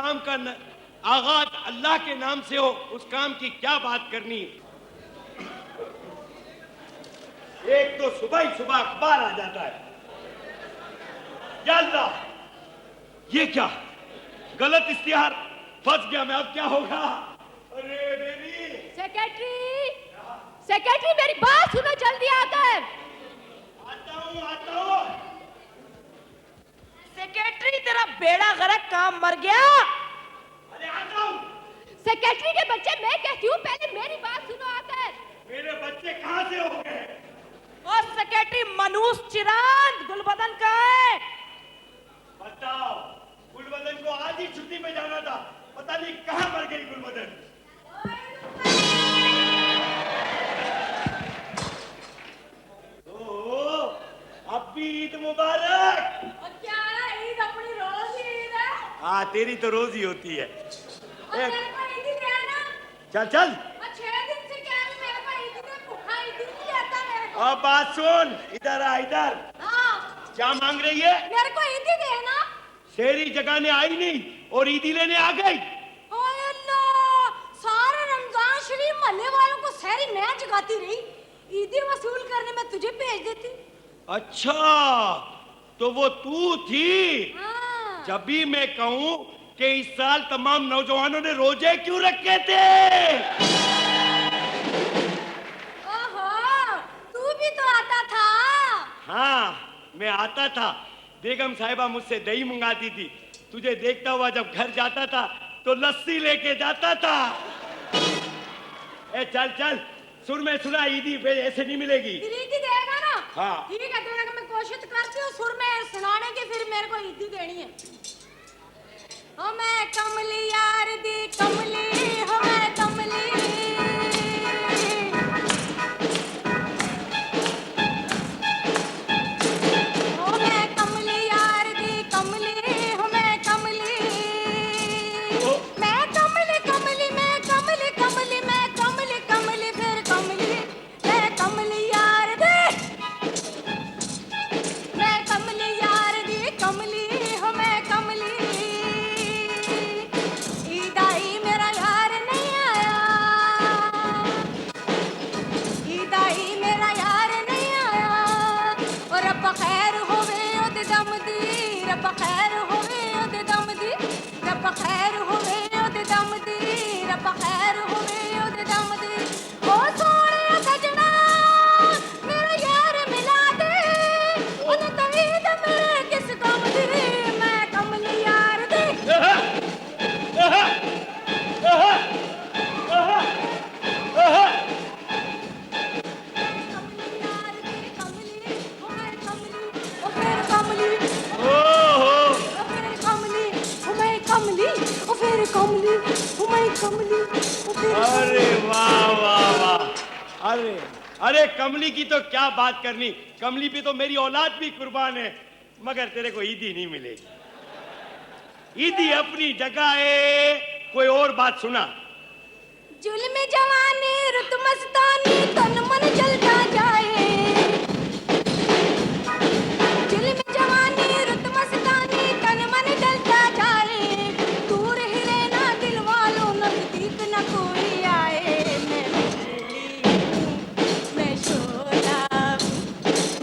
काम का आगाज अल्लाह के नाम से हो, उस काम की क्या बात करनी। एक तो सुबह ही सुबह अखबार आ जाता है। या अल्लाह, ये क्या गलत इश्तिहार, फंस गया मैं, अब क्या होगा। अरे बेबी। सेक्रेटरी, सेक्रेटरी मेरी बात सुनो जल्दी आकर। आता हूँ। सेक्रेटरी तेरा बेड़ा गर्क, काम मर गया। अरे आता हूँ। सेक्रेटरी के बच्चे, मैं कहती हूँ पहले मेरी बात सुनो आकर। मेरे बच्चे कहाँ से हो गए? और सेक्रेटरी मनूस चिरांद गुलबदन का है। बताओ, गुलबदन को आज ही छुट्टी पे जाना था, पता नहीं कहाँ मर गई गुलबदन। ओहो, अब भी ईद मुबारक। और क्या है, ईद अपनी रोज ही ईद है। हाँ, तेरी तो रोज ही होती है। और मेरे को ईद ही दिया ना। चल। और 6 दिन से क्या है, मेरे को ईद ही भूखा ईद ही नहीं आता मेरे को। अब बात सुन, इधर आ इधर। हाँ। क्या मांग रही है? मेरे को ईद ही दे ना। शेरी जगाने आई नहीं और ईदी लेने आ गई। ओए अल्लाह, सारे रमजान शरीफ महल्ले वालों को सहरी मैं जगाती रही, ईदी वसूल करने में तुझे भेज देती। अच्छा, तो वो तू थी। हाँ। जब भी मैं कहूँ कि इस साल तमाम नौजवानों ने रोजे क्यों रखे थे। ओहो, तू भी तो आता था। हाँ, मैं आता था। बेगम साहिबा मुझसे दही मंगाती थी, तुझे देखता हुआ जब घर जाता था तो लस्सी लेके जाता था। ए चल, सुर में सुना, ईदी ऐसे नहीं मिलेगी। ईदी देगा ना? हाँ। ठीक है, देगा। मैं कोशिश करती हूँ सुर में सुनाने की, फिर मेरे को ईदी देनी है। हो मैं कमली यार दी कमली, हो मैं कमली। अरे वाह। अरे कमली की तो क्या बात करनी, कमली पे तो मेरी औलाद भी कुर्बान है, मगर तेरे को ईदी नहीं मिलेगी। ईदी अपनी जगह है, कोई और बात सुना। जुल्म जवानी रुत मस्तानी तन मन जलता जाए, जुल्म जवानी रुत मस्तानी तन मन जलता जाए, दूर ही रहना दिल वालों नजदीक न कोई आए। मैं बिजली हूँ, मैं शोला हूँ,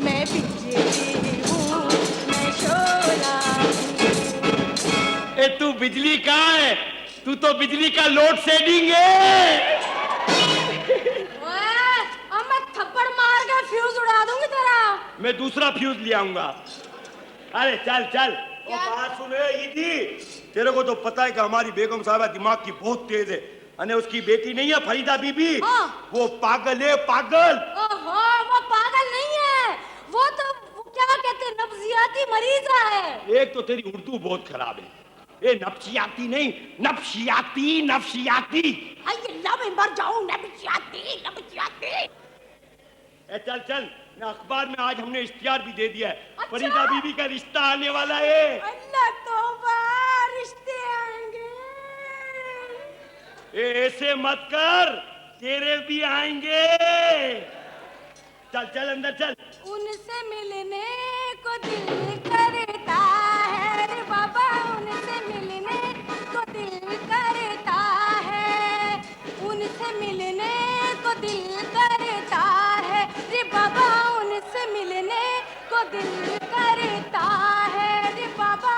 मैं बिजली हूँ, मैं शोला हूँ। ए तू बिजली कहाँ है? तू तो बिजली का लोड शेडिंग है। अब मैं थप्पड़ मार कर फ्यूज उड़ा दूंगी तेरा। मैं दूसरा फ्यूज ले आऊंगा। अरे चल। ओ बात सुने ईदी, तेरे को तो पता है कि हमारी बेगम साहिबा दिमाग की बहुत तेज है, अने उसकी बेटी नहीं है फरीदा बीबी। हाँ। वो पागल है, पागल। ओहो, वो पागल नहीं है, वो तो क्या कहते हैं, नफ्सियाती मरीजा है। एक तो तेरी उर्दू बहुत खराब है। ए नफ्सियाती नहीं, नफ्सियाती। आइए लब मर जाऊं, नफ्सियाती। ए चल, ना अखबार में आज हमने इश्तिहार भी दे दिया है। अच्छा? फरीदा बीबी का रिश्ता आने वाला है। अल्लाह तौबा, रिश्ते आएंगे। ए ऐसे मत कर, तेरे भी आएंगे। चल अंदर चल। उनसे मिलने को दिल करता है रे बाबा, उनसे मिलने को दिल दिल करता है रे बाबा।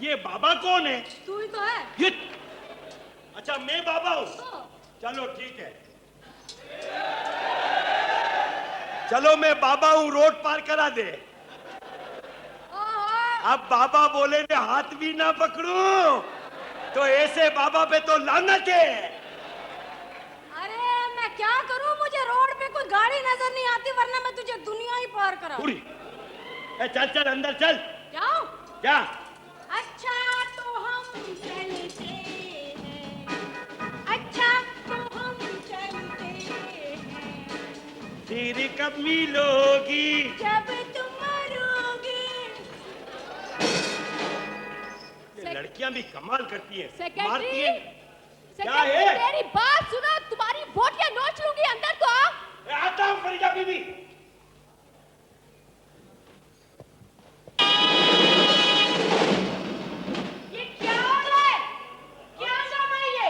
ये बाबा कौन है? तू ही तो है। ये अच्छा मैं बाबा हूँ? चलो ठीक है, चलो मैं बाबा हूँ, रोड पार करा दे। अब बाबा बोले ने हाथ भी ना पकड़ूं तो ऐसे बाबा पे तो लानत है। अरे मैं क्या करूं, मुझे रोड पे कोई गाड़ी नजर नहीं आती, वरना मैं तुझे दुनिया ही पार करा। चल चल अंदर चल। जाओ क्या? अच्छा तो हम चलते हैं, अच्छा तो हम चलते हैं। फिर कब मिलोगी? जब तुम मरोगे। ये लड़कियां भी कमाल करती हैं, सेक्रेटरी, मारती हैं। सेक्रेटरी है? मेरी बात सुनो, तुम्हारी बोटियां नोच लूंगी, अंदर तो आओ। मैं आता हूँ फरीदा बीबी। ये क्या हो रहा है? क्या ड्रामा है ये?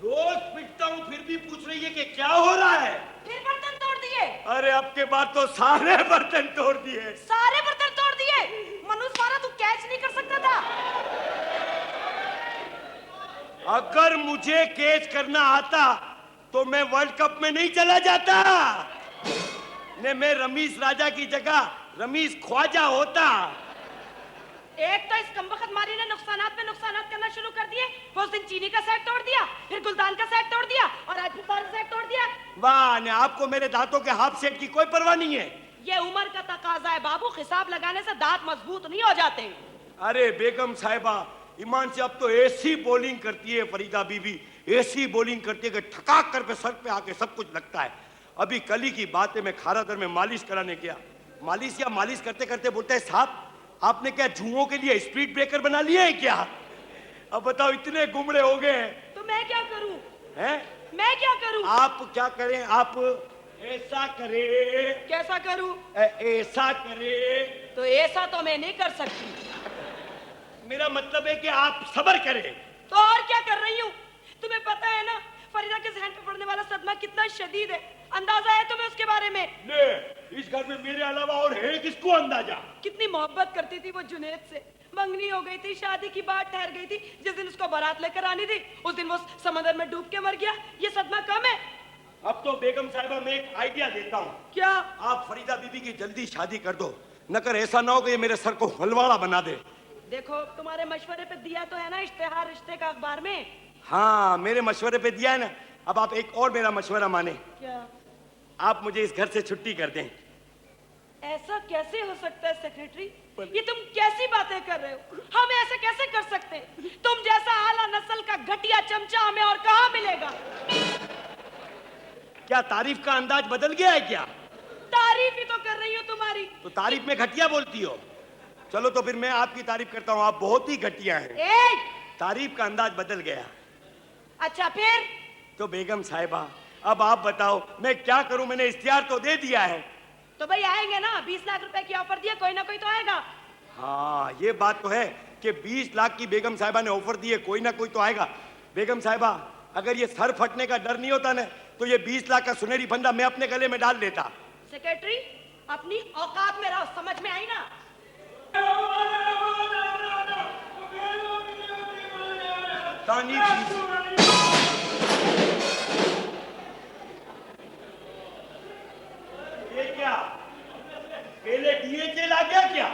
रोज पिटता हूँ फिर भी पूछ रही है कि क्या हो रहा है। फिर बर्तन तोड़ दिए? अरे अब के बाद तो सारे बर्तन तोड़ दिए। सारे बर्तन तोड़ दिए? मनुष्य मारा तू कैच नहीं कर सकता था? अगर मुझे कैच करना आता तो मैं वर्ल्ड कप में नहीं चला जाता ने, मैं रमीश राजा की जगह रमीश ख्वाजा होता। एक तो इस कमबख्त मारी ने नुकसानात पे नुकसानात करना शुरू कर दिए। उस दिन चीनी का सेट तोड़ दिया, फिर गुलदान का सेट तोड़ दिया और आज फिर सेट तोड़ दिया। वाह ने, आपको मेरे दांतों के हाफ सेट की कोई परवाह नहीं है। ये उम्र का तकाजा है बाबू, हिसाब लगाने से दांत मजबूत नहीं हो जाते। अरे बेगम साहिबा, ईमान से अब तो ऐसी बॉलिंग करती है फरीदा बीबी, ऐसी बॉलिंग करती है कि ठकाक कर पे सर पे आके सब कुछ लगता है। अभी कल ही की बात है, मैं खारादर में मालिश कराने गया। मालिश करते करते बोलता है साहब आपने क्या जुओं के लिए स्पीड ब्रेकर बना लिया है क्या? अब बताओ इतने गुमड़े हो गए हैं। तो मैं क्या करूं? हैं? मैं क्या करूं? आप क्या करें? आप ऐसा करें। कैसा करूं? ऐसा करें। तो ऐसा तो मैं नहीं कर सकती। मेरा मतलब है कि आप सब्र करें। तो और क्या कर रही हूँ? तुम्हें पता है ना फरीदा के जहन पर पड़ने वाला सदमा कितना शदीद है, अंदाजा है तुम्हें उसके बारे में? ले, इस घर में मेरे अलावा और है किसको अंदाजा? कितनी मोहब्बत करती थी वो जुनैद से, मंगनी हो गई थी, शादी की बात ठहर गई थी, जिस दिन उसको बारात लेकर आनी थी उस दिन वो समंदर में डूब के मर गया। ये सदमा कम है? अब तो बेगम साहिबा मैं एक आइडिया देता हूँ। क्या? आप फरीदा बीबी की जल्दी शादी कर दो, नकर ऐसा ना हो कि ये मेरे सर को हलवाड़ा बना दे। देखो तुम्हारे मशवरे पे दिया तो है ना इश्तेहार रिश्ते का अखबार में। हाँ मेरे मशवरे पे दिया है ना। अब आप एक और मेरा मशवरा माने। क्या? आप मुझे इस घर से छुट्टी कर दें। ऐसा कैसे हो सकता है सेक्रेटरी? ये तुम कैसी बातें कर रहे हो? हम ऐसे कैसे कर सकते हैं? तुम जैसा आला नस्ल का घटिया चमचा हमें और कहाँ मिलेगा? क्या तारीफ का अंदाज बदल गया है क्या? तारीफ ही तो कर रही हूँ तुम्हारी। तो तारीफ में घटिया बोलती हो। चलो तो फिर मैं आपकी तारीफ करता हूँ, आप बहुत ही घटिया हैं। तारीफ का अंदाज बदल गया। अच्छा फिर? तो बेगम साहिबा अब आप बताओ मैं क्या करूं? मैंने इख्तियार तो दे दिया है। तो भाई आएंगे ना, 20 लाख रुपए की ऑफर दिया, कोई ना कोई तो आएगा। हाँ ये बात तो है कि 20 लाख की बेगम साहिबा ने ऑफर दी है, कोई ना कोई तो आएगा। बेगम साहिबा अगर ये सर फटने का डर नहीं होता ना तो ये 20 लाख का सुनहरी फंदा मैं अपने गले में डाल लेता। सेक्रेटरी अपनी औकात में रहो, समझ में आई ना? ये क्या पहले DHL आ गया क्या?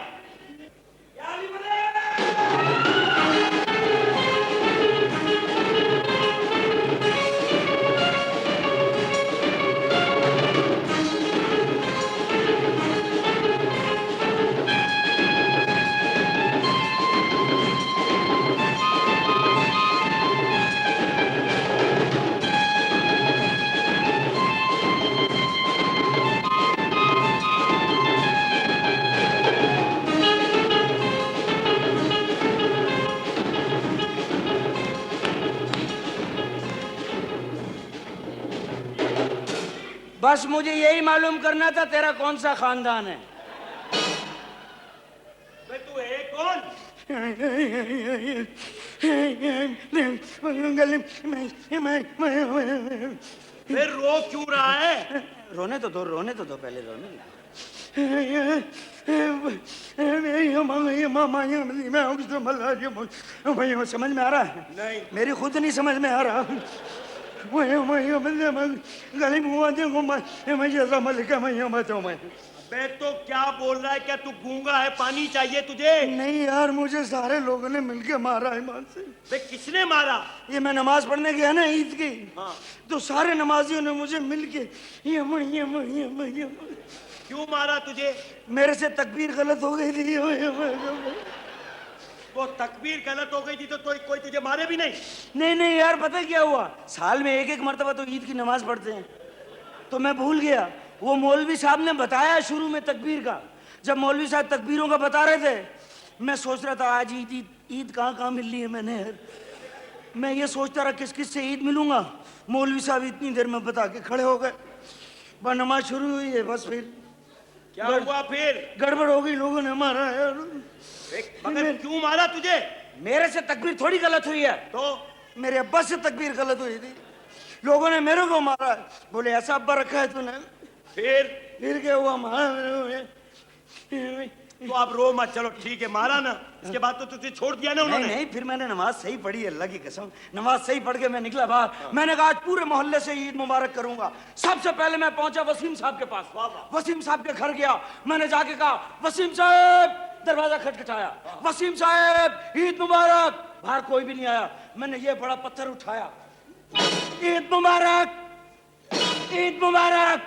बस मुझे यही मालूम करना था तेरा कौन सा खानदान है। तू है कौन? फिर रो क्यों रहा है? रोने तो दो पहले रोने दो। समझ में आ रहा है? नहीं। मेरी खुद नहीं समझ में आ रहा। गली मुँह बे तो क्या बोल रहा है? क्या तू गूंगा है? पानी चाहिए तुझे? नहीं यार, मुझे सारे लोगों ने मिलके मारा है ईमान से। बे किसने मारा? ये मैं नमाज पढ़ने गया ना ईद की, हाँ। तो सारे नमाजियों ने मुझे मिलके क्यों मारा तुझे? मेरे से तकबीर गलत हो गई थी। वो तकबीर गलत हो गई थी तो कोई तुझे मारे भी नहीं? नहीं यार, पता है क्या हुआ, साल में एक मर्तबा तो ईद की नमाज पढ़ते हैं, तो मैं भूल गया। वो मौलवी साहब ने बताया शुरू में तकबीर का, जब मौलवी साहब तकबीरों का बता रहे थे, मैं सोच रहा था आज ईद कहाँ मिल रही है। मैं ये सोचता रहा किस से ईद मिलूंगा। मौलवी साहब इतनी देर में बता के खड़े हो गए, बस नमाज शुरू हुई है, बस फिर क्या हुआ? फिर गड़बड़ हो गई, लोगों ने मारा है। मगर क्यों मारा तुझे? मेरे से तकबीर थोड़ी गलत हुई है, तो मेरे अब्बा से तकबीर गलत हुई थी, लोगों ने मेरे को मारा है। बोले ऐसा अब्बा रखा है तूने? फिर क्या हुआ? मारा तो आप रो मत, चलो ठीक है, मारा ना, इसके बाद तो तुझे छोड़ दिया ना उन्होंने? नहीं, फिर मैंने नमाज सही पढ़ी, अल्लाह की कसम, नमाज सही पढ़ के मैं निकला बाहर। मैंने कहा आज पूरे मोहल्ले से ईद मुबारक करूंगा। सबसे पहले मैं पहुंचा वसीम साहब के पास, वसीम साहब के घर गया। मैंने जाके कहा वसीम साहब, दरवाजा खटखटाया, वसीम साहब ईद मुबारक। बाहर कोई भी नहीं आया। मैंने ये बड़ा पत्थर उठाया, ईद मुबारक, ईद मुबारक।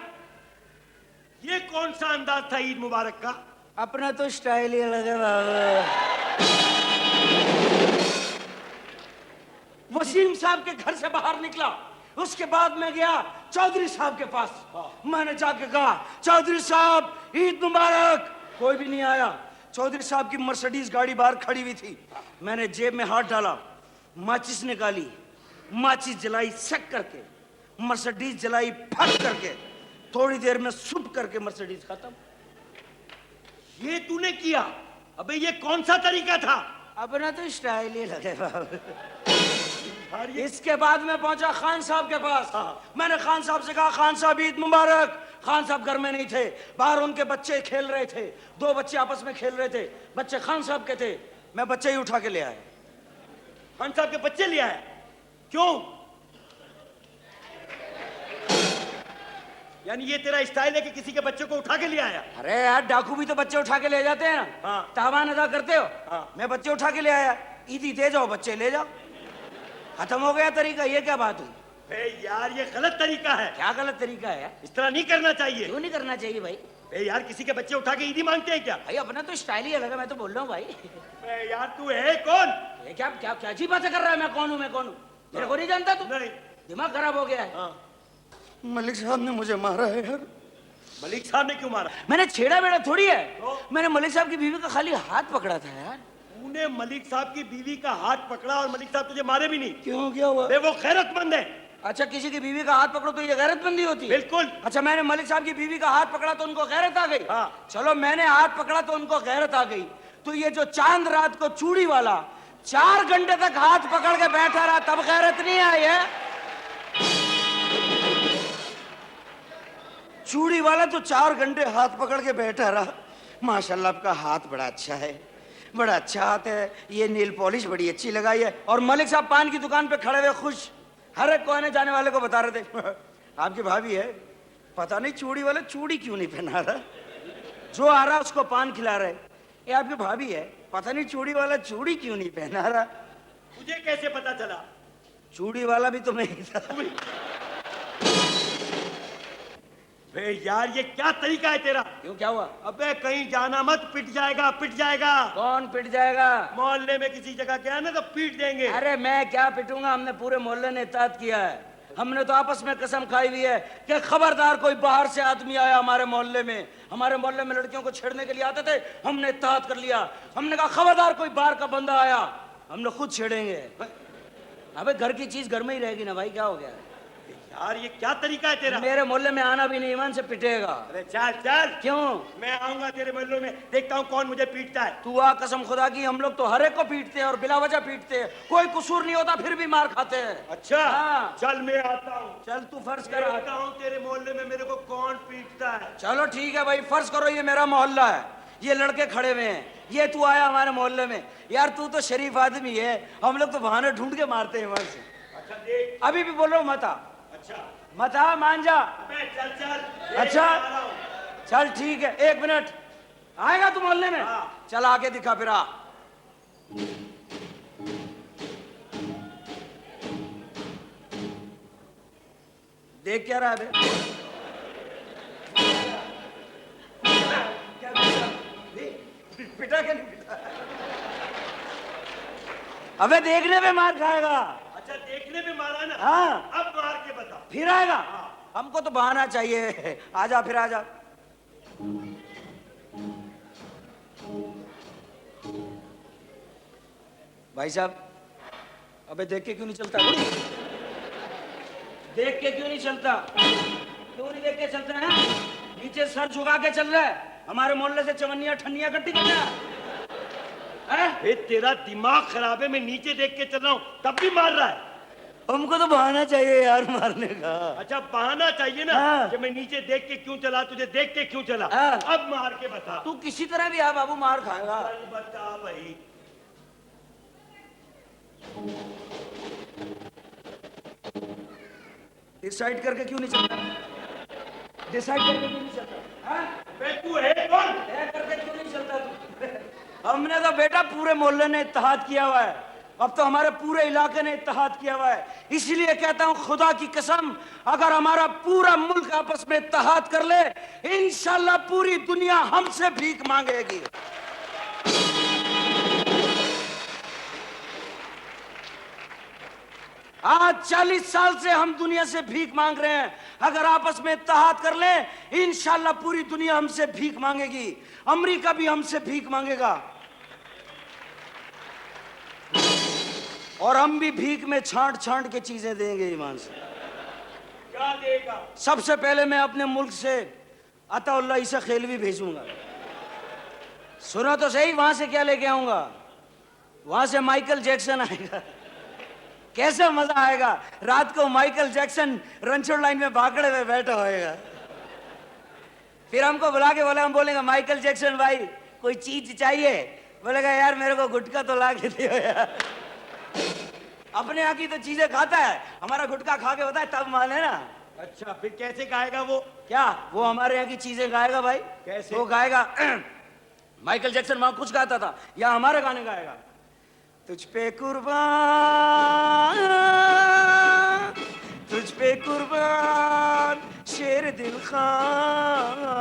ये कौन सा अंदाज था ईद मुबारक का? अपना तो स्टाइल ही अलग है बाबा। वसीम साहब के घर से बाहर निकला, उसके बाद मैं गया चौधरी साहब के पास। मैंने जाके कहा चौधरी साहब ईद मुबारक। कोई भी नहीं आया। चौधरी साहब की मर्सिडीज गाड़ी बाहर खड़ी हुई थी। मैंने जेब में हाथ डाला, माचिस निकाली, माचिस जलाई सक करके, मर्सिडीज जलाई फट करके, थोड़ी देर में सुप करके मर्सिडीज खत्म। ये तूने किया? अबे ये कौन सा तरीका था? अपना तो स्टाइल ही लगे बाबा। इसके बाद मैं पहुंचा खान साहब के पास। मैंने खान साहब से कहा खान साहब ईद मुबारक। खान साहब घर में नहीं थे, बाहर उनके बच्चे खेल रहे थे, दो बच्चे आपस में खेल रहे थे, बच्चे खान साहब के थे। मैं बच्चे ही उठा के ले आया। खान साहब के बच्चे ले आया? क्यों? यानी ये तेरा स्टाइल है कि किसी के बच्चे को उठा के ले आया? अरे यार, डाकू भी तो बच्चे उठा के ले जाते हैं ना। हाँ। तावान अदा करते हो। हाँ। मैं बच्चे उठा के ले आया। ईदी दे जाओ, बच्चे ले जाओ, खत्म हो गया तरीका। ये क्या बात हुई? यार ये गलत तरीका है। क्या गलत तरीका है? इस तरह नहीं करना चाहिए। क्यों नहीं करना चाहिए भाई? यार किसी के बच्चे उठा के ईदी मांगते हैं क्या? भाई अपना तो स्टाइल ही अलग है, मैं तो बोल रहा हूँ भाई। यार तू है कौन? ये क्या क्या क्या अच्छी बातें कर रहा है? मैं कौन हूँ? मैं कौन हूँ? मेरे को नहीं जानता तू? नहीं। दिमाग खराब हो गया है। हाँ। मलिक साहब ने मुझे मारा है यार। मलिक साहब ने क्यों मारा? मैंने छेड़ा बेड़ा थोड़ी है। तो? मैंने मलिक साहब की बीवी का खाली हाथ पकड़ा था यार। तूने मलिक साहब की बीवी का हाथ पकड़ा और मलिक साहब तुझे मारे भी नहीं? क्यों, क्या हुआ? वो गैरतमंद है। अच्छा, किसी की बीवी का हाथ पकड़ो तो ये गैरतमंदी होती है? बिल्कुल। अच्छा, मैंने मलिक साहब की बीवी का हाथ पकड़ा तो उनको गैरत आ गई। हाँ। चलो, मैंने हाथ पकड़ा तो उनको गैरत आ गई। तो ये जो चांद रात को चूड़ी वाला 4 घंटे तक हाथ पकड़ के बैठा रहा, तब गैरत नहीं आई है? चूड़ी वाला तो 4 घंटे हाथ पकड़ के बैठा रहा। माशाल्लाह, आपका हाथ बड़ा अच्छा है, बड़ा अच्छा हाथ है, ये नील पॉलिश बड़ी अच्छी लगाई है। और मलिक साहब पान की दुकान पे खड़े हुए खुश, हर एक को आने जाने वाले को बता रहे थे आपकी भाभी है, पता नहीं चूड़ी वाला चूड़ी क्यों नहीं पहना रहा, जो आ रहा उसको पान खिला रहे। ये आपकी भाभी है, पता नहीं चूड़ी वाला चूड़ी क्यों नहीं पहना रहा। मुझे कैसे पता चला? चूड़ी वाला भी तो मैं ही था। यार ये क्या तरीका है तेरा? क्यों, क्या हुआ? अबे कहीं जाना मत, पिट जाएगा, पिट जाएगा। कौन पिट जाएगा? मोहल्ले में किसी जगह गया ना तो पीट देंगे। अरे मैं क्या पिटूंगा, हमने पूरे मोहल्ले ने इत्तेहाद किया है। हमने तो आपस में कसम खाई हुई है कि खबरदार कोई बाहर से आदमी आया हमारे मोहल्ले में लड़कियों को छेड़ने के लिए आते थे, हमने इत्तेहाद कर लिया। हमने कहा खबरदार कोई बाहर का बंदा आया, हमने खुद छेड़ेंगे। अबे घर की चीज घर में ही रहेगी ना भाई, क्या हो गया? यार ये क्या तरीका है तेरा? मेरे मोहल्ले में आना भी नहीं, ईमान से पिटेगा। अरे चल चल, क्यों? मैं आऊंगा तेरे मोहल्लों में, देखता हूँ कौन मुझे पीटता है। तू आ, कसम खुदा की, हम लोग तो हर एक को पीटते हैं और बिला वजह पीटते हैं, कोई कसूर नहीं होता फिर भी मार खाते हैं। अच्छा हाँ। चल मैं आता हूँ। चल तू फर्ज कर। देखता हूँ तेरे मोहल्ले में मेरे को कौन पीटता है। चलो ठीक है भाई, फर्ज करो ये मेरा मोहल्ला है, ये लड़के खड़े हुए हैं, ये तू आया हमारे मोहल्ले में। यार तू तो शरीफ आदमी है, हम लोग तो बहाने ढूंढ के मारते हैं वहां से। अच्छा देख। अभी भी बोल रहा हूँ मत आ, अच्छा मत आ, मान जा। अबे चल चल। अच्छा मैं आ रहा हूँ। चल ठीक है, 1 मिनट, आएगा तू मोहल्ले में? हाँ। चल आके दिखा फिर आ। देख क्या रहा है बे? क्या पिटा के नहीं पिटा? अबे देखने पे मार खाएगा। अच्छा देखने में मारा ना? हाँ। अब मार के बता। फिर आएगा? हमको तो बहाना चाहिए। आजा फिर आजा। भाई साहब, अबे देख के क्यों नहीं चलता? देख के क्यों नहीं चलता? क्यों नहीं देख के चलता है? नीचे सर झुका के चल रहा है, हमारे मोहल्ले से चवन्नियां ठन्नियां इकट्ठी कर रहा है। ए, तेरा दिमाग खराब है, मैं नीचे देख के चल रहा हूँ तब भी मार रहा है। हमको तो बहाना चाहिए यार मारने का। अच्छा बहाना चाहिए ना? हाँ। कि मैं नीचे देख के क्यों चला, तुझे देख के क्यों चला? हाँ। अब मार के बता। तू किसी तरह भी आ बाबू, मार खाएगा। चल बता भाई। डिसाइड करके क्यों नहीं चलता? डिसाइड करके क्यों नहीं चलता? हाँ? बे तू है कौन? तय करके क्यों नहीं चलता तू? हमने तो बेटा पूरे मोहल्ले ने इत्तेहाद किया हुआ है, अब तो हमारे पूरे इलाके ने इत्तेहाद किया हुआ है। इसलिए कहता हूं खुदा की कसम, अगर हमारा पूरा मुल्क आपस में इत्तेहाद कर ले, इंशाल्लाह पूरी दुनिया हमसे भीख मांगेगी। आज 40 साल से हम दुनिया से भीख मांग रहे हैं, अगर आपस में इत्तेहाद कर ले, इंशाल्लाह पूरी दुनिया हमसे भीख मांगेगी। अमेरिका भी हमसे भीख मांगेगा और हम भी भीख में छांट छांट के चीजें देंगे ईमान से। क्या देगा? सबसे पहले मैं अपने मुल्क से अताउल्लाह ईसा खेलवी भेजूंगा। सुनो तो सही, वहां से क्या लेके आऊंगा? वहां से माइकल जैक्सन आएगा। कैसे मजा आएगा, रात को माइकल जैक्सन रनछोड़ लाइन में भागड़े हुए बैठा होएगा। फिर हमको बुला के बोला, हम बोलेंगे माइकल जैक्सन भाई कोई चीज चाहिए? बोलेगा यार मेरे को गुटखा तो ला के दियो यार। अपने यहाँ की तो चीजें खाता है, हमारा गुटखा खा के होता है तब माने ना। अच्छा फिर कैसे गाएगा वो? क्या वो हमारे यहाँ की चीजें गाएगा भाई? कैसे? वो गाएगा माइकल जैक्सन वहां कुछ गाता था, या हमारे गाने गाएगा। तुझ पे कुर्बान, तुझ पे कुर्बान शेर दिल खाना,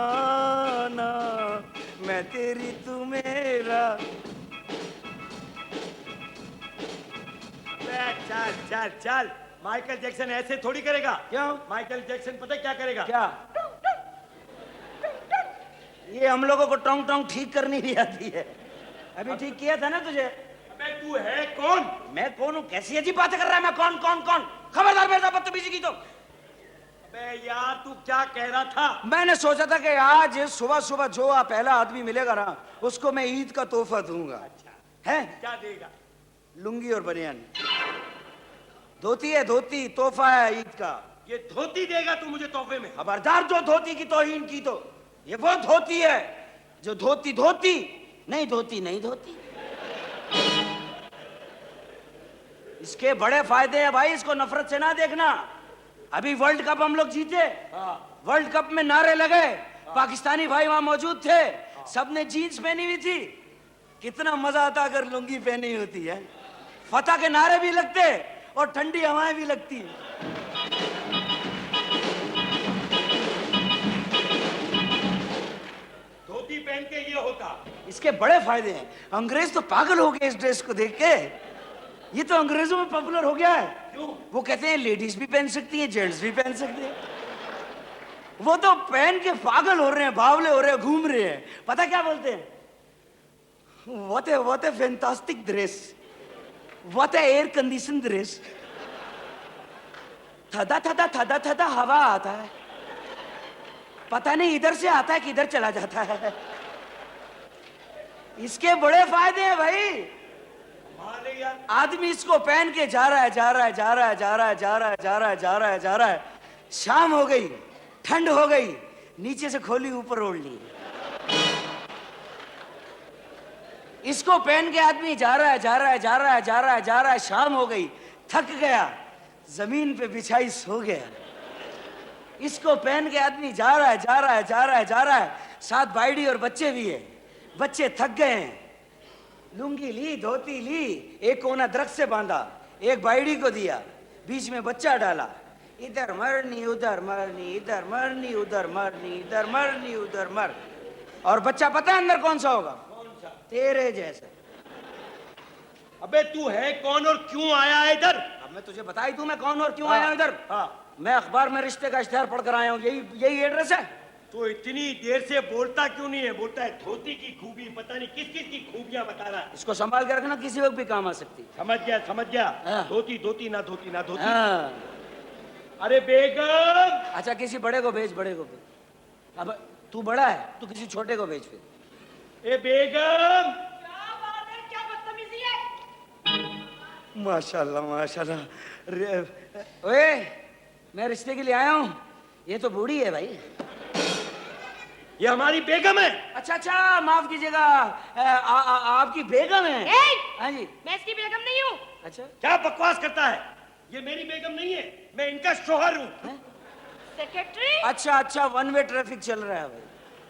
मैं तेरी तू मेरा। चल चल चल, माइकल जैक्सन ऐसे थोड़ी करेगा। क्यों? माइकल जैक्सन पता है क्या करेगा? क्या? ये हम लोगों को टोंग टोंग ठीक करनी नहीं आती है। अभी ठीक किया था ना तुझे। अबे तू है कौन? मैं कौन हूँ? कैसी अजीब बातें कर रहा है? मैं कौन कौन कौन? खबरदार मेरे साथ बदतमीजी की तो। अबे यार तू क्या कह रहा था? मैंने सोचा था कि आज सुबह सुबह जो पहला आदमी मिलेगा ना, उसको मैं ईद का तोहफा दूंगा। अच्छा है? क्या देगा? लुंगी और बनियान। धोती है, धोती तोहफा है ईद का। ये धोती देगा तू मुझे तोहफे में? खबरदार जो धोती की तौहीन की तो, ये वो धोती है जो धोती धोती नहीं धोती नहीं धोती। इसके बड़े फायदे हैं भाई, इसको नफरत से ना देखना। अभी वर्ल्ड कप हम लोग जीते, वर्ल्ड कप में नारे लगे, पाकिस्तानी भाई वहां मौजूद थे, सबने जीन्स पहनी हुई थी। कितना मजा आता अगर लुंगी पहनी होती है। फतह के नारे भी लगते और ठंडी हवाएं भी लगती। धोती पहन के ये होता। इसके बड़े फायदे हैं। अंग्रेज तो पागल हो गए इस ड्रेस को देख के। ये तो अंग्रेजों में पॉपुलर हो गया है। क्यों? वो कहते हैं लेडीज भी पहन सकती हैं, जेंट्स भी पहन सकते हैं। वो तो पहन के पागल हो रहे हैं, बावले हो रहे हैं, घूम रहे हैं। पता क्या बोलते हैं? what a fantastic dress, what a air conditioned dress, थदा थदा थदा थदा हवा आता है, पता नहीं इधर से आता है कि इधर चला जाता है। इसके बड़े फायदे हैं भाई। माने यार, आदमी इसको पहन के जा रहा है, जा रहा है, जा रहा है, जा रहा है, जा रहा है, जा रहा है, जा रहा है, जा रहा है। शाम हो गई, ठंड हो गई, नीचे से खोली, ऊपर ओढ़ ली। इसको पहन के आदमी जा रहा है, जा रहा है, जा रहा है, जा रहा है, जा रहा है। शाम हो गई, थक गया, जमीन पे बिछाई सो गया। इसको पहन के आदमी जा रहा है, जा रहा है, जा रहा है, जा रहा है। साथ बाइडी और बच्चे भी है। बच्चे थक गए हैं, लुंगी ली, धोती ली, एक कोना दरख्त से बांधा, एक बाइडी को दिया, बीच में बच्चा डाला। इधर मरनी, उधर मरनी, इधर मरनी, उधर मरनी, इधर मरनी, उधर मर। और बच्चा पता है अंदर कौन सा होगा? कौन सा? तेरे जैसा। अबे तू है कौन और क्यों आया है इधर? अब मैं तुझे बता ही दूं मैं कौन और क्यों आया हूं इधर। मैं अखबार में रिश्ते का इश्तेहार पढ़कर आया हूँ। यही एड्रेस है। तो इतनी देर से बोलता क्यों नहीं है? बोलता है धोती की खूबी, पता नहीं किस किस की खूबियां बता रहा है। इसको संभाल के रखना, किसी वक्त भी काम आ सकती। समझ गया, समझ गया। हाँ। धोती धोती ना धोती ना धोती। हाँ। अरे बेगम, अच्छा किसी बड़े को भेज, बड़े को भेज। अब तू बड़ा है, तू किसी छोटे को भेज फिर। ए बेगम। क्या बात है, क्या बदतमीजी है? माशाल्लाह माशाल्लाह। ओए, मैं रिश्ते के लिए आया हूँ। ये तो बूढ़ी है भाई। ये हमारी बेगम है। अच्छा अच्छा, माफ कीजिएगा, आपकी बेगम है? हाँ जी। मैं इसकी बेगम नहीं हूँ। अच्छा, क्या बकवास करता है? ये मेरी बेगम नहीं है, मैं इनका शोहर हूँ। सेक्रेटरी, अच्छा अच्छा, वन वे ट्रैफिक चल रहा है भाई।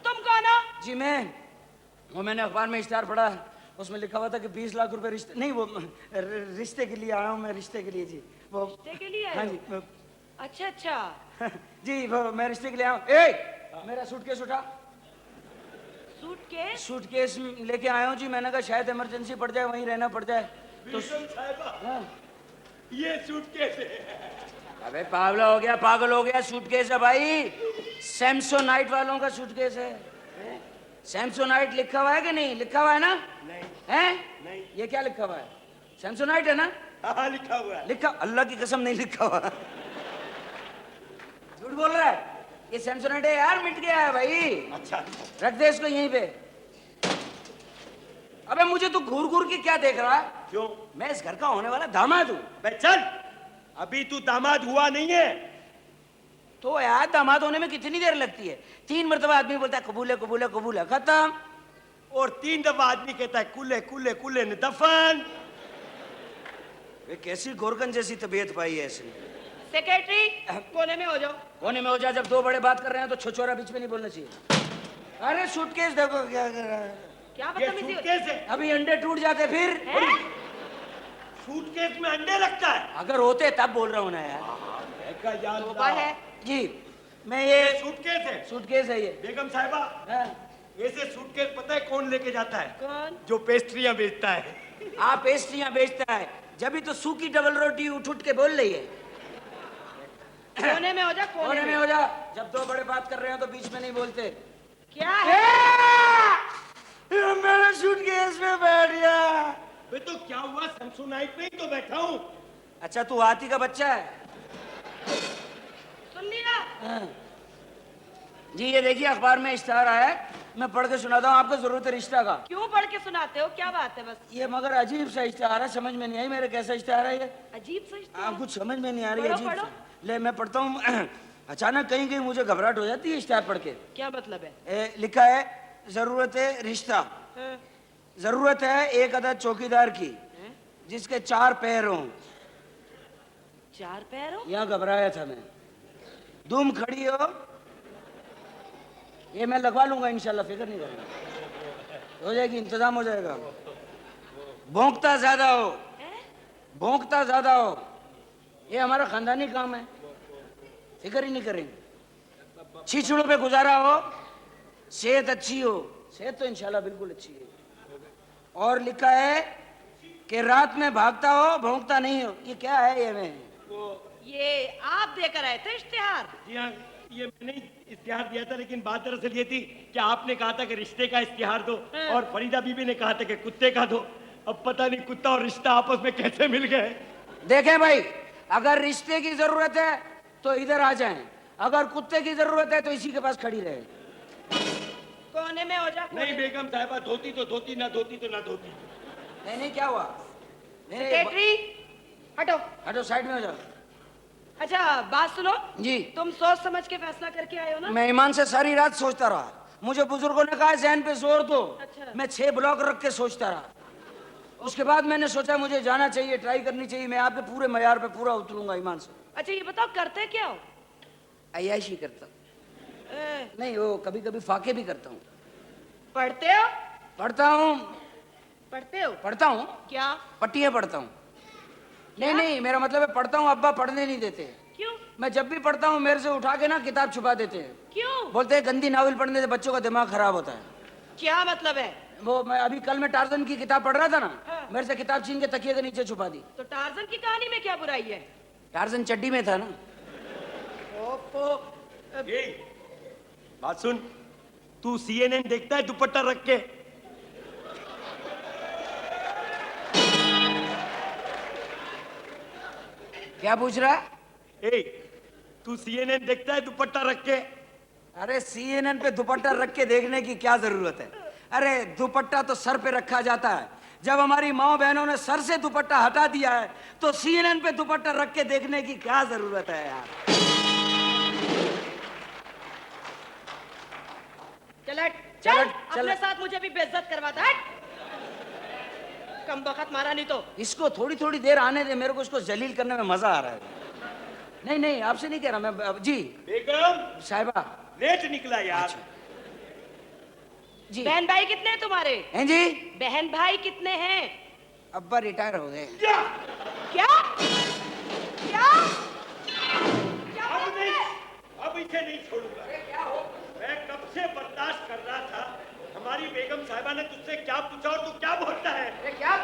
तुम कौन हो? जी मैंने अखबार में इश्तेहार पढ़ा, उसमें लिखा हुआ था कि 20 लाख रुपए रिश्ते, नहीं वो रिश्ते के लिए आया हूँ मैं, रिश्ते के लिए जी। वो रिश्ते के लिए आए हाँ हो? जी अच्छा अच्छा। जी, वो मैं रिश्ते के लिए आया हूँ। मेरा सूटकेस उठा। सूटकेस? सूटकेस लेके आया हूँ जी। मैंने कहा शायद इमरजेंसी पड़ जाए, वहीं रहना पड़ जाए तो। बेगम साहिबा, हाँ। ये सूटकेस है। अबे पागल हो गया, पागल हो गया। सूटकेस है भाई, सैमसोनाइट वालों का सूटकेस है। सैमसोनाइट लिखा हुआ है कि नहीं? लिखा हुआ है ना? नहीं है? नहीं। ये क्या लिखा हुआ है? सैमसोनाइट है ना? हाँ, लिखा हुआ है। लिखा, अल्लाह की कसम नहीं लिखा हुआ। झूठ बोल रहा है। ये सैमसोनाइट है यार, मिट गया है भाई। अच्छा, रख दे इसको यहीं पे। अबे मुझे तू घूर घूर के क्या देख रहा है? क्यों? मैं इस घर का होने वाला दामाद हूँ। बे चल, अभी तू दामाद हुआ नहीं है। तो यार दामाद होने में कितनी देर लगती है? 3 मरतबा आदमी बोलता है कबूल है, कबूल है, कबूल है, खत्म। और 3 दफा आदमी कहता है कुले कुले कुले ने दफन। वे कैसी गोरकन जैसी तबीयत पाई है इसने। सेक्रेटरी, कोने में हो जाओ। कोने में हो जा। जब 2 बड़े बात कर रहे हैं तो छोचोरा बीच में नहीं बोलना चाहिए। अरे सूटकेस देखो क्या कर रहा है। क्या ये बदतमीजी हो? सूटकेस है। अभी अंडे टूट जाते फिर। हैं? सूटकेस में अंडे रखता है। अगर होते तब बोल रहा हूँ ना यार। का याद तौबा है। जी, मैं ये सूटकेस है। सूटकेस है ये। बेगम साहिबा, हाँ। ऐसे सूटकेस पता है कौन लेके जाता है? कौन? जो पेस्ट्रियां बेचता है। आप पेस्ट्रियां बेचता है, जब भी तो सूखी डबल रोटी उठ उठ के बोल रही है। कोने में हो जा, कोने में हो जा। जब 2 बड़े बात कर रहे हो तो बीच में नहीं बोलते। क्या है? ये मेरे सूटकेस में बैठ गया। बे तो क्या हुआ? सैमसोनाइट में ही तो बैठा हूँ। अच्छा तू हाथी का बच्चा है? सुन लिया? हाँ। जी ये देखिए अखबार में इश्तेहार आया है, मैं पढ़ के सुनाता हूँ। आपको जरूरत है रिश्ता का? क्यों पढ़ के सुनाते हो? क्या बात है? बस ये मगर अजीब सा इश्तेहार है, समझ में नहीं आई मेरे कैसा इश्तेहार है ये। अजीब सा इश्तेहार। आप कुछ समझ में नहीं आ रही। पढ़ो, अजीब पढ़ो। सा। ले मैं पढ़ता हूँ। अचानक कहीं कहीं मुझे घबराहट हो जाती है इश्तेहार पढ़ के। क्या मतलब है? लिखा है जरूरत है रिश्ता। हाँ। जरूरत है एक अदद चौकीदार की हैं? जिसके 4 पैर हों। 4 पैर हो? यहाँ घबराया था मैं। दुम खड़ी हो, ये मैं लगवा लूंगा इंशाल्लाह, फिक्र नहीं करना, हो जाएगी, इंतजाम हो जाएगा। भौंकता ज्यादा हो, हैं? भौंकता ज्यादा हो, ये हमारा खानदानी काम है, फिक्र ही नहीं करेंगे। छीछड़ों पे गुजारा हो, सेहत अच्छी हो, सेहत तो इंशाल्लाह बिल्कुल अच्छी है। और लिखा है कि रात में भागता हो, भौंकता नहीं हो। ये क्या है? ये मैं ये आप देकर आए थे इश्तेहार? जी हाँ, ये मैंने इश्तिहार दिया था, लेकिन बात दरअसल ये थी कि आपने कहा था कि रिश्ते का इश्तिहार दो हाँ। और फरीदा बीबी ने कहा था कि कुत्ते का दो। अब पता नहीं कुत्ता और रिश्ता आपस में कैसे मिल गए। देखें भाई, अगर रिश्ते की जरूरत है तो इधर आ जाएं। अगर कुत्ते की जरूरत है तो इसी के पास खड़ी रहे। कोने में हो जा। नहीं बेगम साहिबा, धोती तो धोती, ना धोती तो ना धोती। नहीं नहीं, क्या हुआ? नहीं नहीं, सेक्रेटरी हटो। हटो, साइड में हो जाओ। अच्छा बात सुनो जी। तुम सोच समझ के फैसला करके आए हो ना? मैं ईमान से सारी रात सोचता रहा। मुझे बुजुर्गों ने कहा जहन पे जोर दो। अच्छा। मैं 6 ब्लॉक रख के सोचता रहा। उसके बाद मैंने सोचा मुझे जाना चाहिए, ट्राई करनी चाहिए। मैं आपके पूरे मयार पे पूरा उतरूंगा ईमान से। अच्छा ये बताओ करते क्या हो? अय्याशी करता हूँ। नहीं, वो कभी कभी फाके भी करता हूँ। पढ़ते हो? पढ़ता हूँ। पढ़ते हो? पढ़ता हूँ, क्या? पट्टियाँ पढ़ता हूँ। नहीं नहीं, मेरा मतलब है पढ़ता हूँ, अब्बा पढ़ने नहीं देते। क्यों? मैं जब भी पढ़ता हूँ मेरे से उठा के ना किताब छुपा देते हैं। क्यों? बोलते हैं गंदी नावल पढ़ने से बच्चों का दिमाग खराब होता है। क्या मतलब है? वो मैं अभी कल मैं टार्जन की किताब पढ़ रहा था ना, हाँ। मेरे से किताब छीन के तकिए के नीचे छुपा दी। तो टार्जन की कहानी में क्या बुराई है? टार्जन चड्डी में था ना। ओफो। ए, बात सुन, तू CNN देखता है दुपट्टा रख के? क्या पूछ रहा है? ए, तू CNN देखता है दुपट्टा रख के? अरे CNN पे दुपट्टा रख के देखने की क्या जरूरत है? अरे दुपट्टा तो सर पे रखा जाता है। जब हमारी माँ बहनों ने सर से दुपट्टा हटा दिया है तो CNN पे दुपट्टा रख के देखने की क्या जरूरत है यार? चल हट, चल चल हट, चल अपने हट। साथ मुझे भी बेइज्जत करवाता है। कम बखत मारा नहीं तो। इसको थोड़ी थोड़ी देर आने दे, मेरे को इसको जलील करने में मजा आ रहा है। नहीं नहीं, आपसे नहीं कह रहा मैं। जी बेगम साहिबा। लेट निकला यार। अच्छा। जी बहन भाई कितने हैं तुम्हारे? हैं जी? बहन भाई कितने हैं? अब्बा रिटायर हो गए। क्या? क्या? क्या? अब नहीं, अब इसे नहीं छोड़ूंगा। मैं कब से बर्दाश्त कर रहा था। हमारी बेगम साहिबा ने तुझसे क्या पूछा और तू क्या बोलता है? अरे क्या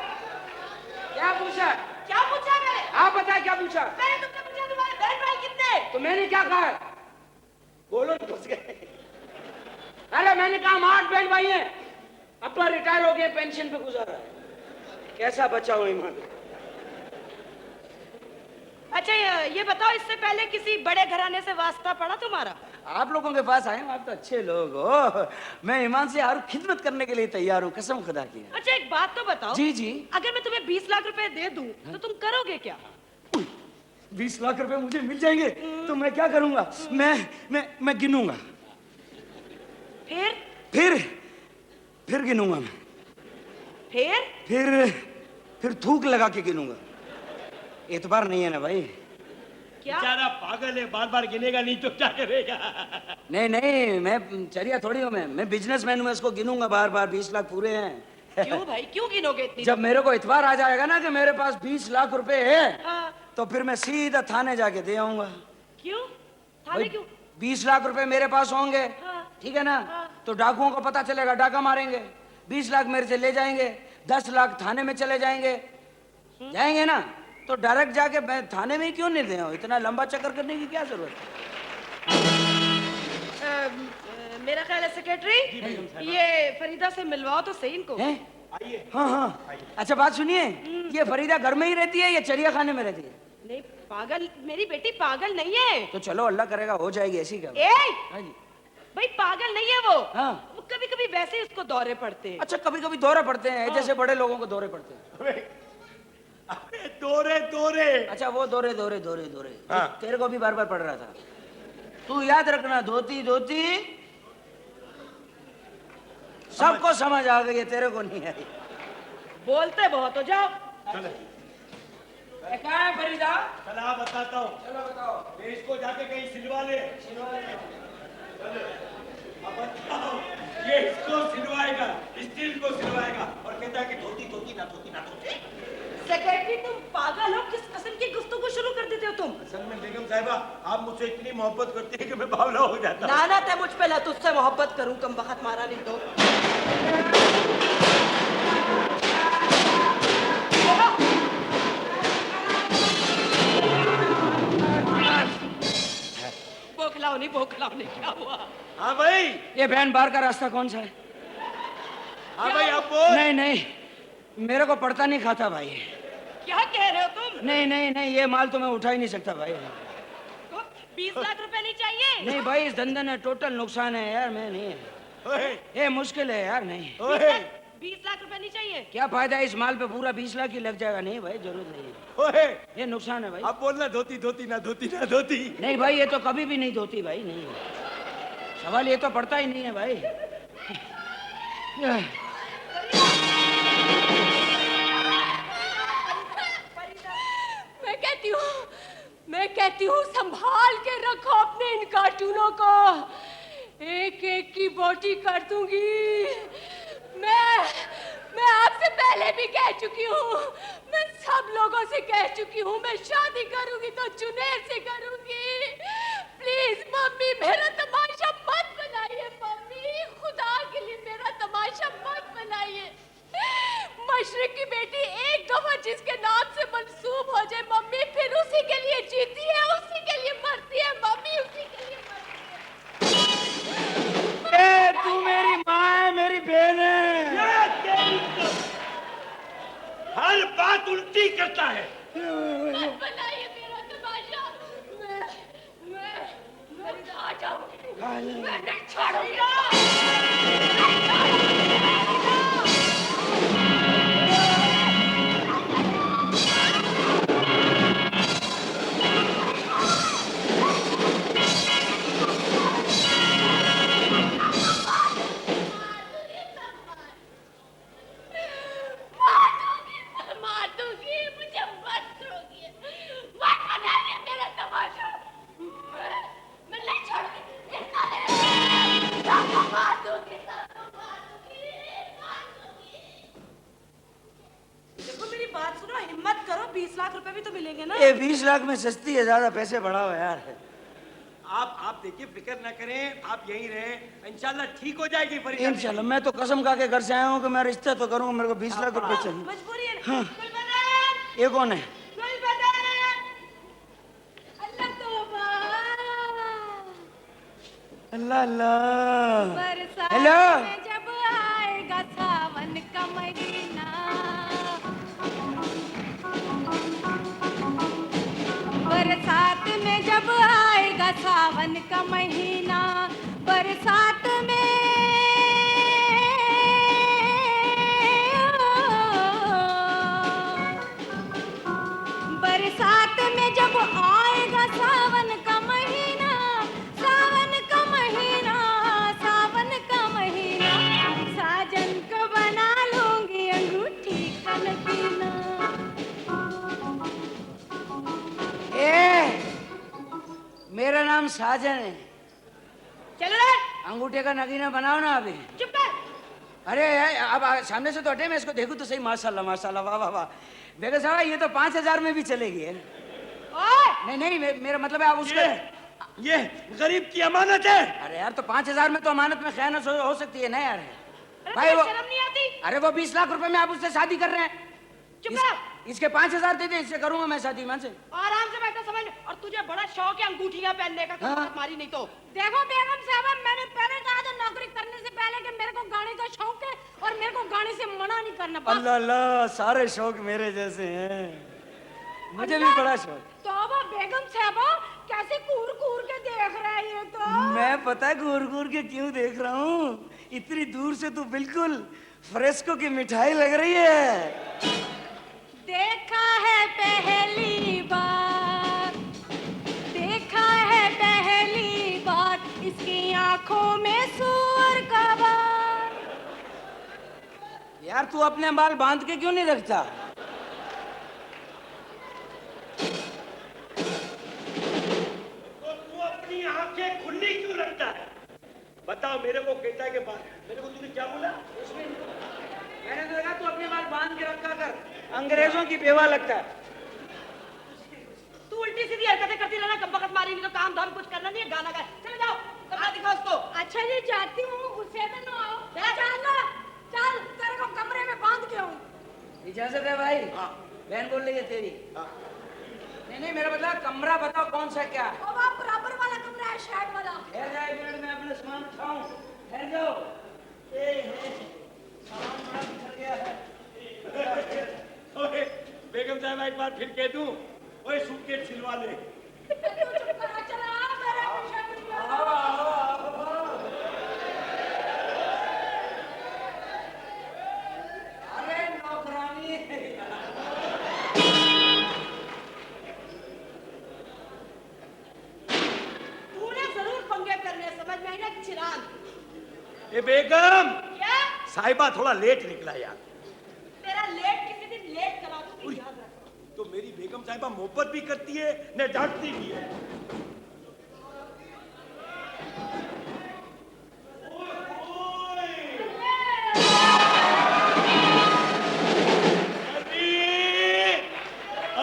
क्या पूछा? क्या पूछा मैंने? आप बताए क्या पूछा? मैंने तुमसे पूछा तुम्हारे बहन भाई कितने? तो मैंने क्या कहा? बोलो तो फंस गए। अरे मैंने कहा हम 8 बहन भाई हैं। अब्बा रिटायर हो गए, पेंशन पे गुजारा है। कैसा बचा हो ईमान? अच्छा ये बताओ इससे पहले किसी बड़े घराने से वास्ता पड़ा तुम्हारा? आप लोगों के पास आए, आप तो अच्छे लोग हो। मैं ईमान से हर खिदमत करने के लिए तैयार हूँ, कसम खुदा की। अच्छा एक बात तो बताओ। जी जी। अगर मैं तुम्हें 20 लाख रुपए दे दूं तो तुम करोगे क्या? 20 लाख रुपए मुझे मिल जाएंगे तो मैं क्या करूंगा? मैं गिनूंगा। फिर? फिर गिनूंगा मैं। फिर? फिर थूक लगा के गिनूंगा। एतबार नहीं है ना भाई? क्या? बेचारा पागल है, बार बार गिनेगा नहीं तो क्या करेगा? नहीं नहीं, मैं चरिया थोड़ी हूँ। मैं बिजनेसमैन हूँ, मैं इसको गिनूंगा बार बार। 20 लाख पूरे हैं। क्यों भाई, क्यों गिनोगे इतनी? जब मेरे को इतबार आ जाएगा ना कि मेरे पास 20 लाख रुपए है, हाँ। तो फिर मैं सीधा थाने जाके दे आऊंगा। क्यों? थाने भाई, क्यों? 20 लाख रुपए मेरे पास होंगे, हाँ। ठीक है ना? हाँ। तो डाकुओं को पता चलेगा, डाका मारेंगे। 20 लाख मेरे से ले जाएंगे, 10 लाख थाने में चले जाएंगे। जाएंगे ना? तो डायरेक्ट जाके मैं थाने में ही क्यों नहीं दे आऊं? इतना लंबा चक्कर करने की क्या जरूरत है? मेरा ख्याल है सेक्रेटरी ये फरीदा से मिलवाओ तो सही इनको। हैं? आइए। हाँ हाँ। अच्छा बात सुनिए, ये फरीदा घर में ही रहती है या चिड़िया खाने में रहती है? नहीं पागल, मेरी बेटी पागल नहीं है। तो चलो अल्लाह करेगा हो जाएगी, ऐसी क्या? ए हाँ जी। भाई पागल नहीं है वो। हाँ। वो कभी कभी वैसे ही उसको दौरे पड़ते हैं। अच्छा कभी कभी दौरे पड़ते हैं, जैसे बड़े लोगों को दौरे पड़ते हैं। अबे दौरे दौरे। अच्छा वो दौरे दौरे दौरे दौरे। हाँ। तेरे को भी बार बार पढ़ रहा था। तू याद रखना, धोती धोती सबको समझ आ गई है, तेरे को नहीं आई। बोलते बहुत हो जाओ। चलो क्या है फरीदा? चला बताता हूँ। चलो बताओ। ये इसको जाके कहीं सिलवा ले। चलो अब बताओ, ये इसको सिलवाएगा, स्टील को सिलवाएगा और कहता है कि धोती धोती ना धोती ना धोती। सेक्रेटरी तुम पागल हो? किस किस्म की गुफ्तगू शुरू कर देते हो तुम? असल में बेगम साहिबा आप मुझसे इतनी मोहब्बत करती है कि मैं बावला हो जाता हूँ। नाना ते मुझ पे ला, तुझसे मोहब्बत करूं, कम वक्त मारा नहीं तो। बोखलाओ नहीं, क्या हुआ? हाँ भाई। ये बहन बार का रास्ता कौन सा है? हाँ भाई आप बोल। नहीं नहीं, मेरे को पड़ता नहीं खाता भाई। क्या कह रहे हो तुम? नहीं नहीं नहीं, ये माल तो मैं उठा ही नहीं सकता भाई। 20 लाख रुपए नहीं चाहिए? नहीं भाई, इस धंधे में टोटल नुकसान है यार, मैं नहीं, ओए, ये मुश्किल है यार, नहीं। 20 लाख रुपए नहीं चाहिए? क्या फायदा है, इस माल पे पूरा 20 लाख ही लग जाएगा। नहीं भाई, जरूरत नहीं है, ओए, ये नुकसान है भाई। अब बोलना धोती धोती ना धोती ना धोती। नहीं भाई, ये तो कभी भी नहीं धोती भाई, नहीं, सवाल ये तो पड़ता ही नहीं है भाई। मैं कहती हूँ संभाल के रखो अपने इन कार्टूनों को, एक एक की बोटी कर दूंगी। मैं आपसे पहले भी कह चुकी हूँ, मैं सब लोगों से कह चुकी हूँ, मैं शादी करूंगी तो जुनैद से करूंगी। प्लीज मम्मी, मेरा तमाशा मत बनाइए मम्मी, खुदा के लिए मेरा तमाशा मत बनाइए। मशरक की बेटी एक दफा जिसके नाम से मंसूब हो जाए मम्मी, फिर उसी के लिए जीती है, उसी के लिए मरती है मम्मी, उसी के लिए मरती है। तू मेरी माँ है, मेरी बहन है। हर बात उल्टी करता है। मत बनाइए मेरा तमाशा, मैं आ जाऊंगी, मैं नहीं छोड़ूंगा। मार दूंगी, मुझे मत रोकिए, मत बनाइए मेरा तमाशा, मैं नहीं छोड़ूंगी, सबको मार दूंगी, देखो मेरी बात सुनो, हिम्मत करो, 20 लाख रुपए भी तो मिलेंगे ना। ये 20 लाख में सस्ती है, ज्यादा पैसे बढ़ाओ यार। आप देखिए, फिक्र ना करें, आप यहीं रहें, इंशाल्लाह ठीक हो जाएगी परेशानी। इंशाल्लाह, मैं तो कसम खा के घर से आया हूँ कि मैं रिश्ता तो करूँगा, मेरे को 20 लाख रुपए चाहिए। मजबूरी है। हाँ। गुलबदन, ये कौन है? गुलबदन। अल्लाह तौबा, अल्लाह अल्लाह। बरसात हेलो। में जब आएगा सावन का महीना, बरसात में जब आएगा सावन का महीना, बरसात में बरसात में जब आएगा सावन का महीना, सावन का महीना, सावन का महीना, साजन को बना लूंगी अंगूठी का नगीना। मेरा नाम साजन है। चलो रे, अंगूठे का नगीना बनाओ ना अभी। चुप कर। अरे अब सामने से तो हटे, मैं इसको देखूं तो सही। माशाल्लाह माशाल्लाह, वाह वाह वाह। बेगम साहब, ये तो 5000 में भी चलेगी है। ओए, नहीं, मेरा मतलब है आप उसके। ये गरीब की अमानत है। अरे यार, तो 5000 में तो अमानत में खयानत हो सकती है ना यार। अरे भाई तुझे शर्म नहीं आती? अरे वो 20 लाख रुपए में आप उससे शादी कर रहे हैं। चुप रहो। इसके 5000 दे दे, इससे करूंगा मैं शादी ईमान से। आराम से बैठो, समझ। और तुझे बड़ा शौक है अंगूठियां पहनने का, हाँ। मारी नहीं तो। देखो बेगम साहब, मैंने पहले कहा था नौकरी करने से पहले कि मेरे को गाने का शौक है और मेरे को गाने से मना नहीं करना। बस। अल्लाह अल्लाह, सारे शौक मेरे जैसे हैं, मुझे भी बड़ा शौक। तौबा बेगम साहब, कैसे कूर कूर के देख रहा है ये तो। मैं पता है घूर घूर के क्यों देख रहा हूँ, इतनी दूर से तू बिल्कुल फ्रेस्को की मिठाई लग रही है। देखा है पहली बार, देखा है पहली बार, इसकी आंखों में सूअर का बार। यार, तू अपने बाल बांध के क्यों नहीं रखता? तो तू अपनी आंखें खुली क्यों रखता है? बताओ मेरे को, कहता है कि मेरे को तूने क्या बोला? मैंने तो देखा तू अपने बाल बांध के रखा कर, अंग्रेजों की बेवा लगता है। तू उल्टी सीधी हरकतें करती रहना, कब वक्त मारी नहीं तो काम धाम कुछ करना नहीं है, गाना गाए। चले जाओ, कपड़ा दिखाओ उसको। अच्छा जी, जाती हूँ, गुस्से में ना आओ। चल, तेरे को कमरे में बांध के आऊं। इजाजत है भाई? बहन बोल रही है तेरी। नहीं, मेरा मतलब कमरा बताओ कौन सा क्या? अब आप बराबर वाला कमरा है, शर्ट वाला। ठहर जाओ एक मिनट, मैं अपना सामान उठाऊं। ठहर जाओ। सामान बड़ा बिखर गया है। ओए, बेगम साहब एक बार फिर कह दूं, ओए सूटकेस सिलवा ले। चला डायरेक्ट चिराग। ए बेगम, क्या? साहिबा थोड़ा लेट निकला यार। तेरा लेट किसी दिन लेट करा दूंगी, याद रख। तो मेरी बेगम साहिबा मोहब्बत भी करती है न डांटती भी है।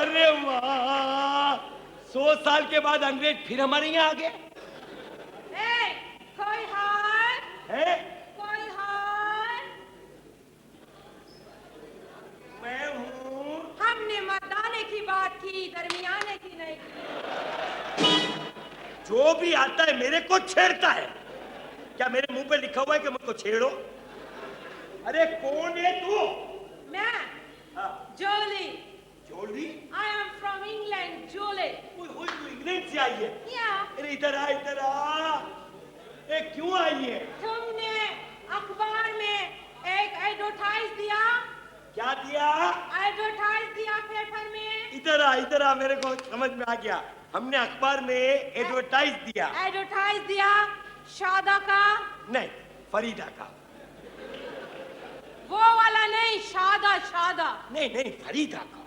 अरे वाह, 100 साल के बाद अंग्रेज फिर हमारे यहाँ आ गए कोई हाल? हैं? कोई हाल? मैं हूँ। हमने मतदाने की बात की, दरमियाने की नहीं की। जो भी आता है मेरे को छेड़ता है। क्या मेरे मुंह पे लिखा हुआ है कि मुझको छेड़ो? अरे कौन है तू? मैं हाँ, जोली। जोली? I am from England, जोली। तू इंग्लैंड से आई है? Yeah। अरे इधर आ, इधर आ। ए क्यों आई है? तुमने अखबार में एक एडवर्टाइज दिया। क्या दिया? एडवर्टाइज दिया पेपर में। इधर आ, इधर आ, मेरे को समझ में आ गया। हमने अखबार में एडवर्टाइज दिया। एडवर्टाइज दिया शादा का? नहीं, फरीदा का। वो वाला नहीं, शादा शादा। नहीं नहीं, फरीदा का।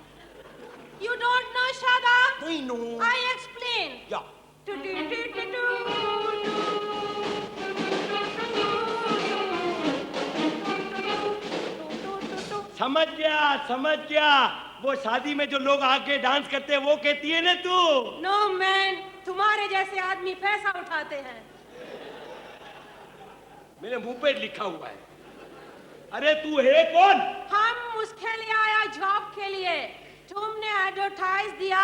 You don't know शादा? नहीं नो। I explain। या समझ गया, समझ गया। वो शादी में जो लोग आके डांस करते हैं वो कहती है ना तू? नो मैन, तुम्हारे जैसे आदमी पैसा उठाते हैं। मेरे मुंह पे लिखा हुआ है। अरे तू है कौन? हम उसके लिए आया, जॉब के लिए। तुमने एडवर्टाइज दिया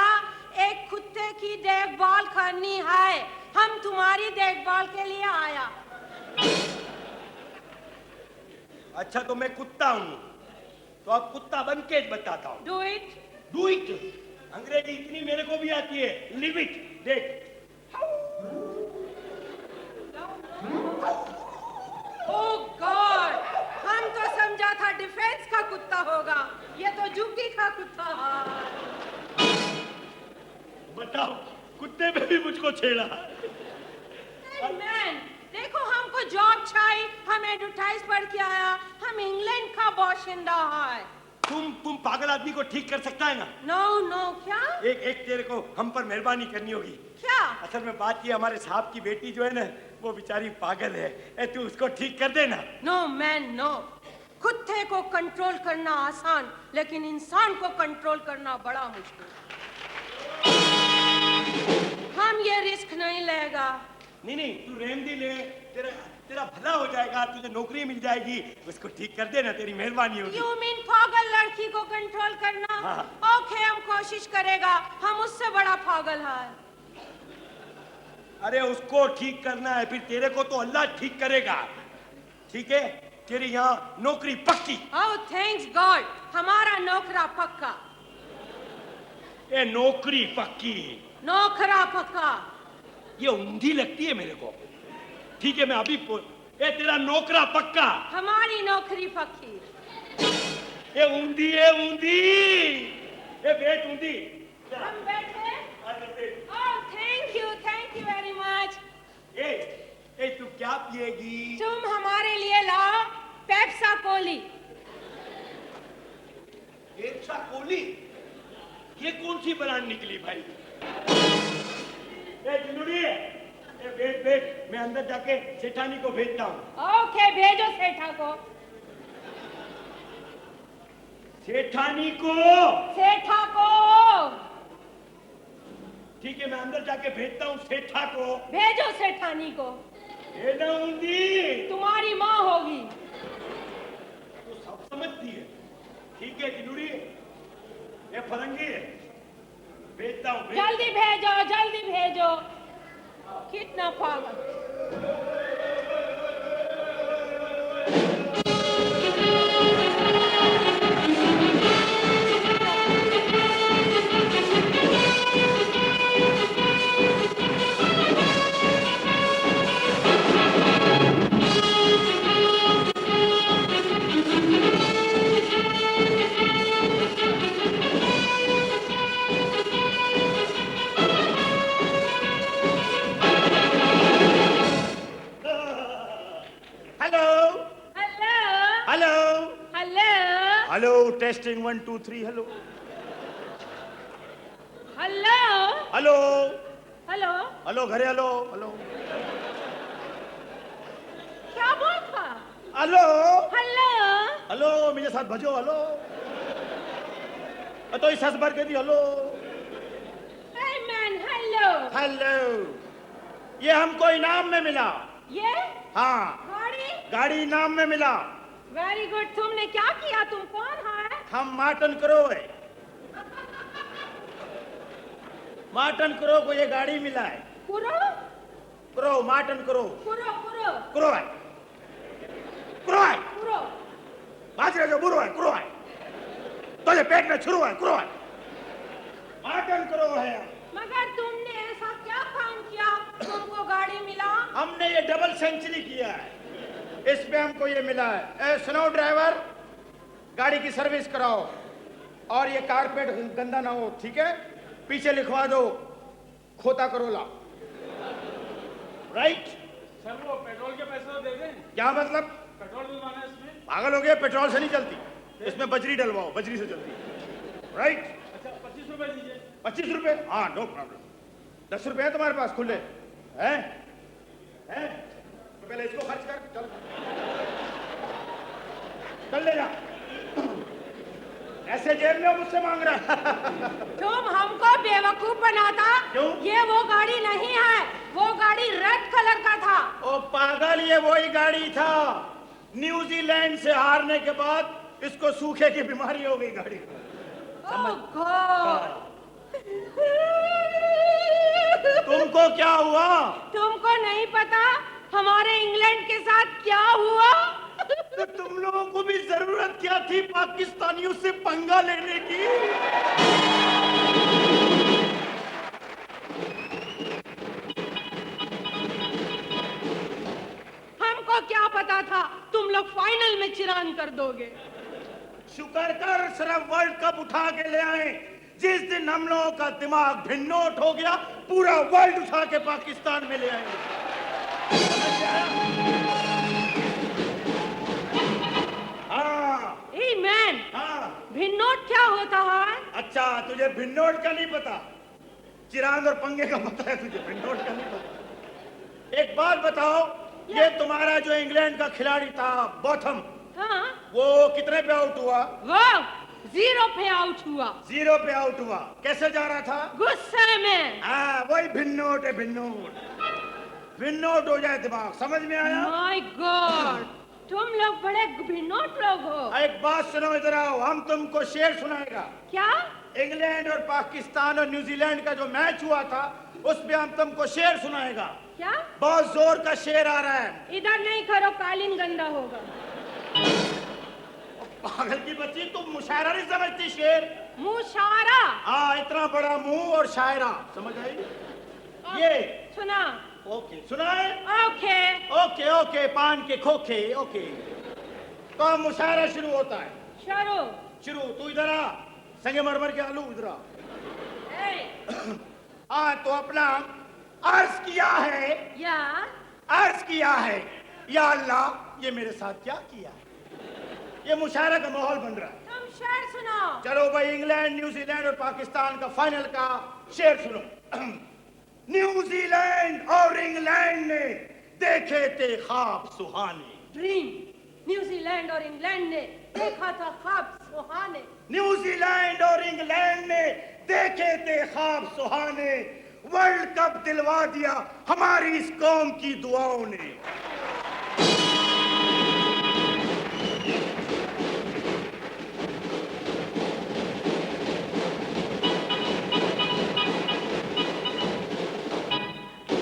एक कुत्ते की देखभाल करनी है। हम तुम्हारी देखभाल के लिए आया। अच्छा तो मैं कुत्ता हूँ, तो अब कुत्ता बन के बताता हूँ। Do it. Do it. अंग्रेजी इतनी मेरे को भी आती है। Live it. देख। ओह गॉड, हम तो समझा था डिफेंस का कुत्ता होगा, ये तो झुग्गी का कुत्ता है। बताओ, कुत्ते पे भी मुझको छेड़ा। मैन, देखो हमको जॉब चाहिए, हम एडवर्टाइज पढ़ के आया, हम इंग्लैंड का बाशिंदा है। तुम पागल आदमी को ठीक कर सकता है ना? नो नो, क्या? एक तेरे को हम पर मेहरबानी करनी होगी। क्या? असल में बात ये, हमारे साहब की बेटी जो है ना, वो बेचारी पागल है। तू उसको ठीक कर देना। नो मैन नो, कुत्ते को कंट्रोल करना आसान, लेकिन इंसान को कंट्रोल करना बड़ा मुश्किल। हम ये रिस्क नहीं लेगा। नहीं नहीं, तू रहमदी ले। तेरा भला हो जाएगा, तुझे नौकरी मिल जाएगी। उसको ठीक कर देना, तेरी मेहरबानी होगी। You mean पागल लड़की को कंट्रोल करना? हाँ। ओके, हम कोशिश करेगा, हम उससे बड़ा पागल है। अरे उसको ठीक करना है, फिर तेरे को तो अल्लाह ठीक करेगा। ठीक है, तेरी यहाँ नौकरी पक्की। Oh, thanks God, हमारा नौकरा पक्का। ए नौकरी पक्की। नौकरा पक्का। ये ऊंधी लगती है मेरे को। ठीक है, मैं अभी ए तेरा नौकरा पक्का। हमारी नौकरी पक्की। ये ऊंधी है, ऊंधी। ए बैठ ऊंधी। हम बैठे? अरे बैठ। Oh, thank you very much। ए तू क्या पिएगी? तुम हमारे लिए लाओ पेप्सा कोली। पेप्सा कोली? ये कौन सी ब्रांड निकली भाई? ए जिंदुड़ी, बैठ, मैं अंदर जाके सेठानी को भेजता हूँ। ओके, भेजो सेठा को। सेठानी को? सेठा को। ठीक है, मैं अंदर जाके भेजता हूँ सेठा को। भेजो सेठानी को। ये ना ऊंधी, तुम्हारी माँ होगी। तो सब समझती है। ठीक है जिंदुड़ी, ये फरंगी है, भेजता हूँ। जल्दी भेजो, जल्दी भेजो। कितना पागल। Testing 1 2 3 hello hello hello hello hello घरे हेलो हेलो क्या बोल था हेलो हेलो हेलो मेरे साथ भजो हेलो तो इस हंस भर के दी hello hey man hello hello ये हमको इनाम में मिला ये हाँ गाड़ी गाड़ी इनाम में मिला वेरी गुड तुमने क्या किया तुम कौन है हम मार्टन करो है मार्टन करो को ये गाड़ी मिला है कुरो करो मार्टन करो कुरो कुरो करो है करो है कुरो बाजरे जो बुरो है करो है तो ये पेट में छुरो है करो है मार्टन करो है मगर तुमने ऐसा क्या काम किया तुमको गाड़ी मिला हमने ये डबल सेंचुरी किया है इस पे हमको ये मिला है ए सुनो ड्राइवर गाड़ी की सर्विस कराओ और ये कारपेट गंदा ना हो ठीक है पीछे लिखवा दो खोता करोला राइट सर वो पेट्रोल के पैसे तो दे दें क्या मतलब पेट्रोल डलवाना है इसमें पागल हो गया पेट्रोल से नहीं चलती इसमें बजरी डलवाओ बजरी से चलती राइट अच्छा 25 रुपए दीजिए 25 रुपए हाँ नो प्रॉब्लम 10 रुपए है तुम्हारे पास खुले हैं हैं तो पहले इसको खर्च कर चल ले जा ऐसे जेब में मुझसे मांग रहा है तुम हमको बेवकूफ बनाता क्यों? ये वो गाड़ी नहीं है वो गाड़ी रेड कलर का था ओ पागल ये वही गाड़ी था न्यूजीलैंड से हारने के बाद इसको सूखे की बीमारी हो गई गाड़ी को ओह गॉड तुमको क्या हुआ तुमको नहीं पता हमारे इंग्लैंड के साथ क्या हुआ तो तुम लोगों को भी जरूरत क्या थी पाकिस्तानियों से पंगा लेने की हमको क्या पता था तुम लोग फाइनल में चिरान कर दोगे शुक्र कर सिर्फ वर्ल्ड कप उठा के ले आए जिस दिन हम लोगों का दिमाग भिन्नोट हो गया पूरा वर्ल्ड उठा के पाकिस्तान में ले आएंगे समझ में आया? हाँ ए मैन हाँ भिन्नोट क्या होता है अच्छा तुझे भिन्नोट का नहीं पता चिरांद और पंगे का पता है तुझे भिन्नोट का नहीं पता एक बात बताओ ये तुम्हारा जो इंग्लैंड का खिलाड़ी था बॉथम हाँ वो कितने पे आउट हुआ वो 0 पे आउट हुआ 0 पे आउट हुआ कैसे जा रहा था गुस्से में हाँ वही भिन्नोट है भिन्नोट भिन्नोट हो जाए दिमाग समझ में आया माय गॉड तुम लोग बड़े भिन्नोट लोग हो एक बात सुनो इधर आओ हम तुमको शेर सुनाएगा क्या इंग्लैंड और पाकिस्तान और न्यूजीलैंड का जो मैच हुआ था उस पे हम तुमको शेर सुनाएगा क्या बहुत जोर का शेर आ रहा है इधर नहीं करो कालीन गंदा होगा पागल की बच्ची तुम मुशायरा नहीं समझती शेर मुशारा हाँ इतना बड़ा मुंह और शायरा समझ आई ये सुना ओके सुनाए ओके ओके ओके पान के खोखे ओके तो अब मुशायरा शुरू होता है शुरू शुरू तू इधर आ संगमरमर के आलू इधर आ हाँ तो अपना अर्ज किया है या अर्ज किया है या अल्लाह ये मेरे साथ क्या किया है ये मुशायरा का माहौल बन रहा है तुम शेर सुनाओ चलो भाई इंग्लैंड न्यूजीलैंड और पाकिस्तान का फाइनल का शेर सुनो न्यूजीलैंड और इंग्लैंड ने देखे थे ख्वाब सुहाने ड्रीम न्यूजीलैंड और इंग्लैंड ने देखा था ख्वाब सुहाने न्यूजीलैंड और इंग्लैंड ने देखे थे ख्वाब सुहाने वर्ल्ड कप दिलवा दिया हमारी इस कौम की दुआओं ने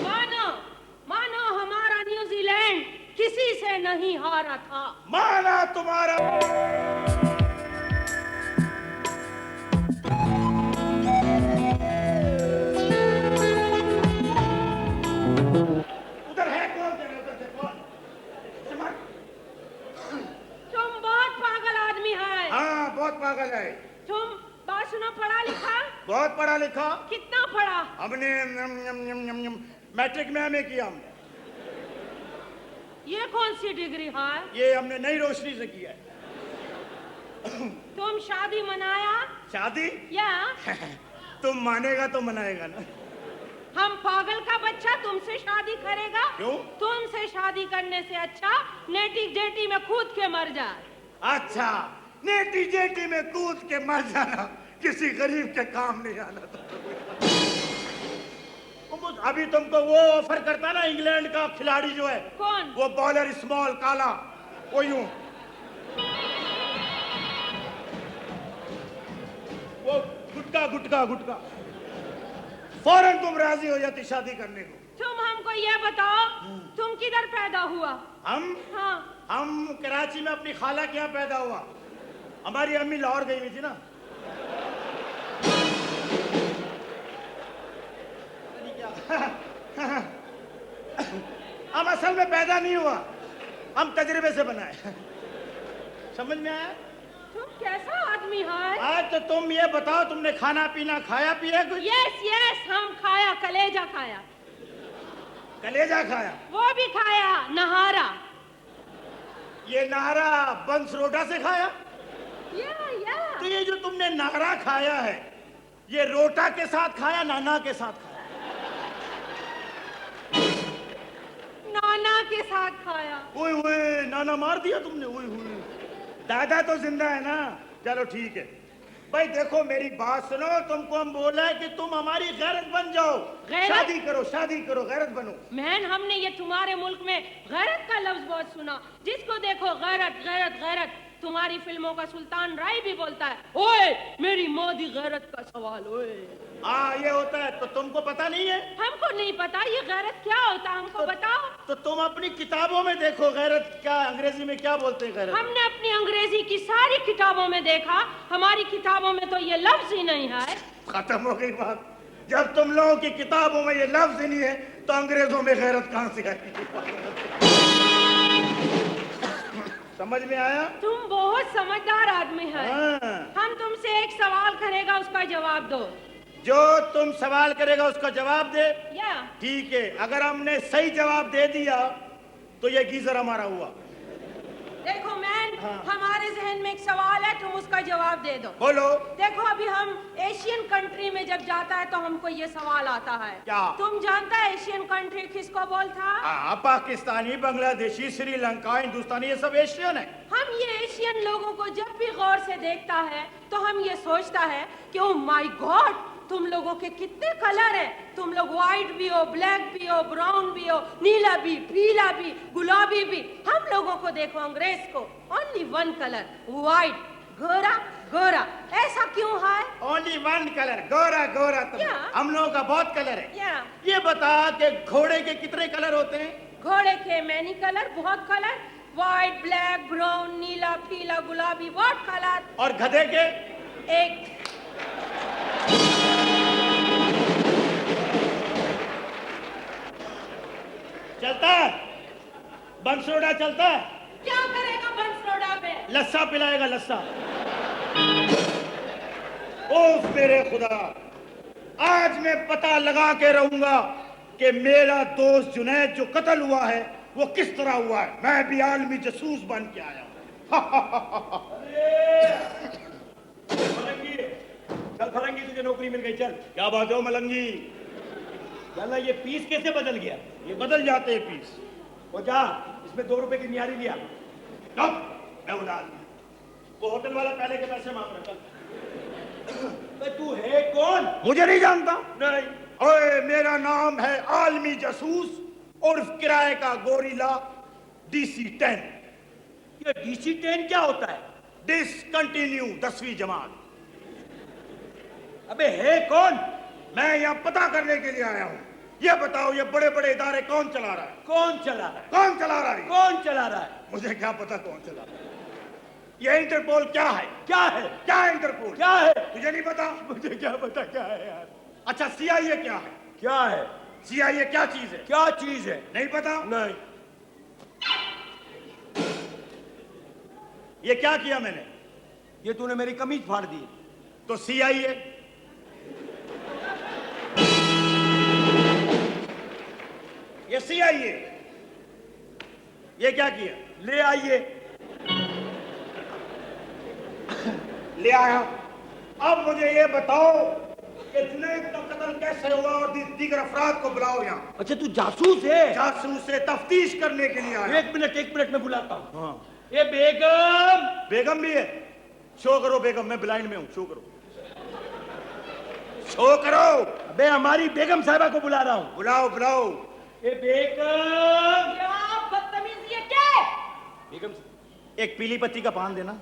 मानो मानो हमारा न्यूजीलैंड किसी से नहीं हारा था माना तुम्हारा उधर है कौन उधर से कौन सिमर तुम बहुत पागल आदमी है हाँ बहुत पागल है तुम बात सुनो पढ़ा लिखा बहुत पढ़ा लिखा कितना पढ़ा हमने मैट्रिक में हमें किया हमने ये कौन सी डिग्री है ये हमने नई रोशनी से किया है तुम शादी मनाया शादी? या तुम मानेगा तो मनाएगा ना। हम पागल का बच्चा तुमसे शादी करेगा? क्यों? तुमसे शादी करने से अच्छा नेटी जेटी में कूद के मर जा। अच्छा, नेटी जेटी में कूद के मर जाना किसी गरीब के काम नहीं आना। अभी तुमको वो ऑफर करता ना इंग्लैंड का खिलाड़ी जो है, कौन? वो बॉलर स्मॉल काला, वो यूं वो गुटका गुटका गुटका, फौरन तुम राजी हो जाती शादी करने को। तुम हमको ये बताओ, तुम किधर पैदा हुआ? हम कराची में अपनी खाला के यहाँ पैदा हुआ। हमारी अम्मी लाहौर गई हुई थी ना। हम असल में पैदा नहीं हुआ, हम तजर्बे से बनाए। समझ में आया? तुम कैसा आदमी है? आज तो तुम ये बताओ, तुमने खाना पीना खाया पिया कुछ? यस यस, हम खाया, कलेजा खाया। कलेजा खाया? वो भी खाया, नहारा। ये नारा बंस रोटा से खाया? या तो ये जो तुमने नारा खाया है, ये रोटा के साथ खाया, नाना के साथ खाया? नाना के साथ खाया। ओए ओए, नाना मार दिया तुमने? ओए ओए, दादा तो जिंदा है ना। चलो ठीक है भाई, देखो मेरी बात सुनो, तुमको हम बोला है कि तुम हमारी गैरत बन जाओ। गैरत? शादी करो, गैरत बनो। मैन, हमने ये तुम्हारे मुल्क में गैरत का लफ्ज बहुत सुना। जिसको देखो गैरत गैरत गैरत। तुम्हारी फिल्मों का सुल्तान राय भी बोलता है, ओए मेरी मोदी गैरत का सवाल, ओए। हाँ, ये होता है। तो तुमको पता नहीं है? हमको नहीं पता ये गैरत क्या होता, हमको बताओ। तो तुम अपनी किताबों में देखो, गैरत क्या अंग्रेजी में क्या बोलते हैं गैरत? हमने अपनी अंग्रेजी की सारी किताबों में देखा, हमारी किताबों में तो ये लफ्ज ही नहीं है। खत्म हो गई बात। जब तुम लोगों की किताबों में ये लफ्ज ही नहीं है, तो अंग्रेजों में गैरत कहां से आई? समझ में आया? तुम बहुत समझदार आदमी है। हाँ। हम तुमसे एक सवाल करेगा, उसका जवाब दो। जो तुम सवाल करेगा उसका जवाब दे। या ठीक है, अगर हमने सही जवाब दे दिया तो ये गीजर हमारा हुआ। देखो मैन, हाँ। हमारे जहन में एक सवाल है, तुम उसका जवाब दे दो। बोलो। देखो अभी हम एशियन कंट्री में जब जाता है तो हमको ये सवाल आता है, क्या? तुम जानता है एशियन कंट्री किसको बोलता? पाकिस्तानी, बांग्लादेशी, श्रीलंका, हिंदुस्तानी, ये सब एशियन है। हम ये एशियन लोगों को जब भी गौर से देखता है तो हम ये सोचता है कि ओ माय गॉड, तुम लोगों के कितने कलर हैं। तुम लोग व्हाइट भी हो, ब्लैक भी हो, ब्राउन भी हो, नीला भी, पीला भी, गुलाबी भी। हम लोगों को देखो, अंग्रेज को only one colour, white, Gora Gora. ऐसा क्यों है? Only one colour, Gora Gora. हम लोगों का बहुत कलर है। ये बता कि घोड़े के कितने कलर होते हैं? घोड़े के मैनी कलर, बहुत कलर, व्हाइट, ब्लैक, ब्राउन, नीला, पीला, गुलाबी, बहुत कलर। और गधे के? एक। चलता है बंसोड़ा, चलता है? क्या करेगा बंसोड़ा पे? लस्सा पिलाएगा, लस्सा। ओफ मेरे खुदा, आज मैं पता लगा के रहूंगा कि मेरा दोस्त जुनैद जो कत्ल हुआ है वो किस तरह हुआ है। मैं भी आलमी जासूस बन के आया हूं। मलंगी, चल फरंगी, तुझे नौकरी मिल गई, चल। क्या बात हो मलंगी? चल, ये पीस कैसे बदल गया? ये बदल जाते हैं पीस। वो जा, इसमें 2 रुपए की नियारी लिया। मैं उड़ा, वो होटल वाला पहले के पैसे मांग रहा था। तू है कौन? मुझे नहीं जानता। नहीं। ओए, मेरा नाम है आलमी जासूस और किराए का गोरीला DC-10। ये DC-10 क्या होता है? डिसकंटिन्यू 10वीं जमात। अबे है कौन? मैं यहाँ पता करने के लिए आया हूँ। ये बताओ, ये बड़े बड़े इदारे कौन चला रहा है? कौन चला रहा है? कौन चला रहा है? कौन चला रहा है? मुझे क्या पता कौन चला रहा है। ये इंटरपोल क्या है? क्या है? क्या है इंटरपोल? क्या है? तुझे नहीं पता? मुझे क्या पता क्या है यार। अच्छा, CIA क्या है? क्या है? CIA क्या चीज है? क्या चीज है? नहीं पता? नहीं। ये क्या किया मैंने? ये तूने मेरी कमीज फाड़ दी। तो CIA? ये CIA। ये क्या किया? ले आइए। ले आया। अब मुझे ये बताओ कि जुनैद का कत्ल कैसे हुआ और दीगर अफराद को बुलाओ यहाँ। अच्छा तू जासूस है? जासूस से तफ्तीश करने के लिए आया। एक मिनट में बुलाता हूँ। हाँ। ये बेगम। बेगम भी है? शो करो बेगम, मैं ब्लाइंड में हूँ, शो करो, शो करो। अबे हमारी बेगम साहिबा को बुला रहा हूँ। बुलाओ बुलाओ। ये बेगम। क्या बदतमीज ये क्या है? बेगम एक पीली पत्ती का पान देना।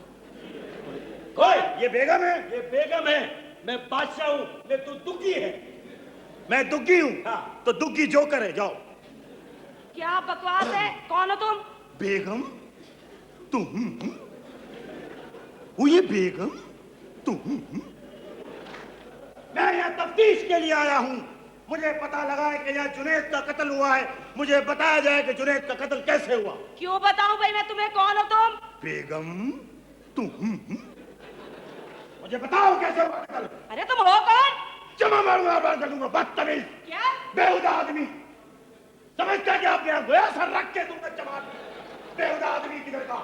ओए ये बेगम है? ये बेगम है। मैं बादशाह हूँ, मैं तू दुखी है। मैं दुग्गी हूँ। हाँ। तो दुग्गी जोकर है, जाओ। क्या बकवास है? कौन हो तुम? बेगम तुम वो ये बेगम तुम? मैं यहाँ तफ्तीश के लिए आया हूँ। मुझे पता लगा है कि यहाँ जुनैद का कत्ल हुआ है। मुझे बताया जाए कि जुनैद का कत्ल कैसे हुआ। क्यों बताऊं भाई मैं तुम्हें? कौन हो तुम? बेगम तुम मुझे बताओ कैसे हुआ कत्ल। अरे तुम हो कौन? जमा मारूंगा, बार कर दूंगा, बदतमीज क्या? बेहुदा आदमी। समझता क्या अपने आप को? ऐसा रख के दूंगा जमा। बेहुदा आदमी किधर का?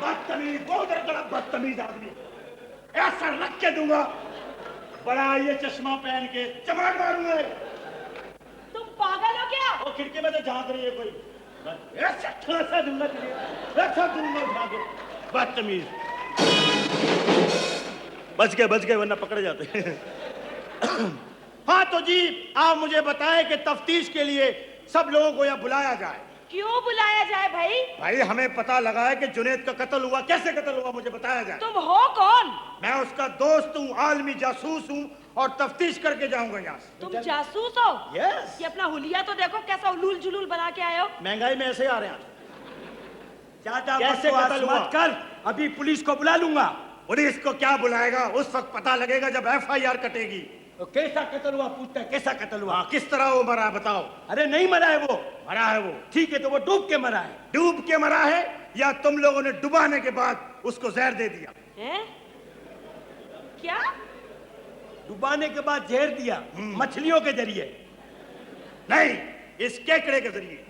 बदतमीज, बहुत बड़ा बदतमीज आदमी। ऐसा रख के दूंगा, बड़ा ये चश्मा पहन के चमाट मारूंगा। तुम पागल हो क्या? वो खिड़की में से झांक रही है कोई। ऐसा ठासा दूंगा तुझे, ऐसा दूंगा उठा के। बदतमीज। बच गए वरना पकड़े जाते। हाँ तो जी आप मुझे बताएं कि तफ्तीश के लिए सब लोगों को यहाँ बुलाया जाए। क्यों बुलाया जाए भाई? भाई हमें पता लगा है कि जुनैद का कत्ल हुआ। कैसे कत्ल हुआ मुझे बताया जाए। तुम हो कौन? मैं उसका दोस्त हूँ, आलमी जासूस हूँ और तफ्तीश करके जाऊंगा यहाँ से। तुम जासूस हो? यस। ये अपना हुलिया तो देखो कैसा उलूल जुलूल बना के आए हो। महंगाई में ऐसे आ रहे हैं। ज्यादा कैसे बकवास कत्ल हुआ? मत कर, अभी पुलिस को बुला लूंगा। पुलिस को क्या बुलाएगा? उस वक्त पता लगेगा जब FIR कटेगी। तो कैसा कत्ल हुआ पूछता है, कैसा कत्ल हुआ? हाँ, किस तरह वो मरा बताओ। अरे नहीं मरा है वो। मरा है वो। ठीक है तो वो डूब के मरा है। डूब के मरा है या तुम लोगों ने डुबाने के बाद उसको जहर दे दिया? हैं? क्या? डुबाने के बाद जहर दिया मछलियों के जरिए? नहीं, इस केकड़े के जरिए।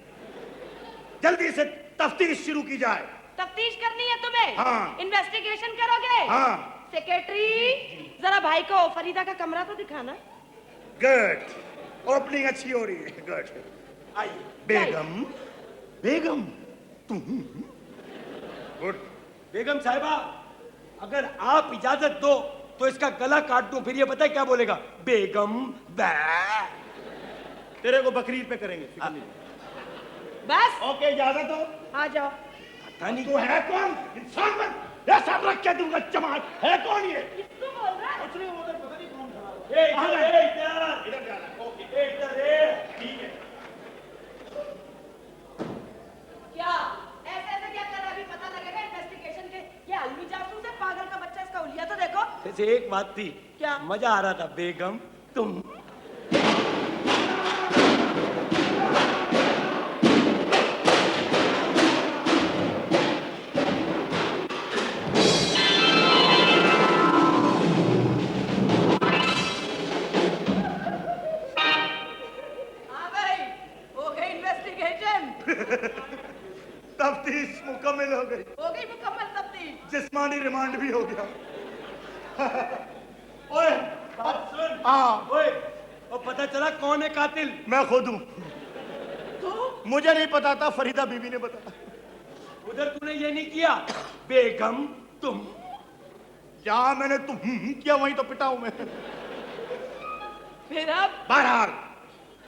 जल्दी से तफ्तीश शुरू की जाए। तफ्तीश करनी है तुम्हें? हाँ। इन्वेस्टिगेशन करोगे? हाँ। सेक्रेटरी जरा भाई को फरीदा का कमरा तो दिखाना। गुड, ओपनिंग अच्छी हो रही है। गुड। आइए। बेगम, बेगम तुम? गुड। बेगम साहिबा अगर आप इजाजत दो तो इसका गला काट दूं, फिर ये पता है क्या बोलेगा? बेगम बै। तेरे को बकरीद पे करेंगे। बस ओके, इजाजत हो। आ जाओ। पता नहीं तू है कौन? इंसान बन। ऐसा रख के दूंगा चमाट। है कौन ये? किसको बोल रहा है? उधर पता नहीं कौन खड़ा हुआ। ए, इधर इधर जाना है। ओके, ठीक है। क्या ऐसे ऐसे क्या कर रहा है? अभी पता लगेगा इन्वेस्टिगेशन के। ये आलमी जासूस है, पागल का बच्चा। इसका उलिया तो देखो। जैसे एक बात थी, क्या? मजा आ रहा था। बेगम तुम तफ्तीश मुकम्मल हो गई। हो गई मुकम्मल तफ्तीश। जिस्मानी रिमांड भी हो गया। ओए बात सुन। हाँ। ओए और पता चला कौन है कातिल? मैं खुद हूँ। तू? मुझे नहीं पता था, फरीदा बीबी ने बताया। उधर तूने ये नहीं किया? बेगम तुम। जहाँ मैंने तुम किया वहीं तो पिटा हूं मैं। फिर अब? बहरहाल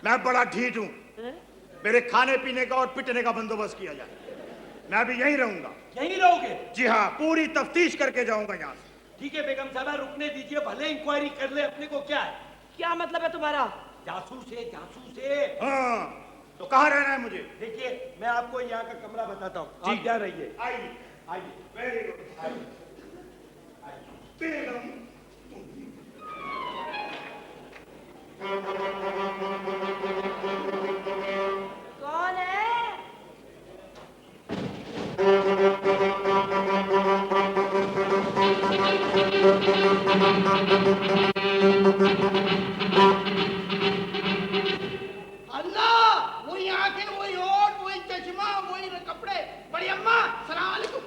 मैं बड़ा ढीठ हूँ। मेरे खाने पीने का और पिटने का बंदोबस्त किया जाए। मैं भी यहीं रहूंगा। यहीं रहोगे? जी हाँ, पूरी तफ्तीश करके जाऊंगा यहाँ से। ठीक है बेगम साहबा, रुकने दीजिए, भले इंक्वायरी कर ले। अपने को क्या है? क्या मतलब है तुम्हारा? जासूस है, जासूस है। हाँ, तो कहाँ रहना है मुझे? देखिए मैं आपको यहाँ का कमरा बताता हूँ, जी। आप क्या रहिए। आइए आइए। Very good. आइए। बेगम कौन है? अल्लाह, वही आंखें, वही होठ, वही चश्मा, वही कपड़े। बड़ी अम्मा, सलाम अलैकुम।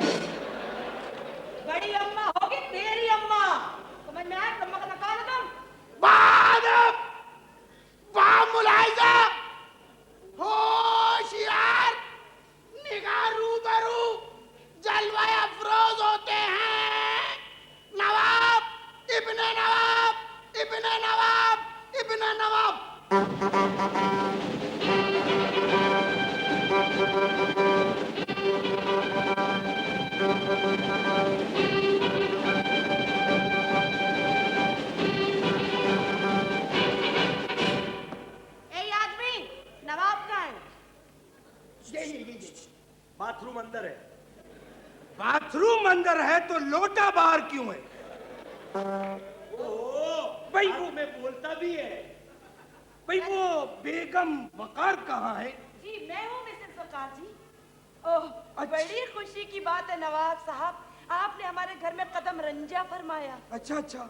बड़ी अम्मा होगी तेरी अम्मा। समझ में आया? अम्मा का नकार तुम। वाह मुलाहिजा, होशियार, निगाह रूबरू, जलवा अफरोज होते हैं नवाब, इब्ने नवाब, इब्ने नवाब, इब्ने नवाब। ए आदमी, नवाब कहाँ है? ये बाथरूम अंदर है। बाथरूम अंदर है तो लोटा बाहर क्यों है? भाई वो में बोलता भी है। भाई वो बेगम वकार कहाँ है? जी मैं हूँ मिसेस वकार जी। ओह बड़ी खुशी की बात है नवाब साहब, आपने हमारे घर में कदम रंजा फरमाया। अच्छा अच्छा,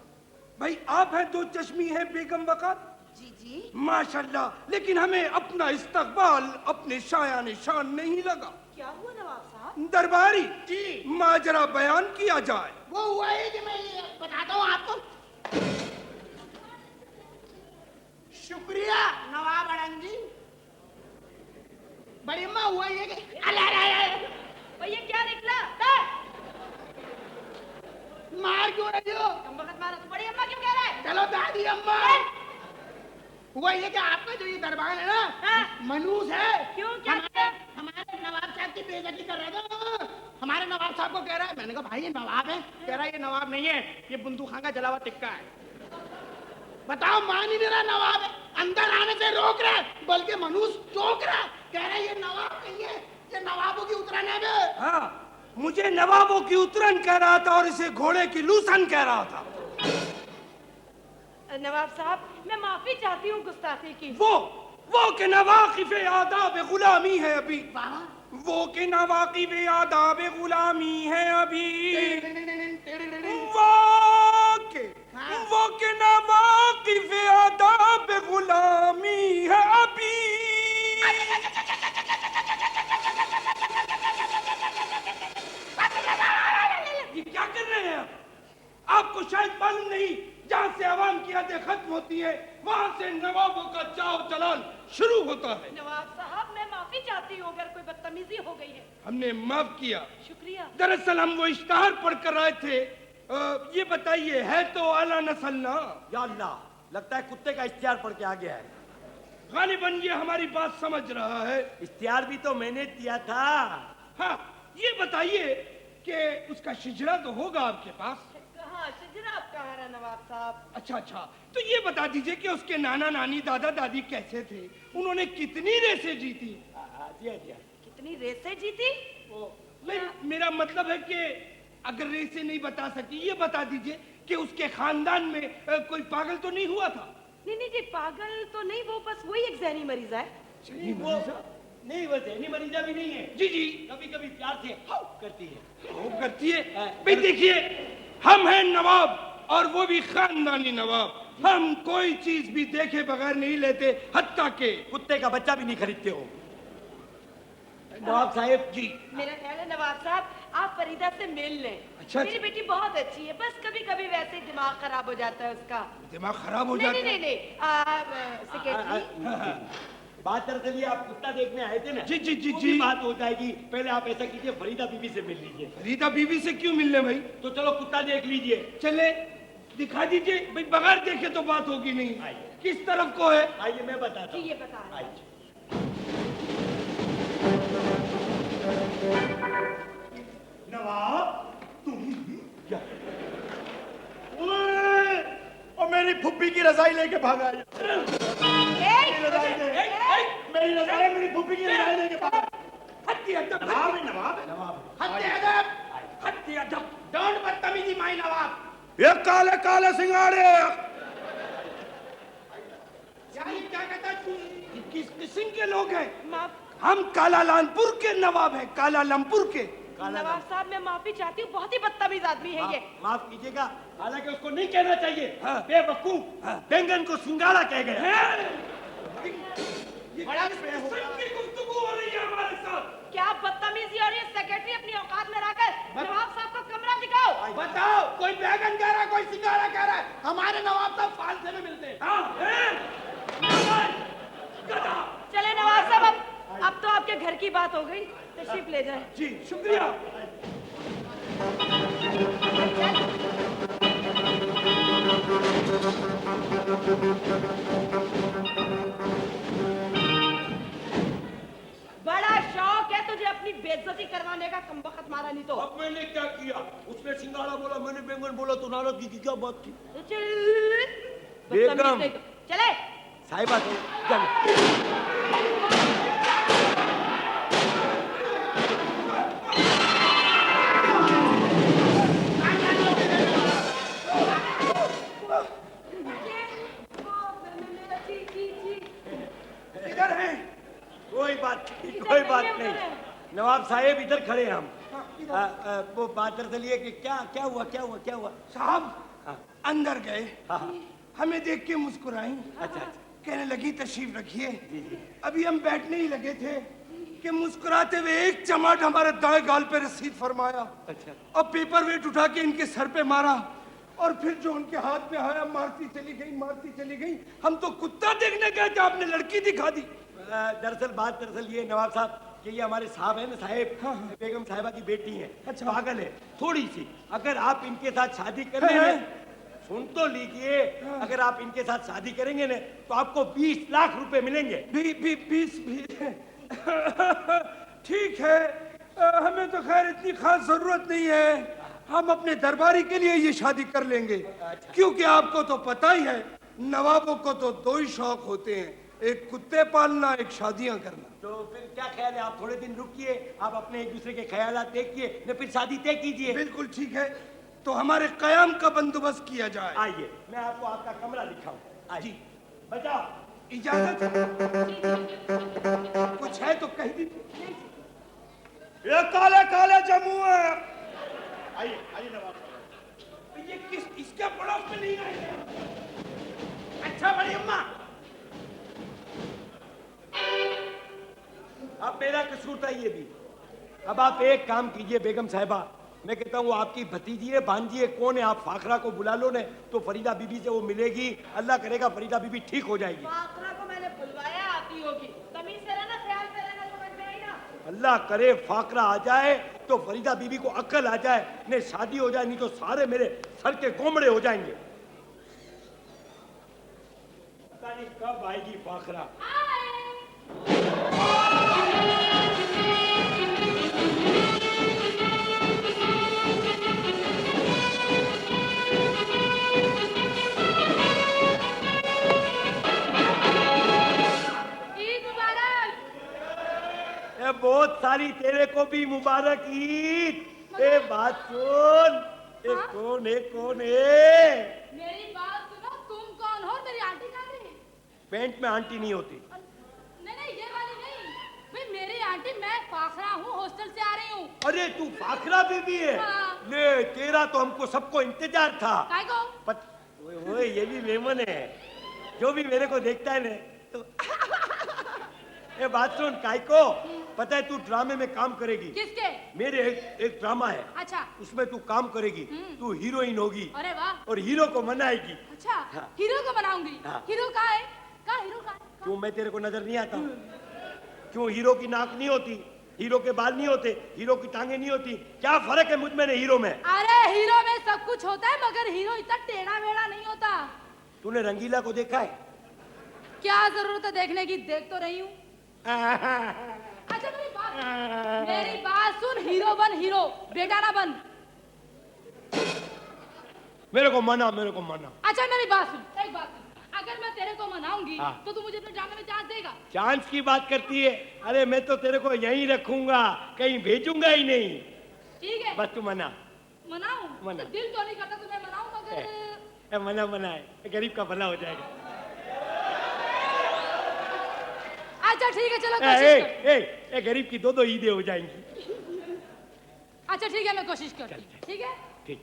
भाई आप हैं दो चश्मी है बेगम वकार? जी जी। माशाल्लाह, लेकिन हमें अपना इस्तकबाल अपने शायान शान नहीं लगा। क्या हुआ नवाब साहब? दरबारी जी माजरा बयान किया जाए। वो हुआ है कि मैं ये बताता हूँ आपको। शुक्रिया नवाब अड़ंगी। बड़ी अम्मा हुआ ये कि भैया क्या निकला? मार क्यों रही हो? कम वक्त मारा तो बड़ी अम्मा क्यों कह रहा है? चलो दादी अम्मा। हुआ ये कि आपका जो ये दरबार है ना, हाँ? मनूस है। क्यों क्या? हमारे नवाब साहब की बेइज्जती कर रहा था। हमारे नवाब साहब को कह रहा है, मैंने कहा भाई ये नवाब है, कह रहा है ये नवाब नहीं है, ये बंदूक खां का जला हुआ टिक्का है। बताओ मान ही नहीं रहा नवाब है, अंदर आने से रोक रहा है, बल्कि मनूस टोक रहा है, कह रहा है ये नवाब नहीं है, ये नवाबों की उतरन है बे। हाँ, मुझे नवाबों की उतरन कह रहा था और इसे घोड़े की लूसन कह रहा था। नवाब साहब मैं माफी चाहती हूँ गुस्ताखी की। वो के नवाकिफ आदाब गुलामी है अभी। वो के नवाकिफ आदाब गुलामी है अभी। वो के नवाकिफ आदाब गुलामी है अभी। ये क्या कर रहे हैं आप? आपको शायद मालूम नहीं, जहाँ से आवाम की आदतें खत्म होती है वहाँ से नवाबों का चाव चलान शुरू होता है। नवाब साहब मैं माफी चाहती हूँ अगर कोई बदतमीजी हो गई है। हमने माफ किया। शुक्रिया। दरअसल हम वो इश्तहार पढ़कर आए थे। ये बताइए है तो आला नस्ल ना? या अल्लाह, लगता है कुत्ते का इश्तिहार पढ़ के आ गया है। गालिबन ये हमारी बात समझ रहा है। इश्तिहार भी तो मैंने दिया था। हाँ, ये बताइए कि उसका शिजरा तो होगा आपके पास? कहाँ शिजरा कहाँ है नवाब साहब? अच्छा अच्छा, तो ये बता दीजिए कि उसके नाना नानी दादा दादी कैसे थे, उन्होंने कितनी रेसें जीती? कितनी रेसें जीती? नहीं, मेरा मतलब है कि अगर रेसें नहीं बता सकी ये बता दीजिए कि उसके खानदान में कोई पागल तो नहीं हुआ था? नहीं जी पागल तो नहीं, वो बस वही एक ज़हनी मरीज है। नहीं वो ज़हनी मरीजा भी नहीं है। जी जी, कभी कभी प्यार से हाउ करती है। वो करती है। भाई देखिए, हम हैं नवाब और वो भी खानदानी नवाब। हम कोई चीज भी देखे बगैर नहीं लेते, हत्ता के कुत्ते का बच्चा भी नहीं खरीदते हो। नवाब साहब जी, मेरा ख्याल है नवाब साहब आप फरीदा से मिल लें। अच्छा, मेरी बेटी बहुत अच्छी है, बस कभी कभी वैसे ही दिमाग खराब हो जाता है उसका। दिमाग खराब हो नहीं जाता नहीं है। नहीं सेक्रेटरी बात दरअसल ये आप कुत्ता देखने आए थे ना। जी जी जी वो जी। भी बात हो जाएगी। पहले आप ऐसा कीजिए, फरीदा बीबी से मिल लीजिए। रीता बीवी से क्यों मिलने भाई? तो चलो कुत्ता देख लीजिए। चले दिखा दीजिए भाई, बगैर देखे तो बात होगी नहीं। आइए। किस तरफ को है? आइए मैं बताता जी हूँ। ये बता रहे हैं। आइए। नवाब तुम क्या? ओए, और मेरी फुप्पी की रजाई लेके भागा। मेरी रजाई दे। मेरी रजाई, मेरी फुप्पी की रजाई लेके भागा। हत्ती अदब, नवाब है, नवाब है, नवाब है। हत्ते अदब, हत्ती अदब। डोंट बदतमीजी माई नवाब। ये काले काले सिंगाड़े यानी क्या कहता है तू? ये किस किस्म के लोग हैं? माफ हम कालालानपुर के नवाब हैं, कालालमपुर के। नवाब साहब मैं माफी चाहती हूँ, बहुत ही बदतमीज आदमी है ये। माफ कीजिएगा, हालांकि उसको नहीं कहना चाहिए। हाँ। बेवकूफ, बैंगन को सिंगाड़ा कह गया। बड़ा किस्म की गुफ्तगू हो रही है हमारे साथ। क्या बदतमीजी और ये सेक्रेटरी अपनी औकात में रहकर नवाब साहब को कमरा दिखाओ। बताओ, कोई बैगन कह रहा है, कोई सिंघाड़ा कह रहा है। हमारे नवाब साहब फालसे में मिलते हैं। चले नवाब साहब, अब तो आपके घर की बात हो गई, तशरीफ ले जाए। जी शुक्रिया। बड़ा शौक है तुझे अपनी बेइज्जती करवाने का, कमबख्त मारा नहीं तो। अब मैंने क्या किया? उसने सिंगाड़ा बोला, मैंने बैंगन बोला, तो नाराजगी की क्या बात थी? बेगम चले। साहिबा चल। इधर हैं। कोई बात नहीं। नवाब साहेब इधर खड़े हैं हम। वो बात दरअसल ये कि क्या हुआ? साहब हाँ। अंदर गए, हाँ। हमें देख के मुस्कुराई। अच्छा। कहने लगी तशरीफ रखिए। अभी हम बैठने ही लगे थे कि मुस्कुराते हुए एक चमाट हमारे दाएं गाल पे रसीद फरमाया। अच्छा। और पेपर वेट उठा के इनके सर पे मारा, और फिर जो उनके हाथ में आया मारती चली गई। हम तो कुत्ता देखने गए थे, आपने लड़की दिखा दी। दरअसल ये नवाब साहब कि ये हमारे साहब है ना, साहेब बेगम साहिबा की बेटी है। अच्छा। पागल है थोड़ी सी। अगर आप इनके साथ शादी कर लेंगे, सुन तो लीजिए, अगर आप इनके साथ शादी करेंगे ना तो आपको 20 लाख रुपए मिलेंगे। 20 ठीक है, हमें तो खैर इतनी खास जरूरत नहीं है, हम अपने दरबारी के लिए ये शादी कर लेंगे। क्योंकि आपको तो पता ही है, नवाबों को तो दो ही शौक होते हैं, एक कुत्ते पालना, एक शादियां करना। तो फिर क्या ख्याल है, आप थोड़े दिन रुकिए, आप अपने एक दूसरे के ख्यालात देखिए, न फिर शादी तय कीजिए। बिल्कुल ठीक है, तो हमारे कयाम का बंदोबस्त किया जाए। आइए, मैं आपको आपका कमरा दिखाऊं। जी बचाओ। इजाजत कुछ है तो कह दीजिए। ये काले जम्मू है। आइए नवाब साहब। ये किस इसके पड़ोस में नहीं आए? अच्छा बड़ी अम्मा, अब मेरा कसूर था ये भी। अब आप एक काम कीजिए बेगम साहिबा, मैं कहता हूँ आपकी भतीजी है, भांजी है, कौन है, आप फाखरा को बुला लो ने, तो फरीदा बीबी से वो मिलेगी, अल्लाह करेगा फरीदा बीबी ठीक हो जाएगी। फाखरा को मैंने बुलवाया, आती होगी। तमीज से रहना, ख्याल से रहना, समझ में आई ना? अल्लाह करे फाखरा आ जाए तो फरीदा बीबी को अक्ल आ जाए, ने शादी हो जाए, नहीं तो सारे मेरे सर के कोमड़े हो जाएंगे। पता नहीं कब आएगी फाखरा। बहुत सारी तेरे को भी मुबारक ईद। ए बात सुन, कौन है? मेरी बात सुनो, तुम कौन हो? मेरी आंटी कहाँ गई? पेंट में आंटी नहीं होती। नहीं ये वाली नहीं भाई, मेरी आंटी, मैं फाखरा हूँ, हॉस्टल से आ रही हूँ। अरे तू फाखरा बीबी है? हाँ। ले तेरा तो हमको सबको इंतजार था। काय को? ओए ये भी मेमन है, जो भी मेरे को देखता है ना तो ये बात सुन, काय को पता है तू ड्रामे में काम करेगी। किसके? मेरे एक ड्रामा है। अच्छा। उसमें तू काम करेगी, तू हीरोइन होगी। अरे वाह। और हीरो को मनाएगी। अच्छा। हाँ। हीरो को बनाऊंगी। हाँ। हीरो कहाँ है? कहाँ हीरो कहाँ है? क्यों मैं तेरे को नजर नहीं आता? क्यों हीरो की नाक नहीं होती, हीरो के बाल नहीं होते, हीरो की टांगे नहीं होती? क्या फर्क है मुझ में ने हीरो में? अरे हीरो में सब कुछ होता है, मगर हीरो इतना टेढ़ा मेढ़ा नहीं होता। तूने रंगीला को देखा है? क्या जरूरत है देखने की, देख तो रही हूँ। अच्छा मेरी बात सुन, हीरो बन, हीरो, बेटा ना बन। मेरे को मना। अच्छा मेरी बात सुन, एक बात सुन, अगर मैं तेरे को मनाऊंगी हाँ। तो तू मुझे अपने ड्रामे में चांस देगा? चांस की बात करती है? अरे मैं तो तेरे को यहीं रखूंगा, कहीं भेजूंगा ही नहीं। ठीक है, बस तू मना। मनाऊं? मना। तो दिल तो नहीं करता तुम्हें मनाऊं, मगर मना है, गरीब का भला हो जाएगा। अच्छा ठीक है, चलो कोशिश कर। गरीब की दो ईदें हो जाएंगी। अच्छा ठीक है, मैं कोशिश करती हूँ। ठीक है, ठीक।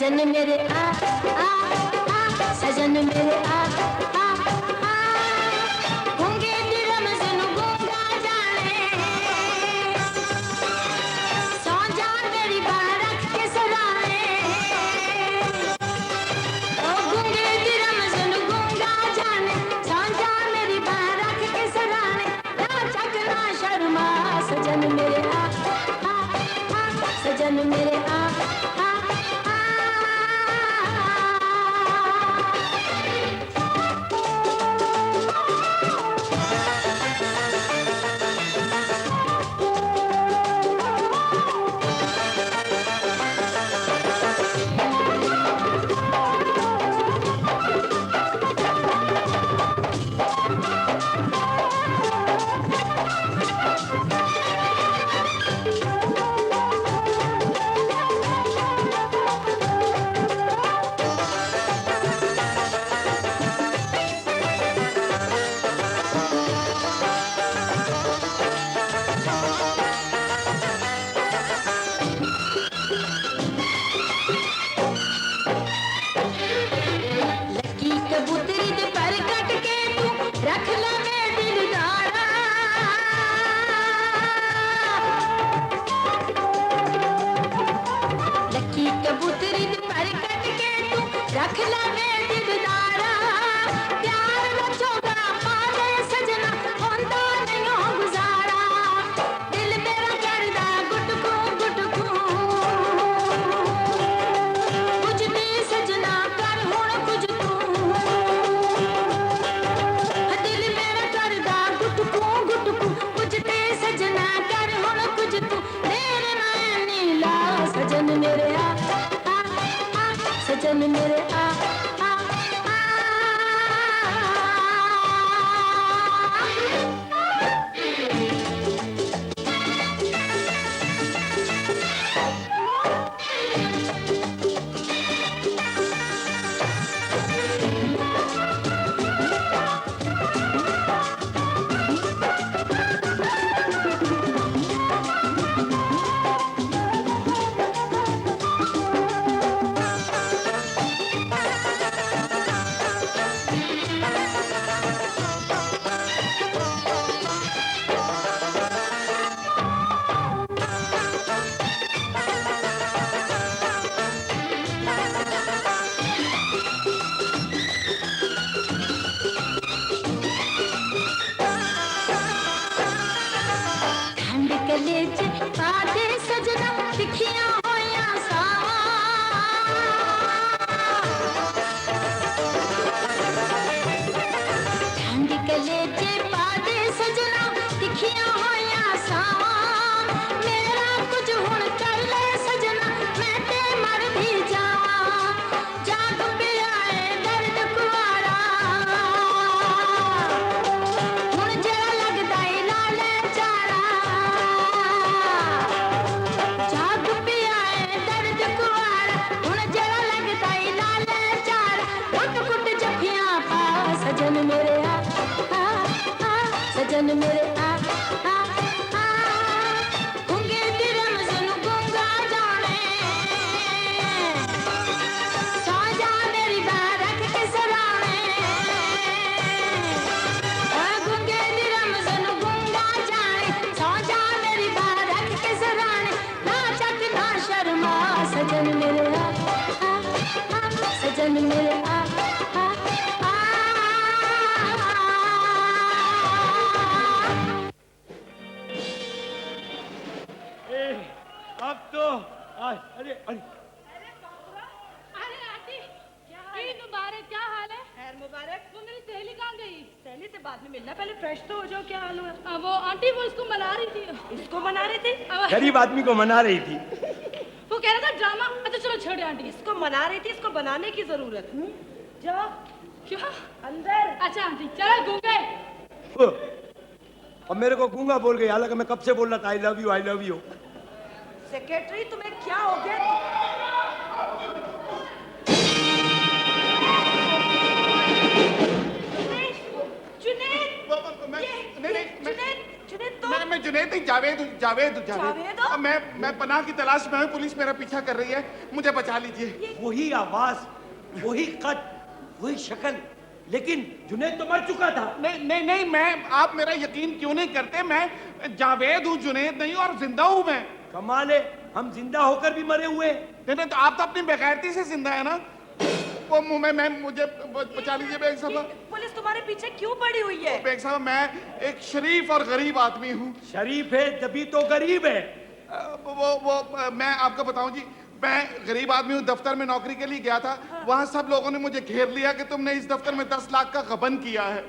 सजन मेरे आ सजन मेरे आ गूंगे दिल मजनू गूंगा जाने सौ जा मेरी बारक के सराने ओ गूंगे दिल मजनू गूंगा जाने सौ जा मेरी बारक के सराने ना चक ना शर्मा सजन मेरे आ सजन मेरे आ सजन मेरे आ सजन मेरे आ गूंगे तेरे मजनू गूंगा जाने सौ जा मेरी बारक के सराने गूंगे तेरे मजनू गूंगा जाने सौ जा मेरी बारक के सराने ना चक ना शर्मा सजन मेरे आ सजन मेरे आ अब तो अरे अरे अरे आंटी ईद मुबारक, क्या हाल है? खैर मुबारक। वो मेरी सहेली कहाँ गई? सहेली से बाद में मिलना, पहले फ्रेश तो हो जाओ। क्या हाल हुआ? वो आंटी वो इसको मना रही थी। इसको मना रही थी? गरीब आदमी को मना रही थी। वो कह रहा था ड्रामा। अच्छा चलो छोड़े आंटी। इसको मना रही थी, इसको बनाने की जरूरत। जाओ। क्या अंदर। अच्छा आंटी चलो गूंगे। अब मेरे को गूंगा बोल गई, हालांकि मैं कब से बोल रहा था I love you I love you. Secretary तुम्हें क्या हो गया? मैं जुनैद नहीं जावेद जावेद जावेद? जावेद मैं पनाह की तलाश में हूँ, पुलिस मेरा पीछा कर रही है, मुझे बचा लीजिए। वही आवाज, वही कद, वही शक्ल, लेकिन जुनैद तो मर चुका था। नहीं मैं, आप मेरा यकीन क्यों नहीं करते? मैं जावेद हूँ, जुनैद नहीं, और जिंदा हूँ मैं। कमाल है, हम जिंदा होकर भी मरे हुए। नहीं तो आप तो अपनी बेगैरती से जिंदा है ना। वो मैं मुझे बचा लीजिए बेग साहब। पुलिस तुम्हारे पीछे क्यों पड़ी हुई है? बेग साहब मैं एक शरीफ और गरीब आदमी हूँ। शरीफ है तभी तो गरीब है। वो मैं आपको बताऊं जी, मैं गरीब आदमी हूँ, दफ्तर में नौकरी के लिए गया था। वहाँ सब लोगों ने मुझे घेर लिया कि तुमने इस दफ्तर में 10 लाख का गबन किया है।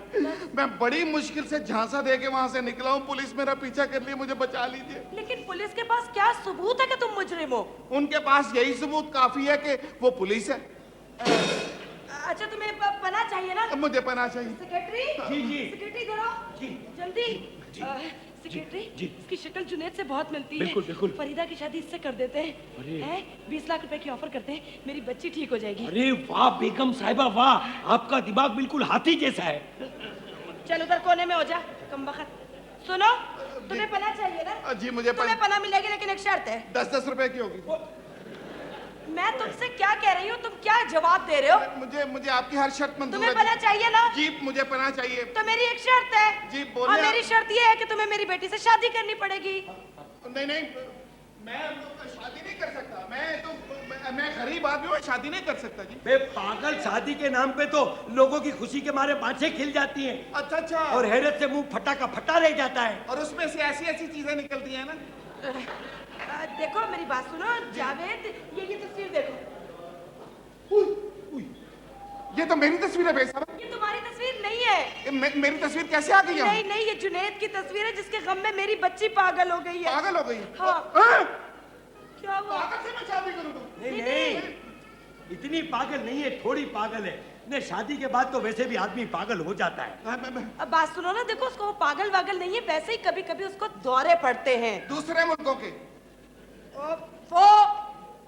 मैं बड़ी मुश्किल से झांसा दे के वहाँ से निकला हूँ, पुलिस मेरा पीछा कर लिए, मुझे बचा लीजिए। लेकिन पुलिस के पास क्या सबूत है कि तुम मुजरिम हो? उनके पास यही सबूत काफी है कि वो पुलिस है। अच्छा तुम्हें पनाह चाहिए ना? मुझे पनाह चाहिए। सेक्रेटरी जी जी सेक्रेटरी इधर आओ जी जल्दी। जी, सेक्रेटरी जी। इसकी शक्ल जुनैद से बहुत मिलती बिल्कुल, है। बिल्कुल। फरीदा की शादी इससे कर देते हैं। हैं? 20 लाख रुपए की ऑफर करते हैं, मेरी बच्ची ठीक हो जाएगी। अरे वाह बेगम साहिबा वाह, आपका दिमाग बिल्कुल हाथी जैसा है। चल उधर कोने में हो जा कमबख्त। सुनो तुम्हें पनाह चाहिए ना? जी मुझे तुम्हें पनाह मिलेगी, लेकिन एक शर्त है। 10-10 रुपए की होगी। मैं तुमसे क्या कह रही हूँ, तुम क्या जवाब दे रहे हो? मुझे आपकी हर शर्त मंजूर तुम्हें है। पनाह चाहिए ना? जी मुझे पनाह चाहिए। तो मेरी एक शर्त है। जी बोलिए। और मेरी शर्त ये है कि तुम्हें मेरी बेटी से शादी करनी पड़ेगी। नहीं मैं शादी नहीं कर सकता। मैं गरीब आदमी हूँ, शादी नहीं कर सकता जी। बे पागल, शादी के नाम पे तो लोगों की खुशी के मारे बाँछें खिल जाती हैं। अच्छा और हैरत से मुंह फटा का फटा रह जाता है। और उसमें से ऐसी चीजें निकलती हैं ना। देखो मेरी बात सुनो जावेद, ये तस्वीर देखो। ये तो मेरी तस्वीर है भाई साहब। ये तुम्हारी तस्वीर नहीं है। मेरी तस्वीर कैसे आ गई यहाँ? नहीं ये जुनैद की तस्वीर है, जिसके गम में मेरी बच्ची पागल हो गई है। पागल हो गई? हाँ। क्या हुआ? पागल से मैं शादी करूँगा? नहीं इतनी पागल नहीं है, थोड़ी पागल है। नहीं शादी के बाद तो वैसे भी आदमी पागल हो जाता है। अब बात सुनो ना, देखो उसको वो पागल वागल नहीं है, वैसे ही कभी कभी उसको दौरे पड़ते हैं दूसरे मुल्कों के। वो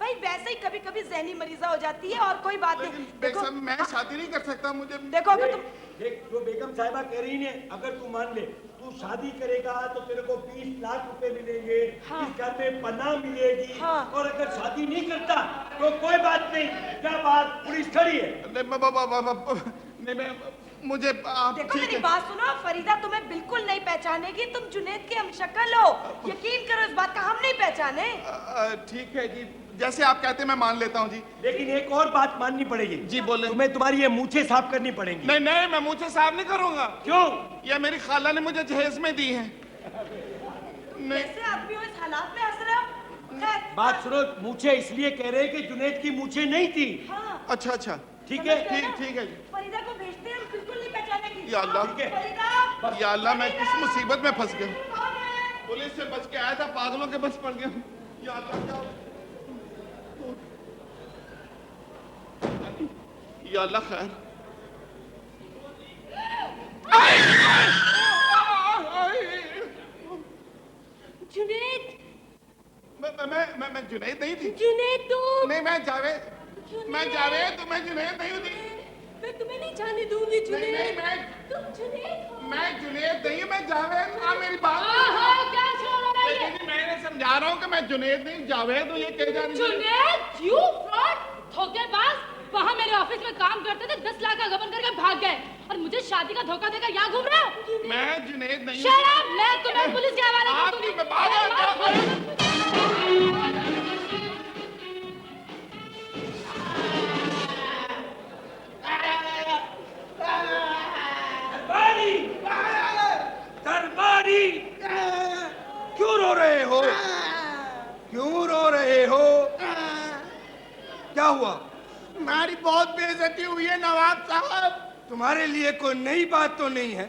भाई वैसे ही कभी कभी जहनी मरीजा हो जाती है, और कोई बात नहीं। देखो मैं शादी नहीं कर सकता। मुझे देखो अगर तुम देख जो बेगम साहिबा कह रही है, अगर तू मान ले तू शादी करेगा तो तेरे को 20 लाख रुपए मिलेंगे। हाँ। इस घर में पनाह मिलेगी। हाँ। और अगर शादी नहीं करता तो कोई बात नहीं। क्या बात, पुलिस खड़ी है। मुझे आप देखो मेरी बात सुनो, फरीदा तुम्हें बिल्कुल नहीं पहचानेगी। तुम जुनैद के हमशक्ल हो, यकीन करो इस बात का, हम नहीं पहचाने। ठीक है जी, जैसे आप कहते हैं मैं मान लेता हूँ जी। लेकिन एक और बात माननी पड़ेगी। जी बोले। तुम्हें तुम्हारी ये मूछें साफ करनी पड़ेंगी। नहीं मैं मुझे साफ नहीं करूंगा। क्यों? ये मेरी खाला ने मुझे जहेज में दी है। कैसे आदमी हो, इस हालात में हंस रहे हो? खैर, बात सुनो, मूछें इसलिए कह रहे हैं कि जुनैद की मूछें नहीं थी। हाँ, अच्छा ठीक है। समझ गए ना? ठीक है जी। फरीदा को भेजते हैं, हम बिल्कुल नहीं पहचानेगी। या अल्लाह। ठीक है। फरीदा, या अल्लाह, मैं किस मुसीबत में फंस गया। कौन है? पुलिस से बच के आया था, पागलों के बस पड़ गया। या अल्लाह क्या? या अल्लाह खैर। जुनैद, मैं जुनैद नहीं थी। जुनैद तुम। नहीं मैं जावेद मैं जुनैद नहीं थी। मैं तुम्हें नहीं जाने दूंगी जुनैद। नहीं, तुम जुनैद हो। मैं जुनैद नहीं हूँ, मैं जावेद। हाँ मेरी बात आहा, क्या शोर हो रहा है? लेकिन मैं समझा रहा हूँ कि मैं जुनैद नहीं जावेद हूँ। ये कह जा रही है। जुनैद, you fraud, धोखेबाज। वहाँ मेरे ऑफिस में काम करते थे, 10 लाख का गबन करके भाग गए, और मुझे शादी का धोखा देकर यहाँ घूम रहे हो? मैं जुनैद नहीं Shut up, मैं तुम्हें पुलिस के हवाले कर आपकी दूंगी। बात दरबारी, दरबारी, क्यों रो रहे हो? क्यों रो रहे हो? क्या हुआ? हमारी बहुत बेइज्जती हुई है नवाब साहब। तुम्हारे लिए कोई नई बात तो नहीं है?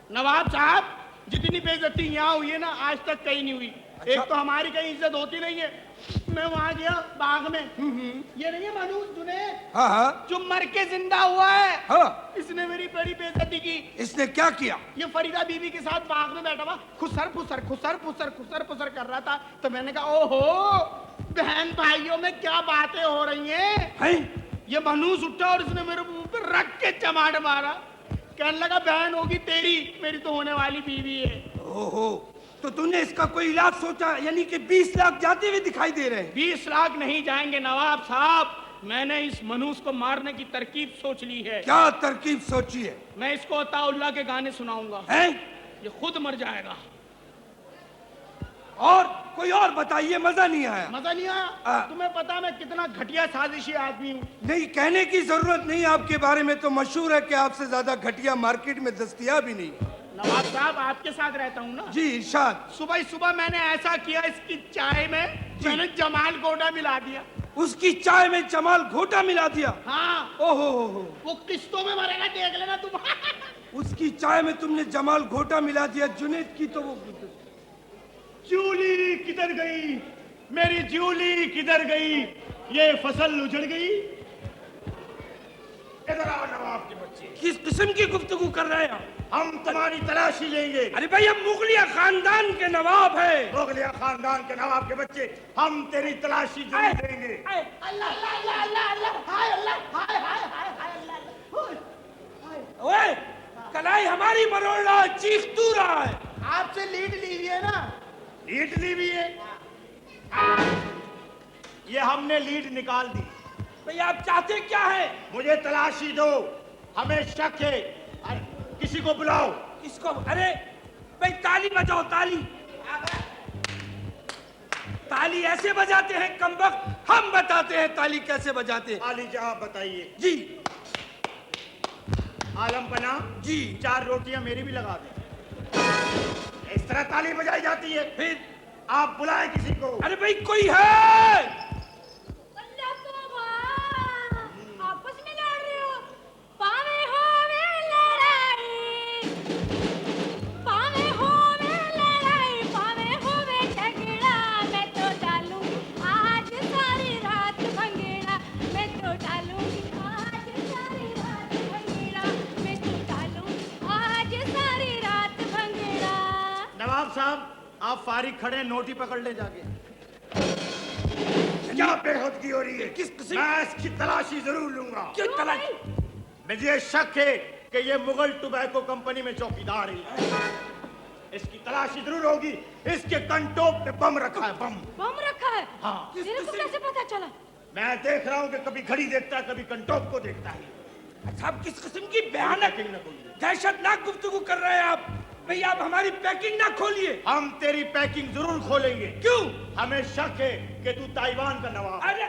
नवाब साहब, जितनी बेइज्जती यहाँ हुई है ना, आज तक कहीं नहीं हुई। एक तो हमारी कहीं इज्जत होती नहीं है। मैं वहाँ गया बाग में, ये नहीं है मनूज जुनैद, हाँ हाँ जो मर के जिंदा हुआ है, हाँ। इसने मेरी बड़ी बेइज्जती की। इसने क्या किया? ये फरीदा बीवी के साथ बाग में बैठा हुआ खुसर फुसर कर रहा था, तो मैंने कहा ओहो, बहन भाइयों में क्या बातें हो रही हैं। ये मनूज उठा और इसने मेरे मुंह पे रख के चमाट मारा। कहने लगा बहन होगी तेरी, मेरी तो होने वाली बीवी है। ओहो, तो तूने इसका कोई इलाज सोचा? यानी कि 20 लाख जाते हुए दिखाई दे रहे हैं। 20 लाख नहीं जाएंगे नवाब साहब, मैंने इस मनुष्य को मारने की तरकीब सोच ली है। क्या तरकीब सोची है? मैं इसको अताउल्लाह के गाने सुनाऊंगा, हैं? ये खुद मर जाएगा। और कोई और बताइए, मजा नहीं आया। मजा नहीं आया? तुम्हें पता मैं कितना घटिया साजिशी आदमी हूँ। नहीं, कहने की जरूरत नहीं, आपके बारे में तो मशहूर है कि आपसे ज्यादा घटिया मार्केट में दस्तयाब ही नहीं। नवाब साहब आपके साथ रहता हूँ ना। जी इरशाद। सुबह ही सुबह मैंने ऐसा किया, इसकी चाय में मैंने जमाल गोटा मिला दिया। उसकी चाय में जमाल घोटा मिला दिया? हाँ। ओहो, वो किस्तों में मरेगा, देख लेना तुम। उसकी चाय में तुमने जमाल घोटा मिला दिया। जुनेद की तो वो जूली किधर गई, मेरी जूली किधर गई, ये फसल उजड़ गई। इधर आओ नवाब के बच्चे। किस किस्म की गुफ्तगू कर रहे हैं? हम तुम्हारी तलाशी लेंगे। अरे भाई, हम मुगलिया खानदान के नवाब है। मुगलिया खानदान के नवाब के बच्चे, हम तेरी तलाशी जरूर देंगे। अल्लाह अल्लाह अल्लाह अल्लाह अल्लाह, हाय अल्लाह, हाय हाय हाय हाय अल्लाह। ओए, कलाई हमारी मरोड़ रहा है, चीख तू रहा है। आपसे लीड ली हुई है ना? लीड ली भी है, ये हमने लीड निकाल दी। भाई आप चाहते क्या है? मुझे तलाशी दो, हमें शक है। अरे, किसी को बुलाओ। किसको? अरे भाई ताली बजाओ, ताली। ताली ऐसे बजाते हैं कमबख्त, हम बताते हैं ताली कैसे बजाते हैं। ताली जहाँ बताइए। जी। आलम पना जी। 4 रोटियां मेरी भी लगा दे। इस तरह ताली बजाई जाती है। फिर आप बुलाए किसी को। अरे भाई कोई है? आपस में लड़ रहे हो? पावे होवे लड़ाई, पावे होवे लड़ाई, पावे होवे झगड़ा, मैं तो डालूंगी आज सारी रात भंगेड़ा, मैं तो डालूंगी आज सारी रात भंगेड़ा, मैं तो डालूंगी आज सारी रात भंगेड़ा। नवाब साहब, आप फारिग खड़े, नोटी पकड़ ले जाके। क्या बेहूदगी हो रही है? किस किसी? मैं इसकी तलाशी जरूर लूंगा। क्यों तलाश? मुझे शक है कि ये मुगल टोबैको कंपनी में चौकीदार है। इसकी तलाशी जरूर होगी। इसके कंटोप पे बम रखा है, बम। बम रखा है? हाँ। तेरे को कैसे पता चला? मैं देख रहा हूँ कि कभी घड़ी देखता है, कभी कंटोप को देखता है। अच्छा, आप किस किस्म की भयानक दहशतनाक गुफ्तगू कर रहे हैं आप? भाई आप हमारी पैकिंग ना खोलिए। हम तेरी पैकिंग जरूर खोलेंगे। क्यों? हमें शक है कि तू ताइवान का नवाब। अरे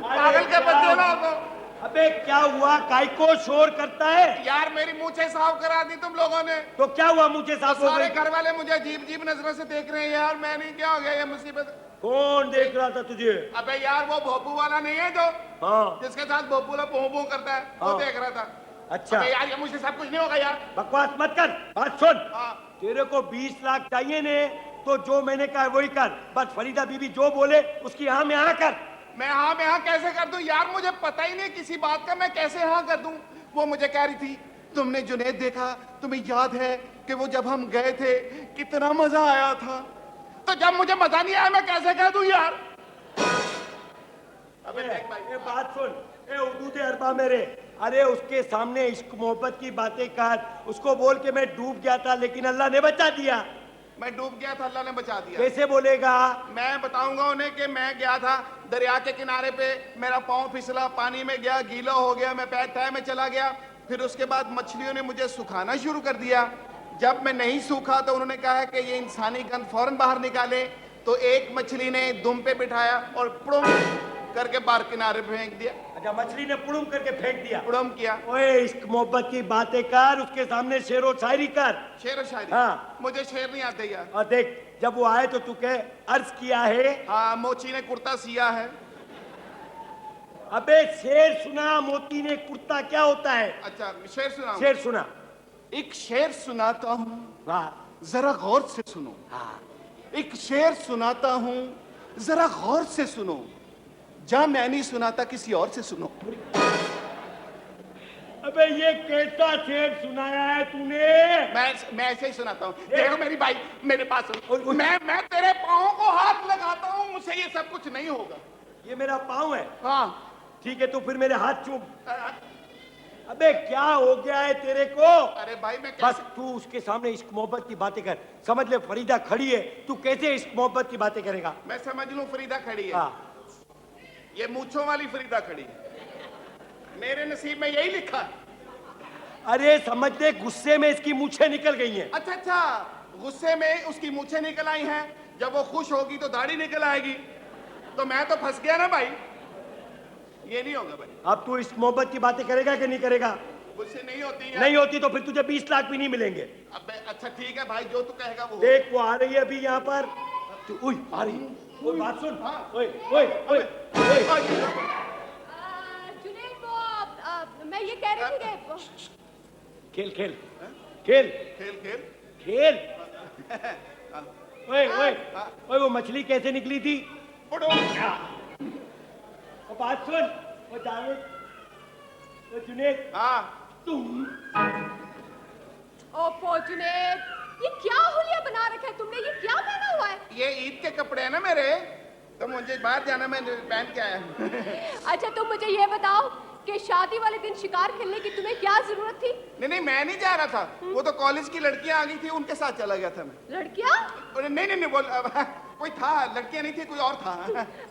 पागल के बच्चे ना हो। अबे क्या हुआ, काय को शोर करता है? यार मेरी मूछें साफ करा दी तुम लोगों ने। तो क्या हुआ, मुझे साफ हो सारे गई? घर वाले मुझे अजीब अजीब नजरों से देख रहे हैं यार। मैं नहीं, क्या हो गया ये मुसीबत? कौन देख रहा था तुझे? अबे यार वो भोपू वाला नहीं है जो हाँ। जिसके साथ भोपू ला भों भों करता है, वो हाँ। देख रहा था। अच्छा। अबे यार ये मुझसे सब कुछ नहीं होगा यार। बकवास मत कर, बात सुन। हाँ। तेरे को 20 लाख चाहिए ने, तो जो मैंने कहा वही कर। बस फरीदा बीबी जो बोले उसकी हाँ में हाँ कर। मैं हाँ कैसे कर दूं यार? मुझे पता ही नहीं किसी बात का, मैं कैसे हाँ कर दूं? वो मुझे कह रही थी तुमने जुनैद देखा, तुम्हें याद है कि वो जब हम गए थे कितना मजा आया था। तो जब मुझे मजा नहीं आया मैं कैसे कह दूं यार? अबे देख भाई, ये बात सुन, ए उदूद अरबा मेरे, अरे उसके सामने इश्क मोहब्बत की बातें कर। उसको बोल के मैं डूब गया था लेकिन अल्लाह ने बचा दिया। मैं डूब गया था, अल्लाह ने बचा दिया। कैसे बोलेगा? मैं बताऊंगा उन्हें कि मैं गया था दरिया के किनारे पे, मेरा पाँव फिसला, पानी में गया, गीला हो गया, मैं पैर तय में चला गया। फिर उसके बाद मछलियों ने मुझे सुखाना शुरू कर दिया। जब मैं नहीं सूखा तो उन्होंने कहा कि ये इंसानी गंद फौरन बाहर निकाले। तो एक मछली ने दुम पे बिठाया और पुड़ुम करके बाहर किनारे पे फेंक दिया। अच्छा, मछली ने पुड़ुम करके फेंक दिया। पुड़ुम किया। ओए इश्क मोहब्बत की बातें कर, उसके सामने शेर व शायरी कर। शेर और शायरी? हाँ। मुझे शेर नहीं आते यार। और देख, जब वो आए तो तू कहे अर्ज किया है। हाँ, मोची ने कुर्ता सिया है। अबे शेर सुना, मोती ने कुर्ता क्या होता है? अच्छा शेर सुना। शेर सुना। एक शेर सुनाता हूँ, वाह। जरा गौर से सुनो। हाँ। एक शेर सुनाता हूँ, जरा गौर से सुनो। जा मैं नहीं सुनाता, किसी और से सुनो। अबे ये कैसा शेर सुनाया है तूने? मैं ऐसे ही सुनाता हूँ। देखो मेरी भाई, मेरे पास और- मैं तेरे पाँव को हाथ लगाता हूँ, मुझसे ये सब कुछ नहीं होगा। ये मेरा पाँव है। हाँ। ठीक है, तो फिर मेरे हाथ चूम। अबे क्या हो गया है तेरे को? अरे भाई मैं बस तू उसके सामने इश्क मोहब्बत की बातें कर। समझ ले फरीदा खड़ी है, तू कैसे इश्क मोहब्बत की बातें करेगा? मैं समझ लूं फरीदा खड़ी है। हाँ। ये मूंछों वाली फरीदा खड़ी है। मेरे नसीब में यही लिखा है। अरे समझ ले, गुस्से में इसकी मूछें निकल गई हैं। अच्छा अच्छा, गुस्से में उसकी मूछें निकल आई हैं। जब वो खुश होगी तो दाढ़ी निकल आएगी। तो मैं तो फंस गया ना भाई। ये नहीं होगा भाई। अब तू इश्क मोहब्बत की बातें करेगा कि नहीं करेगा? मुझसे नहीं होती है। नहीं होती तो फिर तुझे 20 लाख भी नहीं मिलेंगे। अबे अच्छा ठीक है भाई, जो तू कहेगा वो। देख वो आ रही है अभी यहाँ पर। उई आ रही है। ओए बात सुन। ओए ओए ओए ओए। जुनैद वो मैं ये कह रही थी कि खेल खेल खेल खेल खेल खेल। ओए ओए ओए, वो मछली कैसे निकली थी? उड़ो। अब बात सुन। वो जावेद, वो जुनैद, हाँ। तुम ओफो जुनैद, ये क्या हुलिया बना रखा है तुमने? ये क्या पहना हुआ है? ये ईद के कपड़े हैं ना मेरे, तो मुझे बाहर जाना, मैं पहन के आया। अच्छा तुम मुझे ये बताओ कि शादी वाले दिन शिकार खेलने की तुम्हें क्या जरूरत थी? नहीं मैं नहीं जा रहा था। वो तो कॉलेज की लड़कियां आ गई थी, उनके साथ चला गया था मैं। लड़कियां? नहीं बोल, कोई था, लड़कियां नहीं थी, कोई और था।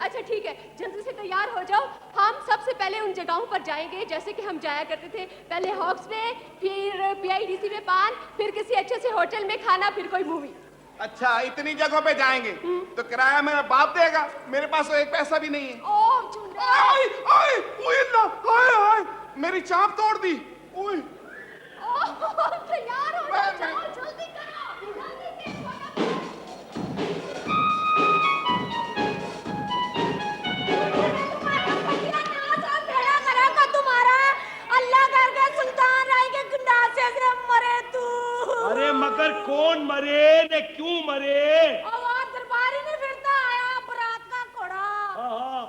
अच्छा ठीक है, जल्दी से तैयार हो जाओ। हम सबसे पहले उन जगहों पर जाएंगे जैसे कि हम जाया करते थे। पहले हॉक्स में, फिर PIDC में पान, फिर किसी अच्छे से होटल में खाना, फिर कोई मूवी। अच्छा इतनी जगहों पे जाएंगे तो किराया मेरा बाप देगा? मेरे पास तो एक पैसा भी नहीं है। ओह जुनैद, ओए ओए, मेरी चाप तोड़ दी। ओए तैयार हो जाओ, जाओ जल्दी करो, जल्दी से। अल्लाह करके सुल्तान राय के गंडासे से मरे तू। अरे मगर कौन मरे ने, क्यों मरे? वहाँ दरबारी नहीं फिरता आया बरात का घोड़ा। हाँ।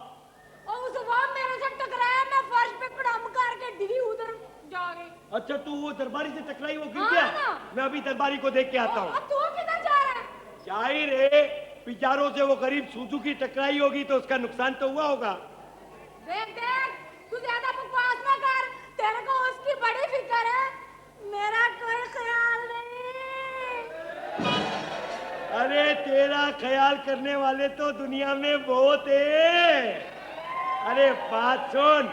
और उस वक्त मेरे से टकराया, मैं फर्श पे कड़म करके डिगी उधर जा गई। अच्छा तू वो दरबारी से टकराई, वो गिर हाँ गया? ना। मैं अभी दरबारी को देख के आता हूँ। अब तू किधर जा रहा है? क्या ही रे, बेचारों से वो गरीब सुजुकी टकराई होगी तो उसका नुकसान तो हुआ होगा। देख देख, तू ज्यादा बकवास ना कर, तेरे को उसकी बड़ी फिक्र है, मेरा कोई ख्याल नहीं। अरे तेरा ख्याल करने वाले तो दुनिया में बहुत है। अरे बात सुन,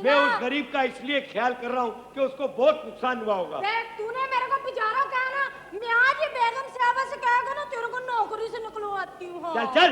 मैं उस गरीब का इसलिए ख्याल कर रहा हूँ कि उसको बहुत नुकसान हुआ होगा। देख तूने मेरे को बेचारा कहा ना, मैं आज ये बेगम साहबा से कहेगा ना तेरे को नौकरी से निकलवाती हूँ। चल चल,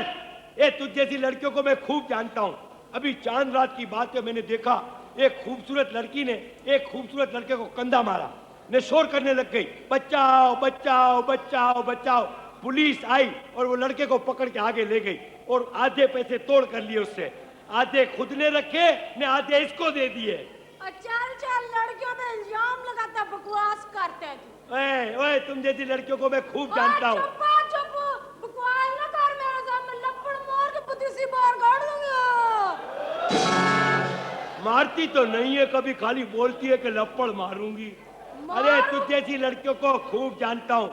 ये तुझ जैसी लड़कियों को मैं खूब जानता हूँ। अभी चांद रात की बात है, मैंने देखा एक खूबसूरत लड़की ने एक खूबसूरत लड़के को कंधा मारा, ने शोर करने लग गई, बचाओ बचाओ बचाओ बचाओ। पुलिस आई और वो लड़के को पकड़ के आगे ले गई और आधे पैसे तोड़ कर लिए उससे। आधे खुद ने रखे ने आधे इसको दे दिए। चल चल, लड़कियों पे इल्जाम लगाता, बकवास करते है तू। ओए ओए, तुम जैसी लड़कियों को मैं खूब जानता हूँ। चुप, बकवास ना कर मेरे सामने, लपड़ मार के बुद्धि सी बाहर काट दूंगी। मारती तो नहीं है कभी, खाली बोलती है कि लपड़ मारूंगी। अरे तुझ जैसी लड़कियों को खूब जानता हूँ।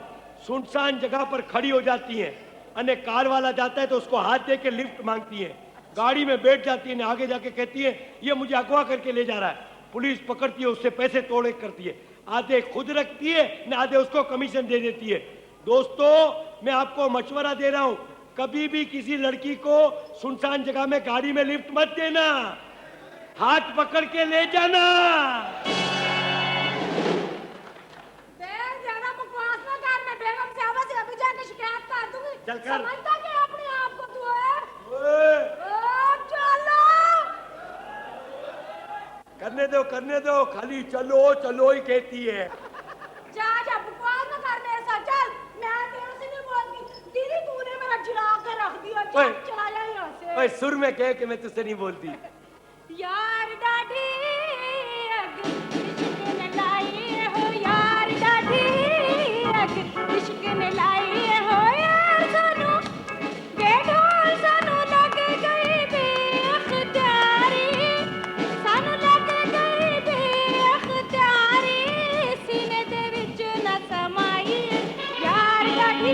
सुनसान जगह पर खड़ी हो जाती हैं, अने कार वाला जाता है तो उसको हाथ दे के लिफ्ट मांगती है, गाड़ी में बैठ जाती है, आगे जाके कहती है ये मुझे अगवा करके ले जा रहा है। पुलिस पकड़ती है, उससे पैसे तोड़े करती है, आधे खुद रखती है न आधे उसको कमीशन दे देती है। दोस्तों मैं आपको मशवरा दे रहा हूँ, कभी भी किसी लड़की को सुनसान जगह में गाड़ी में लिफ्ट मत देना, हाथ पकड़ के ले जाना। ज्यादा बकवास ना कर, मैं बेगम साहबा से अभी जाके शिकायत कर दूंगी। चल कर। समझता क्या अपने आप को तू है? चलो करने दो, खाली चलो चलो ही कहती है। जा जा, बकवास ना कर मेरे साथ। चल, मैं तेरे से नहीं बोलती। दीदी तूने मेरा चिढ़ा के रख दिया। चल चला जा यहाँ से। ओए सुर में कह के मैं तुझसे नहीं बोलती। यार डाढ़ी इश्क ने लाई हो, यार डाढ़ी इश्क ने लाई हो, यार सानू बेढोल सानू लग गई बेअख्तियारी, सानू लग गई बेअख्तियारी, सीने दे विच न समाई यार डाढ़ी।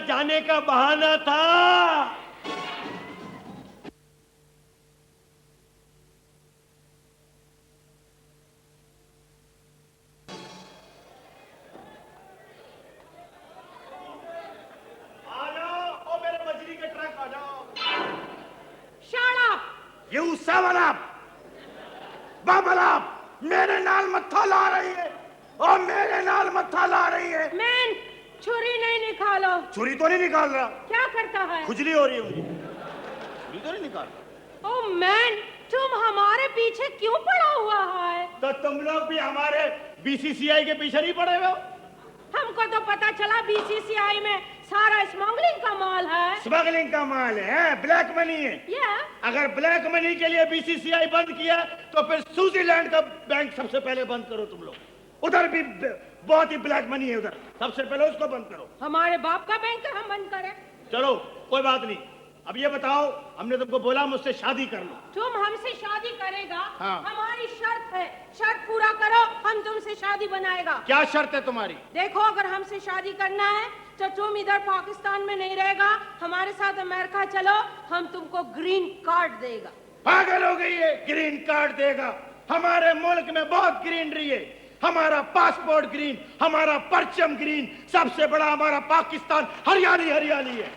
जाने का बहाना था। आ जाओ, ओ मेरे मछली के ट्रक आ जाओ। Shut up! You seven up! Bubble up! मेरे नाल मत्था ला रही है और मेरे नाल मत्था ला रही है। मैन, छुरी नहीं निकालो। छुरी तो नहीं निकाल रहा, क्या करता है? खुजली हो रही है मुझे। छुरी तो नहीं निकाल रहा। ओ मैन, तुम हमारे पीछे क्यों पड़ा हुआ है? तो तुम लोग भी हमारे बीसीसीआई के पीछे नहीं पड़े हो? हमको तो पता चला बीसीसीआई में सारा स्मगलिंग का माल है। स्मगलिंग का माल है, ब्लैक मनी है। अगर ब्लैक मनी के लिए बीसीसीआई बंद किया तो फिर स्विट्जरलैंड का बैंक सबसे पहले बंद करो तुम लोग। उधर भी बहुत ही ब्लैक मनी है, उधर सबसे पहले उसको बंद करो। हमारे बाप का बैंक हम बंद करें? चलो कोई बात नहीं। अब ये बताओ, हमने तुमको बोला मुझसे शादी कर लो। तुम हमसे शादी करेगा? हाँ। हमारी शर्त है, शर्त पूरा करो, हम तुमसे शादी बनाएगा। क्या शर्त है तुम्हारी? देखो, अगर हमसे शादी करना है तो तुम इधर पाकिस्तान में नहीं रहेगा, हमारे साथ अमेरिका चलो, हम तुमको ग्रीन कार्ड देगा। पागल हो गई है? ग्रीन कार्ड देगा? हमारे मुल्क में बहुत ग्रीनरी है। हमारा पासपोर्ट ग्रीन, हमारा परचम ग्रीन, सबसे बड़ा हमारा पाकिस्तान हरियाली हरियाली है।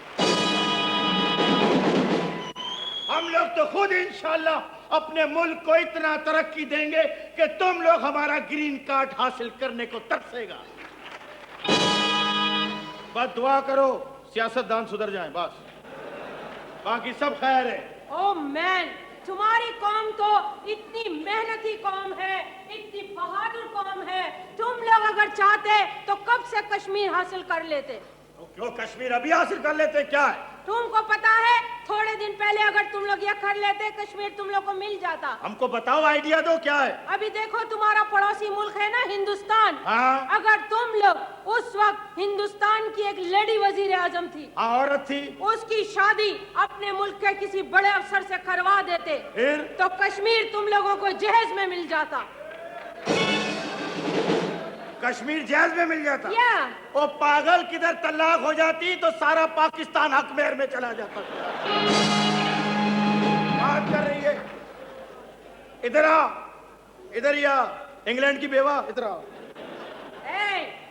हम लोग तो खुद इंशाल्लाह अपने मुल्क को इतना तरक्की देंगे कि तुम लोग हमारा ग्रीन कार्ड हासिल करने को तरसेगा। बस दुआ करो सियासतदान सुधर जाएं, बस बाकी सब खैर है। ओ मैन, तुम्हारी कौम तो इतनी मेहनती कौम है, इतनी बहादुर कौम है। तुम लोग अगर चाहते तो कब से कश्मीर हासिल कर लेते। तो क्यों कश्मीर अभी हासिल कर लेते? क्या है? तुमको पता है, थोड़े दिन पहले अगर तुम लोग ये कर लेते, कश्मीर तुम लोग को मिल जाता। हमको बताओ, आइडिया दो, क्या है? अभी देखो, तुम्हारा पड़ोसी मुल्क है ना हिंदुस्तान। हाँ। अगर तुम लोग उस वक्त हिंदुस्तान की एक लेडी वजीर आजम थी, औरत थी, उसकी शादी अपने मुल्क के किसी बड़े अफसर से करवा देते, फिर तो कश्मीर तुम लोगों को जहेज में मिल जाता। कश्मीर जहेज में मिल जाता? या ओ पागल, किधर तलाक हो जाती तो सारा पाकिस्तान हकमेर में चला जाता। बात कर रही है? इधर आ, इधर ही आ, इंग्लैंड की बेवा, इधर आ।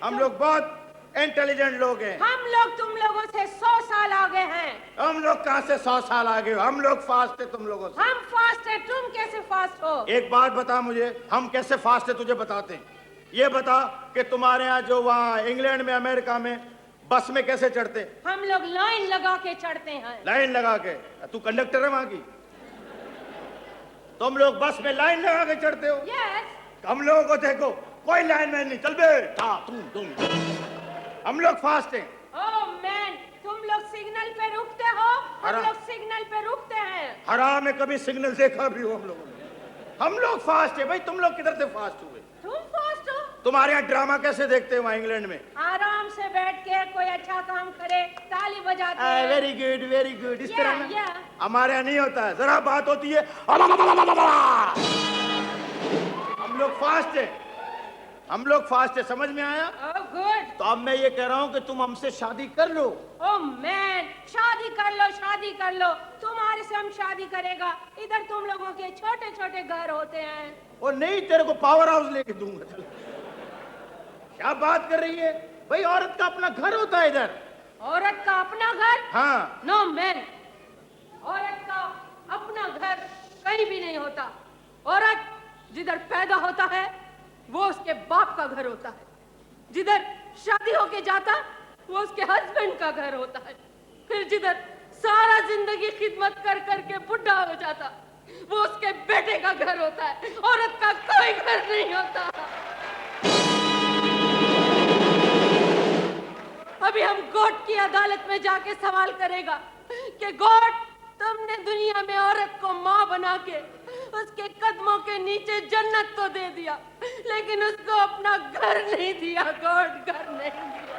हम लोग बहुत इंटेलिजेंट लोग हैं। हम लोग तुम लोगों से 100 साल आगे हैं। हम लोग कहाँ से 100 साल आगे हो? हम लोग फास्ट है तुम लोगों से। हम फास्ट है, तुम कैसे फास्ट हो? एक बात बता मुझे, हम कैसे फास्ट है तुझे बताते हैं। ये बता कि तुम्हारे यहाँ जो वहाँ इंग्लैंड में, अमेरिका में बस में कैसे चढ़ते? हम लोग लाइन लगा के चढ़ते हैं। लाइन लगा के? तू कंडक्टर है वहाँ की? तुम लोग बस में लाइन लगा के चढ़ते हो? यस। हम लोगों को देखो, कोई लाइन में नहीं, चल बे था तुम। हम लोग फास्ट हैं। ओह मैन, तुम लोग सिग्नल पे रुकते हो, हम लोग सिग्नल पे रुकते हैं। हराम में कभी सिग्नल देखा भी हो हम लोगों ने? हम लोग फास्ट है भाई, तुम लोग किधर से फास्ट हुए? तुम फास्ट हो? तुम्हारे यहाँ ड्रामा कैसे देखते हैं वहाँ इंग्लैंड में? आराम से बैठ के कोई अच्छा काम करे, ताली बजाते हैं। Very good, very good. इस तरह ना yeah. हमारे यहाँ नहीं होता है, जरा बात होती है। हम लोग फास्ट है, हम लोग फास्ट है, समझ में आया? Oh good. तो अब मैं ये कह रहा हूँ कि तुम हमसे शादी कर लो। ओह मैन, शादी कर लो, शादी कर लो। तुम्हारे से हम शादी करेगा। इधर तुम लोगों के छोटे छोटे घर होते हैं। और नहीं, तेरे को पावर हाउस लेके दूंगा। चल, क्या बात कर रही है भाई? औरत का अपना घर होता है इधर। औरत का अपना घर? हाँ। नो मैन, औरत का अपना घर कहीं भी नहीं होता। औरत जिधर पैदा होता है वो उसके बाप का घर होता है, जिधर शादी होके जाता वो उसके हस्बैंड का घर होता है, फिर जिधर सारा जिंदगी खिदमत कर करके बुढ़ा हो जाता वो उसके बेटे का घर होता है। औरत का कोई घर नहीं होता। अभी हम गॉड की अदालत में जाके सवाल करेगा कि गॉड, तुमने दुनिया में औरत को माँ बना के उसके कदमों के नीचे जन्नत तो दे दिया, लेकिन उसको अपना घर नहीं दिया। गॉड घर नहीं दिया।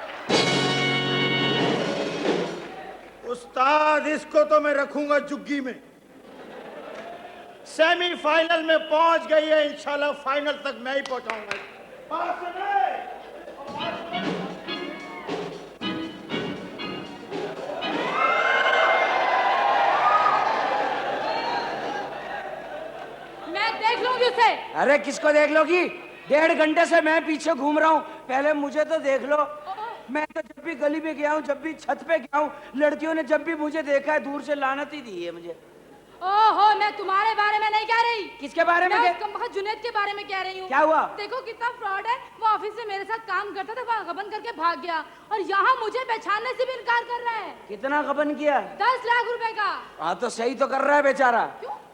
उस्ताद, इसको तो मैं रखूंगा जुग्गी में। सेमीफाइनल में पहुंच गई है, इंशाल्लाह फाइनल तक मैं ही पहुंचाऊंगा। मुझसे। अरे किसको देख लोगी? 1.5 घंटे से मैं पीछे घूम रहा हूँ, पहले मुझे तो देख लो। मैं तो जब भी गली में गया हूँ, जब भी छत पे गया हूँ, लड़कियों ने जब भी मुझे देखा है दूर से लानत ही दी है मुझे। ओहो, मैं तुम्हारे बारे में नहीं कह रही। किसके बारे में? मैं जुनैद के बारे में कह रही हूँ। क्या हुआ? देखो कितना फ्रॉड है। वो ऑफिस में मेरे साथ काम करता था, वहाँ गबन करके भाग गया और यहाँ मुझे पहचानने से भी इनकार कर रहा है। कितना गबन किया? 10 लाख रुपए का। हाँ तो सही तो कर रहा है बेचारा।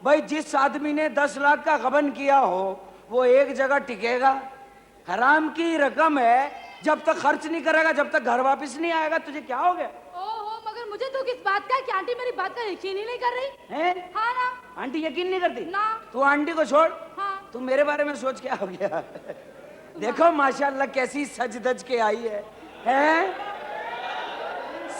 भाई जिस आदमी ने 10 लाख का गबन किया हो वो एक जगह टिकेगा? हराम की रकम है, जब तक खर्च नहीं करेगा, जब तक घर वापस नहीं आएगा, तुझे क्या हो गया? ओहो, मगर मुझे तो किस बात का कि आंटी मेरी बात का यकीन ही नहीं कर रही है? हाँ ना। आंटी यकीन नहीं करती ना। तू आंटी को छोड़। हाँ। तू मेरे बारे में सोच, क्या हो गया? देखो माशाल्लाह कैसी सज धज के आई है, हैं?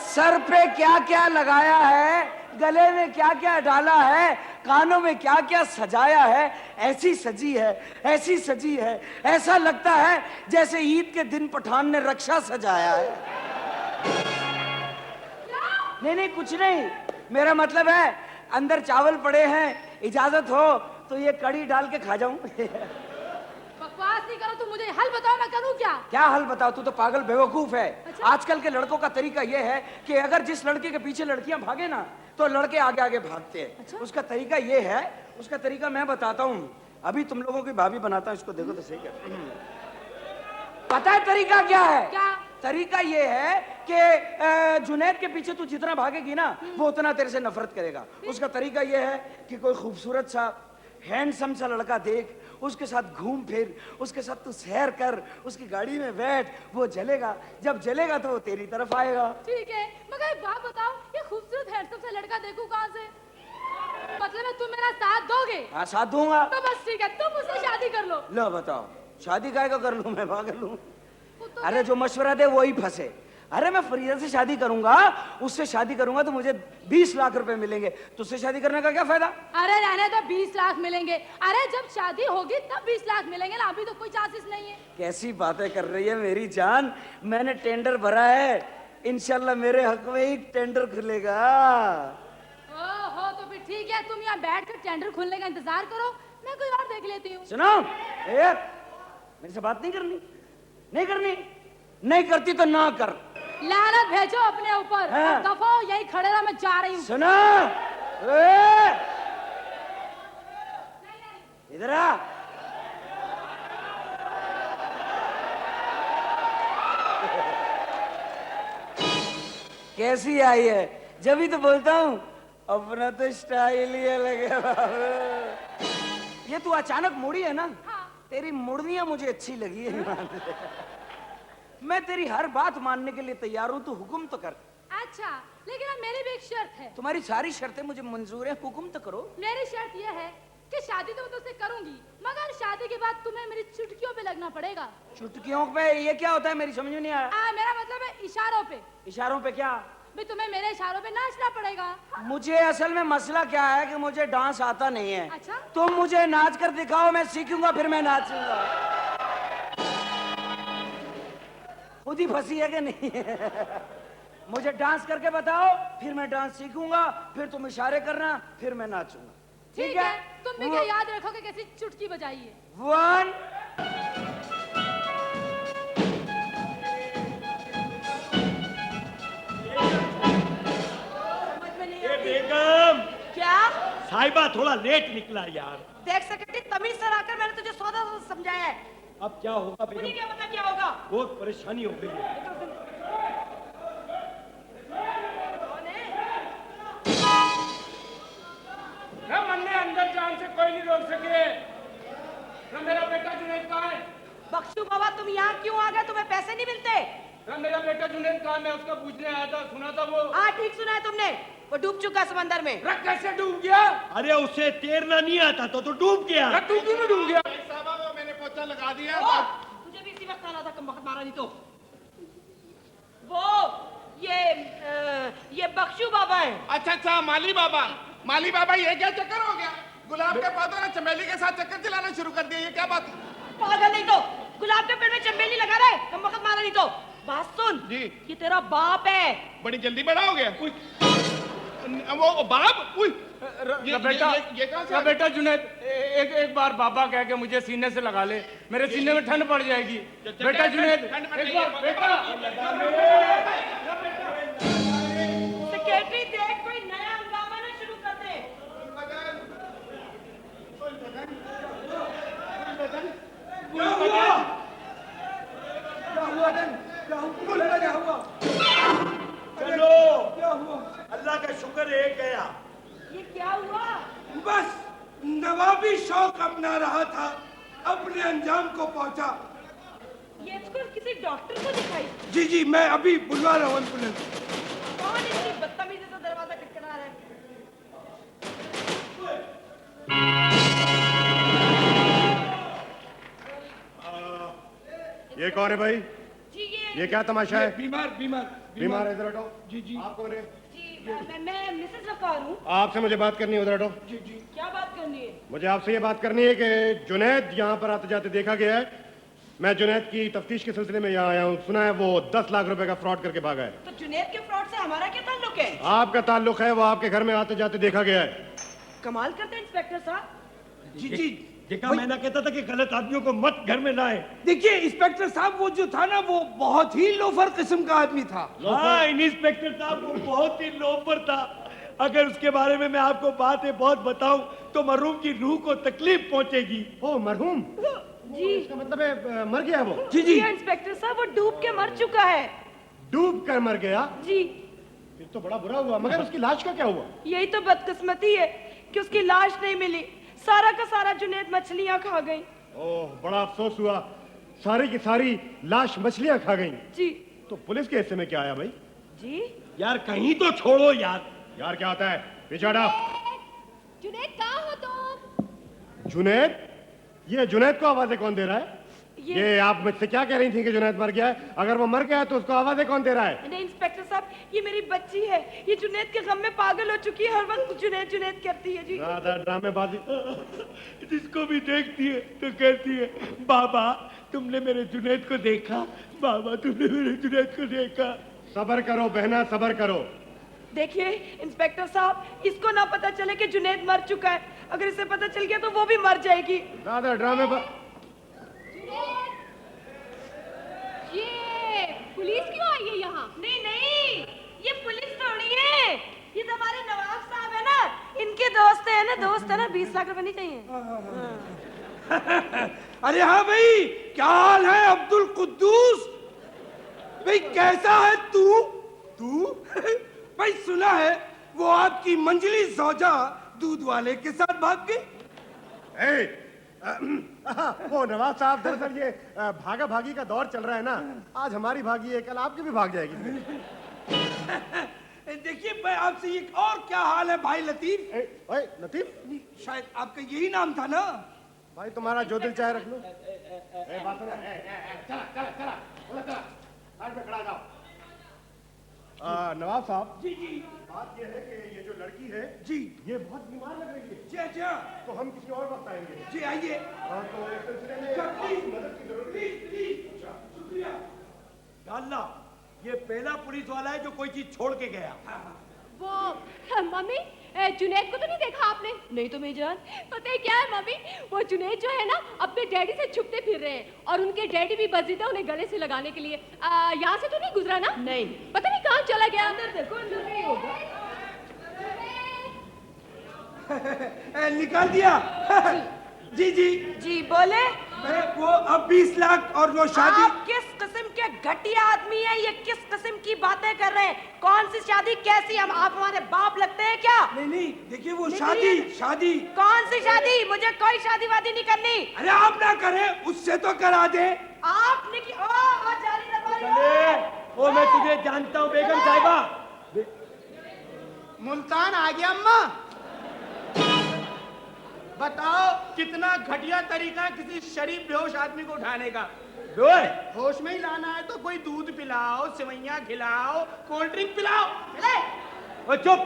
सर पे क्या क्या लगाया है, गले में क्या क्या डाला है, कानों में क्या क्या सजाया है, ऐसी सजी है, ऐसी सजी है, ऐसा लगता है जैसे ईद के दिन पठान ने रक्षा सजाया है। नहीं नहीं कुछ नहीं, मेरा मतलब है अंदर चावल पड़े हैं, इजाजत हो तो ये कड़ी डाल के खा जाऊं। बकवास नहीं करो, तुम मुझे हल बताओ, मैं करूं क्या? क्या हल बताओ? तू तो पागल बेवकूफ है। अच्छा? आजकल के लड़कों का तरीका ये है कि अगर जिस लड़के के पीछे लड़कियां भागे ना तो लड़के आगे आगे भागते हैं। अच्छा? उसका तरीका ये है, उसका तरीका मैं बताता हूँ। अभी तुम लोगों की भाभी बनाता हूँ, इसको देखो तो सही क्या। पता है तरीका क्या है? क्या? तरीका ये है कि जुनैद के पीछे तू जितना भागेगी ना वो उतना तेरे से नफरत करेगा। उसका तरीका ये है कि कोई खूबसूरत सा हैंडसम सा लड़का देख, उसके साथ घूम फिर, उसके साथ तू सैर कर, उसकी गाड़ी में बैठ, वो जलेगा, जब जलेगा तो वो तेरी तरफ आएगा। ठीक है, मगर एक बात बताओ, ये खूबसूरत हैंडसम सा लड़का देखूं कहाँ से? मतलब है तुम मेरा साथ दोगे? हाँ साथ दूंगा। तो बस ठीक है, तुम उससे शादी कर लो। लो बताओ, शादी काय को कर लूं मैं, पागल लूं? वो तो अरे जो मशवरा दे वही फंसे। अरे मैं फरीदा से शादी करूंगा, उससे शादी करूंगा तो मुझे 20 लाख रुपए मिलेंगे, तुझसे शादी करने का क्या फायदा? अरे रहने तो 20 लाख मिलेंगे। अरे जब शादी होगी तब 20 लाख मिलेंगे ना, अभी तो कोई चांसेस नहीं है। कैसी बातें कर रही है मेरी जान, मैंने टेंडर भरा है, इंशाल्लाह मेरे हक में ही टेंडर खुलेगा। ओहो, तो फिर ठीक है, तुम यहाँ बैठ कर टेंडर खुलने का इंतजार करो, मैं कोई और देख लेती हूँ। सुनो, मेरे से बात नहीं करनी, नहीं करनी, नहीं करती तो ना कर। लानत भेजो अपने ऊपर। हाँ। दफा हो, यही खड़े रहो, मैं जा रही हूँ। सुनो, इधर आ। कैसी आई है? जब ही तो बोलता हूँ अपना तो स्टाइल ही अलग है बाबू। ये तू अचानक मुड़ी है ना, हाँ। तेरी मुड़नियां मुझे अच्छी लगी है। मैं तेरी हर बात मानने के लिए तैयार हूँ, तू हुक्म तो कर। अच्छा, लेकिन अब मेरी भी एक शर्त है। तुम्हारी सारी शर्तें मुझे मंजूर है, हुक्म तो करो। मेरी शर्त यह है कि शादी तो मैं तुझसे करूंगी, मगर शादी के बाद तुम्हें मेरी चुटकियों पे लगना पड़ेगा। चुटकियों पे? ये क्या होता है, मेरी समझ में नहीं आया। मेरा मतलब है इशारों पे। इशारों पे क्या? भी तुम्हें मेरे इशारों पे नाचना पड़ेगा। मुझे असल में मसला क्या है कि मुझे डांस आता नहीं है। अच्छा? तुम मुझे नाच कर दिखाओ, मैं सीखूंगा, फिर मैं नाचूंगा। खुद ही फंसी है कि नहीं? मुझे डांस करके बताओ, फिर मैं डांस सीखूंगा, फिर तुम इशारे करना, फिर मैं नाचूंगा। ठीक है, तुम भी क्या याद रखोगे कैसी चुटकी बजाई है। 1 ए बेगम, क्या? साहिबा थोड़ा लेट निकला यार। देख सेक्रेटरी, तमीज से आकर मैंने तुझे सौदा समझाया है। अब क्या होगा मुझे बेगम? क्या पता क्या होगा। बहुत परेशानी हो गई है। ना मन्ने अंदर जान से कोई नहीं रोक सके। ना मेरा बेटा जुनैद कहाँ है? बख्शू बाबा, तुम यहाँ क्यों आ गए? तुम्हें पैसे नहीं मिलते? ना मेरा बेटा जुनैद कहाँ है? मैं उसका पूछने आया था, सुना था वो। हाँ ठीक सुना है तुमने, वो डूब चुका समंदर में। रख कैसे डूब गया? अरे उसे तैरना नहीं आता तो डूब गया। रख तू क्यों नहीं डूब गया? साहब वो मैंने पोछा लगा दिया। तुझे भी इसी वक्त आना था, कम वक्त मारा नहीं तो। वो ये बख्शू बाबा है। अच्छा अच्छा, माली बाबा, माली बाबा, ये क्या चक्कर हो गया? गुलाब के पौधों ने चमेली के साथ चक्कर चलाना शुरू कर दिया, ये क्या बात? पागल नहीं तो, गुलाब के पेड़ में चमेली लगा रहे, कम वक्त मारा नहीं तो। बात सुन जी। ये तेरा बाप है। बड़ी जल्दी बड़ा हो गया। वो बाप, बेटा जुनैद, एक बार बाबा कह के मुझे सीने से लगा ले, मेरे सीने में ठंड पड़ जाएगी। बेटा जुनैद, एक बार बेटा। सेक्रेटरी देख, कोई नया हंगामा ना शुरू कर दे। क्या हुआ? चलो, अल्लाह का शुक्र है गया। ये क्या हुआ? बस नवाबी शौक अपना रहा था, अपने अंजाम को पहुंचा। ये इसको किसी डॉक्टर को दिखाई। जी जी, मैं अभी बुलवा रहा हूँ एम्बुलेंस। कौन इतनी बदतमीजी से दरवाजा खटखटा रहा है? ये कौन है भाई? जी ये क्या तमाशा है? बीमार इधर हटो। जी जी। आप कौन है? जी मैं मिसेस वकार हूँ। आपसे मुझे बात करनी है, उधर हटो। क्या बात करनी है? मुझे आपसे ये बात करनी है कि जुनैद यहाँ पर आते जाते देखा गया है। मैं जुनैद की तफ्तीश के सिलसिले में यहाँ आया हूँ। सुना है वो 10 लाख रुपए का फ्रॉड करके भागा है। तो जुनैद के फ्रॉड से हमारा क्या ताल्लुक है? आपका ताल्लुक है, वो आपके घर में आते जाते देखा गया है। कमाल करते हैं इंस्पेक्टर साहब। जी जी, देखा मैं ना कहता था कि गलत आदमियों को मत घर में लाए। देखिए इंस्पेक्टर साहब, वो जो था ना, वो बहुत ही लोफर किस्म का आदमी था। हाँ, इंस्पेक्टर साहब वो बहुत ही लोफर था। अगर उसके बारे में मैं आपको बातें बहुत बताऊं तो मरहूम की रूह को तकलीफ पहुंचेगी। ओ मरहूम? जी इसका मतलब है मर गया वो? जी जी इंस्पेक्टर साहब, वो डूब के मर चुका है। डूब कर मर गया? जी। फिर तो बड़ा बुरा हुआ। मगर उसकी लाश का क्या हुआ? यही तो बदकिस्मती है कि उसकी लाश नहीं मिली। सारा का सारा जुनैद मछलियां खा गई। ओह, बड़ा अफसोस हुआ। सारी की सारी लाश मछलियां खा गई। जी। तो पुलिस के हिस्से में क्या आया भाई? जी यार कहीं तो छोड़ो यार। यार क्या होता है? पीछे हटा। जुनैद कहाँ हो तुम? जुनैद? ये जुनैद को आवाजें कौन दे रहा है? ये आप मुझसे क्या कह रही थी कि जुनैद मर गया है? अगर वो मर गया है तो उसको आवाजें कौन दे रहा है? नहीं इंस्पेक्टर साहब, ये मेरी बच्ची है। ये जुनैद के गम में पागल हो चुकी है, हर वक्त जुनैद जुनैद करती है। जी। ज्यादा ड्रामेबाजी। जिसको भी देखती है तो कहती है, बाबा तुमने मेरे जुनैद को देखा, बाबा तुमने मेरे जुनैद को देखा। सबर करो बहना, सबर करो। देखिए इंस्पेक्टर साहब, इसको ना पता चले कि जुनैद मर चुका है। अगर इसे पता चल गया तो वो भी मर जाएगी। ज्यादा ड्रामेबाजी। ये पुलिस क्यों आई है यहाँ? नहीं नहीं, ये पुलिस थोड़ी है, ये तो हमारे नवाब साहब है ना, इनके दोस्त है ना, 20 लाख रुपए नहीं चाहिए? अरे हाँ भाई, क्या हाल है अब्दुल कुद्दूस भाई? कैसा है तू? भाई सुना है वो आपकी मंजली सौजा दूध वाले के साथ भाग गई। वो नवाब साहब, दरअसल ये भागा भागी का दौर चल रहा है ना। आज हमारी भागी है, कल आपकी भी भाग जाएगी। देखिए मैं आपसे एक और क्या हाल है भाई लतीफ? भाई लतीफ? शायद आपका यही नाम था ना? भाई तुम्हारा जो दिल चाहे रख लो। बात सुनो। चला साइड में खड़ा जाओ। नवाब साहब जी जी। बात ये है कि ये जो लड़की है जी, ये बहुत बीमार लग रही है। जी अच्छा। तो हम किसी और वक्त आएंगे। जी आइए। हाँ, तो इस सिलसिले में आपकी मदद की जरूरत है। शुक्रिया। अल्लाह, ये पहला पुलिस वाला है जो कोई चीज छोड़ के गया। वो मम्मी, जुनैद को तो नहीं देखा आपने? नहीं तो मेरी जान। पता है क्या है मम्मी, वो जुनैद जो है ना अपने डैडी से छुपते फिर रहे हैं और उनके डैडी भी बजीद है उन्हें गले से लगाने के लिए। यहाँ से तो नहीं गुजरा ना? नहीं। पता नहीं कहाँ चला गया। अंदर देखो, अंदर नहीं होगा। निकाल दिया। जी जी जी बोले। वो अब 20 लाख और वो शादी। आप किस किस्म के घटिया आदमी हैं? ये किस किस्म की बातें कर रहे हैं? कौन सी शादी, कैसी? हम आप हमारे बाप लगते हैं क्या? नहीं देखिए वो निकलिए। शादी। कौन सी शादी? मुझे कोई शादी वादी नहीं करनी। अरे आप ना करें, उससे तो करा दे। आपने की जाली चले, वो मैं तुझे जानता हूँ बेगम साहिबा। मुल्तान आ गया अम्मा। बताओ कितना घटिया तरीका है किसी शरीफ बेहोश आदमी को उठाने का। होश में ही लाना है तो कोई दूध पिलाओ, सेवैयां खिलाओ, कोल्ड ड्रिंक पिलाओ। ओ चुप,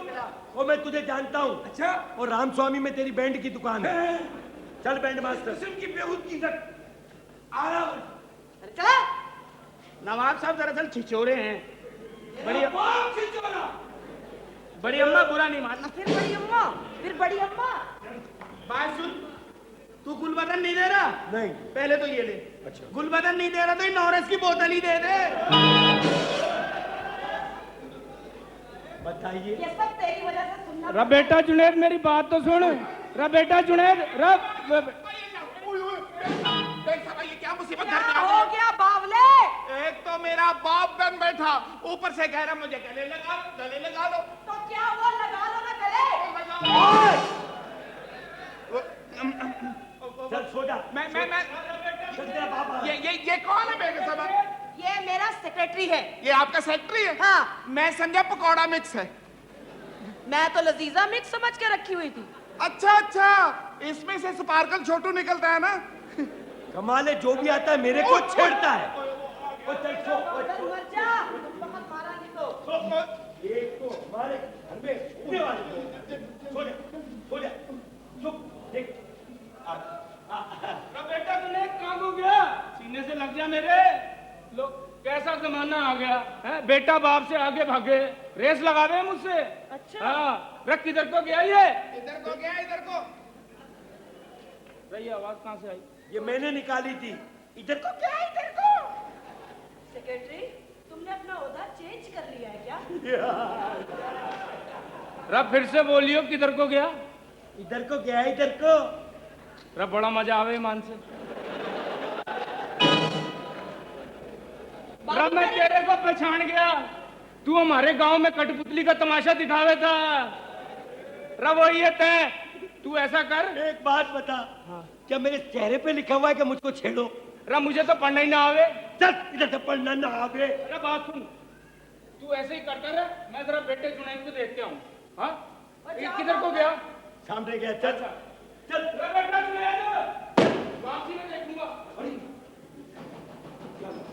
वो मैं तुझे जानता हूँ। अच्छा, वो रामस्वामी में तेरी बैंड की दुकान है। चल बैंड मास्टर। किस्म की बेहूदगी आ रहा हूँ। चला। नवाब साहब दरअसल छिछोरे हैं। बड़ी बाप से चोरा। बड़ी अम्मा बुरा नहीं मानना। फिर बड़ी अम्मा फिर बड़ी अम्मा। बात सुन, तू गुलबदन नहीं दे रहा? नहीं। पहले तो ये ले। अच्छा। गुलबदन नहीं दे रहा तो ये नौरस की बोतल ही दे दे। बताइए। ये सब तेरी वजह से सुनना। रब बेटा जुनैद मेरी बात तो सुन। रब बेटा जुनैद रब। देख साला, ये क्या मुसीबत घर क्या में आ हो गई? गया बावले? एक तो मेरा बाप बन बैठा, ऊपर से कह रहा मुझे गले लगा लो, गले लगा लो। तो क्या हुआ, लगा लो ना गले। चल सो जा। मैं चल तेरा बाप आ रहा है। ये कौन है बेगम साहब? ये मेरा सेक्रेटरी है। ये आपका सेक्रेटरी है? हाँ। मैं समझा पकौड़ा मिक्स है। मैं तो लजीजा मिक्स समझ के रखी हुई थी। अच्छा, इसमें से स्पार्कल छोटू निकलता है ना? कमाल है, जो भी आता है मेरे को छेड़ता है। ओ चल सो। मर जा, बहुत मारा नहीं तो। एक तो हमारे घर में उड़ने वाले। सो जा। चुप देख। रब बेटा जुनैद कहाँ हो गया? सीने से लग जा मेरे। लोग कैसा जमाना आ गया है? बेटा बाप से आगे भागे, रेस लगावे मुझसे। अच्छा। हाँ, रख किधर को गया ये? इधर को गया, इधर को। रही आवाज कहाँ से आई? ये मैंने निकाली थी। इधर को क्या है, इधर को। सेक्रेटरी, तुमने अपना ओहदा चेंज कर लिया है क्या? रब फिर से बोलियो किधर को गया? इधर को गया है, इधर को। रब बड़ा मजा आवे ईमान से। रब मैं तेरे को पहचान गया। तू हमारे गांव में कठपुतली का तमाशा दिखावे था। रब वही है तय। तू ऐसा कर। एक बात बता। हाँ। क्या मेरे चेहरे पे लिखा हुआ है कि मुझको छेड़ो? रब मुझे तो पढ़ना ही ना आवे। चल इधर से पढ़ना ना आवे। अरे बात सुन, तू ऐसे ही करता रह, मैं जरा बेटे जुनैद को देखते हूँ। हाँ, ये किधर को गया? सामने गया। चल चल। अरे बेटा जुनैद, वापसी में देखूंगा।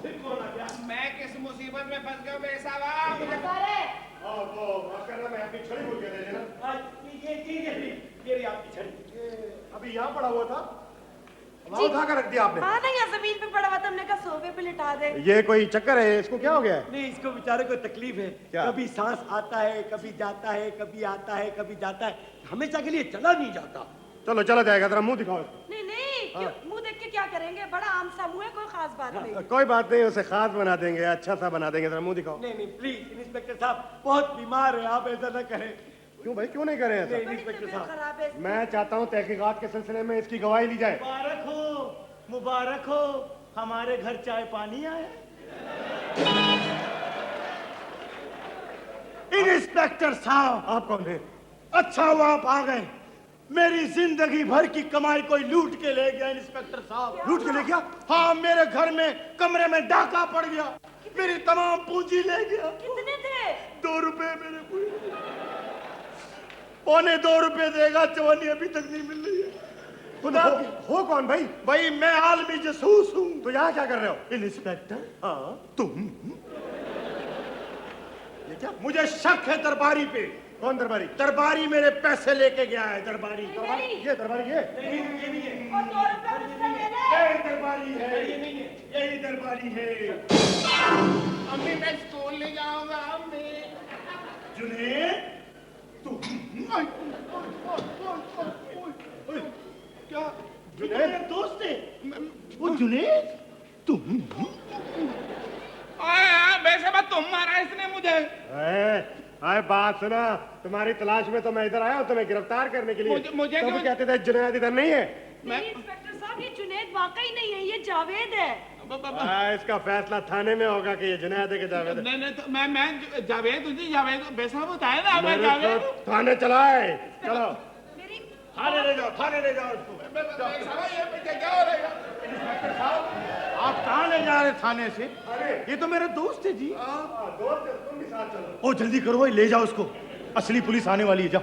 फिर कौन आ गया? मैं किस मुसीबत में फंस गया बेसावा? मुझे मैं आपकी छड़ी भूल गया ले लेना। ये आपकी छड़ी। अभी यहाँ पड़ा हुआ था, वहाँ उठा कर रख दिया आपने। हाँ ना, यहाँ जमीन पे पड़ा हुआ था, हमने कहा सोफे पे लिटा दे। ये कोई चक्कर है? इसको क्या हो गया है? नहीं, इसको बेचारे को तकलीफ है। क्या? कभी सांस आता है, कभी जाता है, कभी आता है, कभी जाता है, हमेशा के लिए चला नहीं जाता। चलो चला जाएगा, जरा मुंह दिखाओ। नहीं नहीं, क्यों मुंह देख के क्या करेंगे? बड़ा आम सा मुंह है, कोई खास बात नहीं। कोई बात नहीं, उसे खास बना देंगे, अच्छा सा बना देंगे, जरा मुंह दिखाओ। नहीं नहीं प्लीज इंस्पेक्टर साहब, बहुत बीमार है, आप ऐसा न करें। क्यों भाई, क्यों नहीं करें ऐसा? नहीं इंस्पेक्टर साहब, खराब है। मैं चाहता हूँ तहकीकात के सिलसिले में इसकी गवाही ली जाए। मुबारक हो, हमारे घर चाय पानी आया। इंस्पेक्टर साहब, आप कौन है? अच्छा हुआ आप आ गए। मेरी जिंदगी भर की कमाई कोई लूट के ले गया इंस्पेक्टर साहब। लूट के ले गया? हाँ, मेरे घर में कमरे में डाका पड़ गया, मेरी तमाम पूंजी ले गया। कितने थे? 2 रुपए मेरे को। पौने 2 रुपए देगा, चवन्नी अभी तक नहीं मिल रही है। खुदा हो कौन भाई? भाई मैं आलमी जसूस हूँ। तो यहाँ क्या कर रहे हो? इंस्पेक्टर, हाँ, तुम ये क्या? मुझे शक है दरबारी पे। कौन दरबारी? दरबारी मेरे पैसे लेके गया है। दरबारी ये दरबारी ये? नहीं, ये नहीं है। और 2 रुपए मुझसे ले ले। यही दरबारी है। ये नहीं है, यही दरबारी है। अम्मी मैं स्कूल नहीं जाऊंगा अम्मी। जुनैद, तू क्या? जुनैद मेरे दोस्त है। वो जुनैद, तुम बेसावा तुम मारा इसने मुझे। आए बात सुना, तुम्हारी तलाश में तो मैं इधर आया हूँ तुम्हें गिरफ्तार करने के लिए। मुझे तुम क्यों- कहते थे जुनैद इधर नहीं है। नहीं इंस्पेक्टर साहब, ये जुनैद वाकई नहीं है, ये जावेद है। इसका फैसला थाने में होगा कि ये जुनैद है कि जावेद है। नहीं तो मैं जावेद तुझे जावेद बेसावा बताया ना मैं मेरे जावेद को थाने चलाए। चलो मेरी थाने ले जाओ, थाने ले जाओ उसको। बेसावा ये पीछे क्या हो रहा है? इंस्पेक्टर साहब, आप कहाँ ले जा रहे थाने से? ये तो मेरे दोस्त है जी। दोस्त तुम भी साथ चलो। ओ जल्दी करो भाई, ले जाओ उसको, असली पुलिस आने वाली है। जाओ।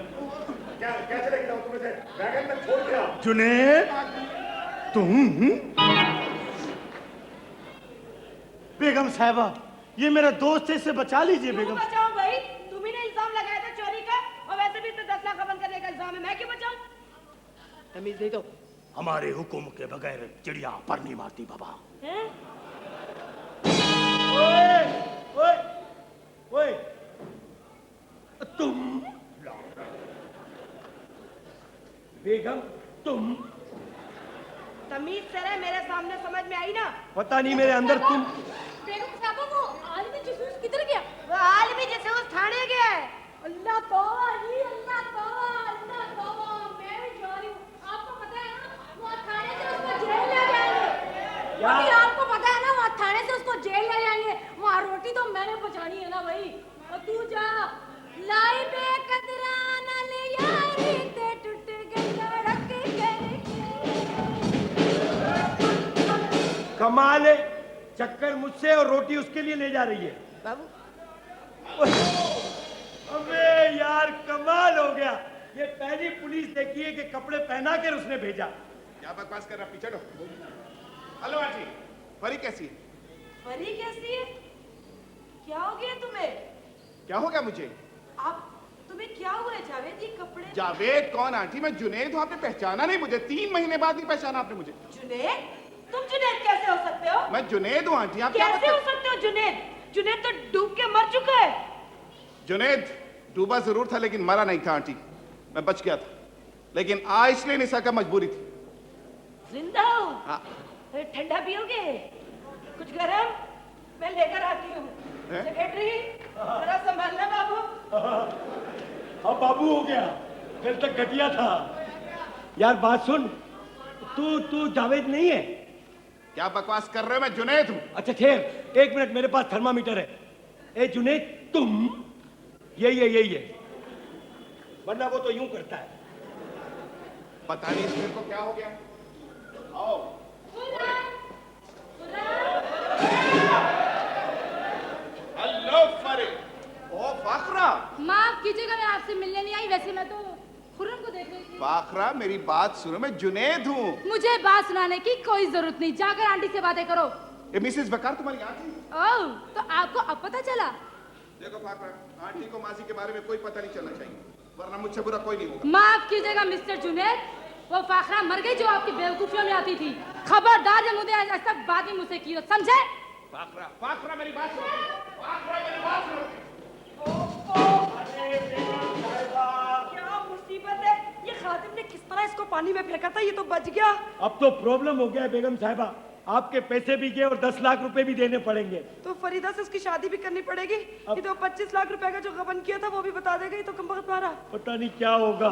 क्या कैसे लेके जाऊँ तुम्हें? वैगन में छोड़ दिया। जुनैद, तुम? बेगम साहिबा, ये मेरा दोस्त है, इसे बचा लीजिए क्यों बेगम। बचाऊं भाई? तुम ही ने इल्जाम लगाया था चोरी का, और वैसे भी इसे 10 लाख का बंद करने का इल्जाम है, मैं क्यों बचाऊं? तमीज नहीं तो। हमारे हुक्म के बगैर चिड़िया पर नहीं मारती बाबा। हैं? ओए, ओए, ओए, तुम बेगम तुम तमीज से रहे, मेरे सामने समझ में आई ना? पता नहीं मेरे अंदर तुम बेगम साहब वो आलमी जसूस किधर गया? वो आलमी जसूस थाने गया है। अल्लाह तौबा जी, अल्लाह तौबा, अल्लाह तौबा। मैं भी जा रही हूँ। आपको पता है ना वो थाने से उसको जेल ले जाएंगे। अभी आपको पता है ना वो थाने से उसको जेल ले जाएंगे। वहाँ रोटी तो मैंने पहुँचानी है ना भाई। और तू जा लाई बे कदरा ना ले यारी ते टूट गई लड़क गई। कमाल है, चक्कर मुझसे और रोटी उसके लिए ले जा रही है। बाबू अबे यार कमाल हो गया। ये पहली पुलिस देखी है कि कपड़े पहना कर उसने भेजा। क्या बकवास कर रहा, पीछे हटो। हेलो आंटी, परी कैसी है? परी कैसी है? क्या हो गया तुम्हें? क्या हो गया मुझे? तुम्हें क्या हुआ है जावेद? ये कपड़े जावेद कौन आंटी? मैं जुनेद हूँ, आपने पहचाना नहीं मुझे? 3 महीने बाद नहीं पहचाना आपने मुझे? जुनेद? तुम जुनेद कैसे हो सकते हो? मैं जुनेद हूँ आंटी, आप क्या कैसे हो सकते हो जुनेद? जुनेद तो डूब के मर चुका है। जुनेद डूबा जरूर था लेकिन मरा नहीं था आंटी, मैं बच गया था, लेकिन आ इसलिए नहीं सका, मजबूरी थी। जिंदा हो? हाँ। अरे ठंडा पियोगे? कुछ गरम? मैं लेकर आती हूँ। सेक्रेटरी जरा संभालना बाबू। अब बाबू हो गया, कल तक घटिया था। यार बात सुन, तू जावेद नहीं है? क्या बकवास कर रहे हो? मैं जुनेद हूँ। अच्छा ठहर, 1 मिनट, मेरे पास थर्मामीटर है। ए जुनेद तुम यही है, वरना वो तो यूं करता है। पता नहीं इस को क्या हो गया। आओ। हेलो फरे। ओ फाखरा। माफ कीजिएगा, मैं आपसे मिलने नहीं आई, वैसे मैं तो खुर्रम को देख रही थी। फाखरा मेरी बात सुनो, मैं जुनेद हूँ। मुझे बात सुनाने की कोई जरूरत नहीं, जाकर आंटी से बातें करो। ये मिसेस वकार तुम्हारी यहाँ थी? ओह, तो आपको अब पता चला? देखो फाखरा, आंटी को मासी के बारे में कोई पता नहीं चलना चाहिए, वरना मुझसे बुरा कोई नहीं होगा। माफ कीजिएगा मिस्टर जुनेद, वो फाखरा मर गई जो आपकी बेवकूफियों में आती थी। खबरदार जब मुझे ऐसा बात ही मुझसे की, समझे? फाखरा मेरी बात सुनो, फाखरा मेरी बात सुनो। क्या मुसीबत है? ये खादिम ने किस तरह इसको पानी में फेंका था, ये तो बच गया। अब तो प्रॉब्लम हो गया है बेगम साहिबा, आपके पैसे भी गए और 10 लाख रुपए भी देने पड़ेंगे। तो फरीदा से उसकी शादी भी करनी पड़ेगी। ये तो 25 लाख रुपए का जो गबन किया था वो भी बता देगा। ये तो कम वक्त मारा। पता नहीं क्या होगा।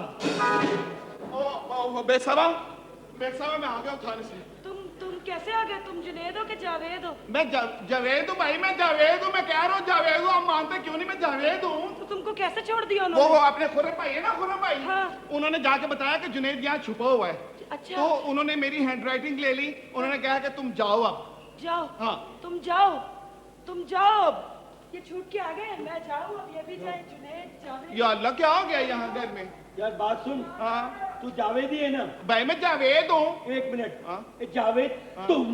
बेसवा मैं आ गया थाने से। तुम कैसे आ गए? तुम जुनेद हो कि जावेद हो? मैं जावेद हूँ भाई, मैं जावेद हूँ, मैं कह रहा हूँ जावेद हूँ। आप मानते क्यों नहीं? मैं जावेद हूँ। तो तुमको कैसे छोड़ दिया वो उन्होंने? अपने खुर्रम भाई है ना, खुर्रम भाई। हाँ। उन्होंने जाके बताया कि जुनेद यहाँ छुपा हुआ है। अच्छा। तो उन्होंने मेरी हैंडराइटिंग ले ली, उन्होंने कहा कि तुम जाओ अब। जाओ। हाँ। तुम जाओ अब। ये छूट के आ गए, मैं जाऊँ अब। ये भी जाए जुनेद जावेद। या अल्लाह, क्या हो गया यहाँ घर में? यार बात सुन, हाँ तू जावेद ही है ना? भाई मैं जावेद हूँ। 1 मिनट। हाँ? ए जावेद तुम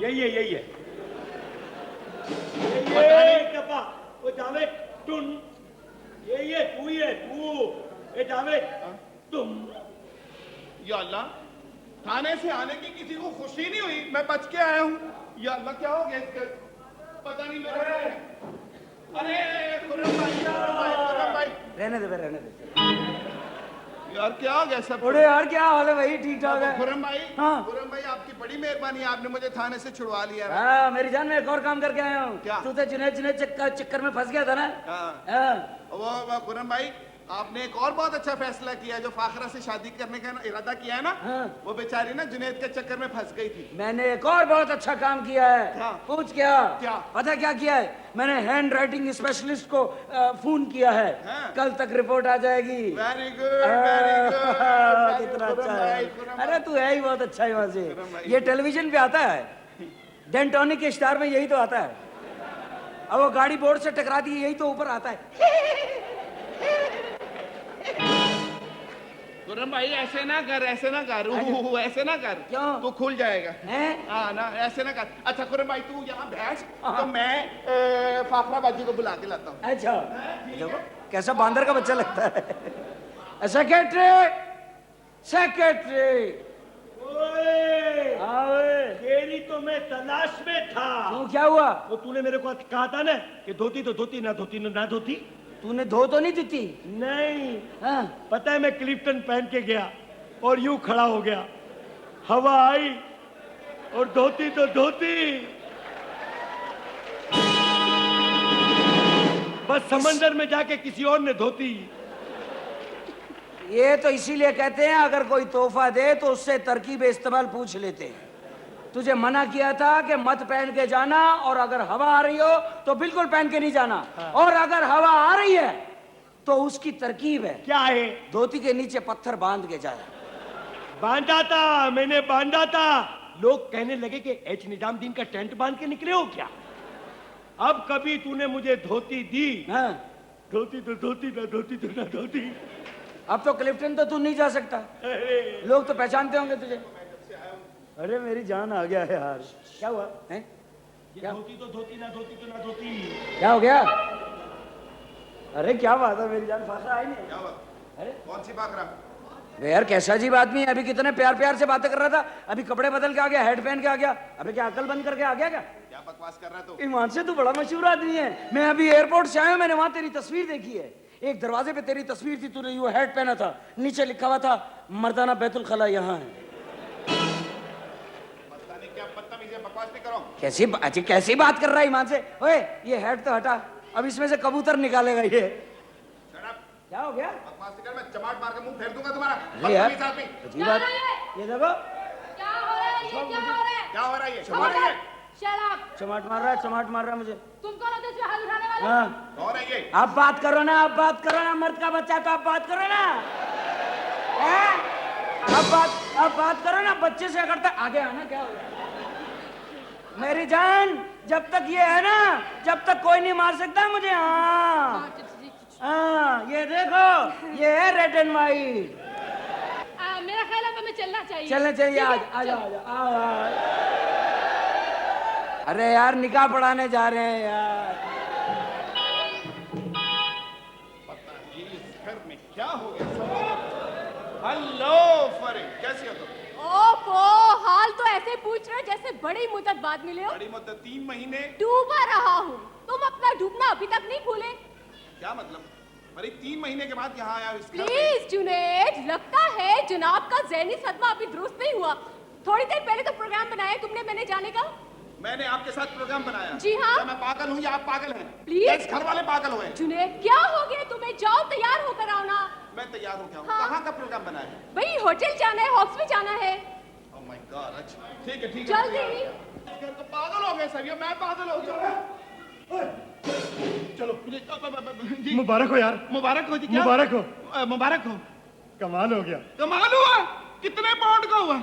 यही है टपा। वो जावेद तुम यही है, तू ही है तू। ए जावेद तुम। या अल्लाह, थाने से आने की किसी को खुशी नहीं हुई, मैं बच के आया हूँ। या अल्लाह, क्या हो गया इसका? पता नहीं मेरे। अरे खुर्रम भाई, रहने दे। यार क्या हो गया सब? अरे यार क्या हाल है भाई? ठीक ठाक है। खुर्रम भाई, हाँ। खुर्रम भाई आपकी बड़ी मेहरबानी, आपने मुझे थाने से छुड़वा लिया। हाँ मेरी जान, मैं एक और काम करके आया हूँ। क्या? तू तो जुनेद चक्कर में फंस गया था ना। हाँ। हाँ। वो खुर्रम भाई, आपने एक और बहुत अच्छा फैसला किया। जो फाखरा से शादी करने का इरादा किया है ना, हाँ। वो बेचारी ना जुनेद के चक्कर में फंस गई थी। मैंने एक और बहुत अच्छा काम किया है। क्या? पूछ क्या? क्या? पता क्या किया है? मैंने हैंड राइटिंग स्पेशलिस्ट को फोन किया है। हाँ। कल तक रिपोर्ट आ जाएगी। Very good, very good. कितना अच्छा है। अरे तू है ही बहुत अच्छा है। वहां से ये टेलीविजन पे आता है, डेंटोनिक के स्टार में यही तो आता है। अब वो गाड़ी बोर्ड से टकरा दी, यही तो ऊपर आता है। खुर्रम भाई ऐसे ना कर, ऐसे ना कर, ऐसे ना कर। क्यों? तू खुल जाएगा। हैं? हाँ ना, ऐसे ना कर। अच्छा खुर्रम भाई, तू यहाँ बैठ, तो मैं फाखरा बाजी को बुला के लाता हूँ। अच्छा देखो कैसा बांदर का बच्चा लगता है। Secretary, secretary. तेरी तो मैं तलाश में था। क्यों, क्या हुआ? वो तूने मेरे को कहा था ना कि धोती तो धोती, ना धोती ना धोती। तूने धो तो नहीं दी थी? नहीं, हाँ? पता है मैं क्लिफ्टन पहन के गया और यूं खड़ा हो गया, हवा आई और धोती तो धोती, बस समंदर में जाके किसी और ने धोती। ये तो इसीलिए कहते हैं अगर कोई तोहफा दे तो उससे तरकीब इस्तेमाल पूछ लेते हैं। तुझे मना किया था कि मत पहन के जाना, और अगर हवा आ रही हो तो बिल्कुल पहन के नहीं जाना। हाँ। और अगर हवा आ रही है तो उसकी तरकीब है। क्या है? धोती के नीचे पत्थर बांध के जाए। बांधा था, मैंने बांधा था। लोग कहने लगे कि एच निजामुद्दीन का टेंट बांध के निकले हो क्या? अब कभी तूने मुझे धोती दी? हाँ? धोती तो धोती, ना धोती तो ना धोती। अब तो क्लिफ्टन तो तू नहीं जा सकता, लोग तो पहचानते होंगे तुझे। अरे मेरी जान आ गया है यार। क्या हुआ है? क्या? धोती तो धोती, ना धोती तो ना धोती। क्या हो गया? अरे क्या बात है, मेरी जान फाखरा आई नहीं। क्या हुआ? अरे कौन सी बात रहा? यार कैसा अजीब आदमी है, अभी कितने प्यार प्यार से बातें कर रहा था, अभी कपड़े बदल के आ गया, हेड पहन के आ गया। अबे क्या अकल बंद करके आ गया क्या? क्या बकवास कर रहा तू? ईमान से तू बड़ा मशहूर आदमी है। मैं अभी एयरपोर्ट से आया हूं, मैंने वहां तेरी तस्वीर देखी है। एक दरवाजे पे तेरी तस्वीर थी, तूने ये हेड पहना था, नीचे लिखा हुआ था मर्दाना बैतुल खला यहाँ है। क्या बदतमीजी है, बकवास नहीं करो। कैसी बात कर रहा है ईमान से? ओए ये हेड तो हटा, अब इसमें से कबूतर निकालेगा ये। क्या हो गया? बकवास नहीं कर, मैं चमाट मार के मुंह फेर दूंगा तुम्हारा। अरे यार अजीब बात। ये देखो क्या हो रहा है? ये क्या हो रहा है? क्या हो रहा है? ये Shut up! चमाट मार रहा है, चमाट मार रहा है मुझे। तुम कौन होते जो हाथ उठाने वाले? हाँ कौन है ये? आप बात करो ना, आप बात करो ना, मर्द का बच्चा तो आप बात करो ना। अब बात करो ना, बच्चे से अगर तक आगे आना। क्या हो गया मेरी जान? जब तक ये है ना, जब तक कोई नहीं मार सकता मुझे। हाँ हाँ, ये देखो, ये है रेड एंड व्हाइट। मेरा ख्याल है हमें चलना चाहिए। चलना चाहिए। आ जाओ। अरे यार निकाह पढ़ाने जा रहे हैं यार। पता नहीं इस घर में क्या हो गया। हेलो फरीद, कैसी हो तुम? ओफो, हाल तो ऐसे पूछ रहे जैसे बड़ी मुद्दत बाद मिले हो। बड़ी मुद्दत 3 महीने। डूबा रहा हूँ, तुम अपना डूबना अभी तक नहीं भूले। क्या मतलब? फरीद 3 महीने के बाद यहाँ आया इस घर में। प्लीज जुनैद, लगता है जनाब का ज़हनी सदमा अभी दुरुस्त नहीं हुआ। थोड़ी देर पहले तो प्रोग्राम बनाया तुमने मैंने जाने का। मैंने आपके साथ प्रोग्राम बनाया। जी हाँ। क्या मैं पागल हूँ या आप पागल हैं? प्लीज। या इस घर वाले पागल हुए? जुनैद क्या हो गया तुम्हें? जाओ तैयार होकर आओ ना। मैं तैयार हो गया हूँ। हाँ। कहाँ का प्रोग्राम बनाया? भाई होटल जाना है, हॉक्स में जाना है। ओह माय गॉड, अच्छा ठीक है जल्दी। इस घर तो पागल हो गए सभी, मैं पागल हो गया। चलो जी। मुबारक हो यार। मुबारक हो जी। क्या मुबारक हो। मुबारक हो। कमाल हो गया। कमाल हुआ। कितने पाउंड का हुआ?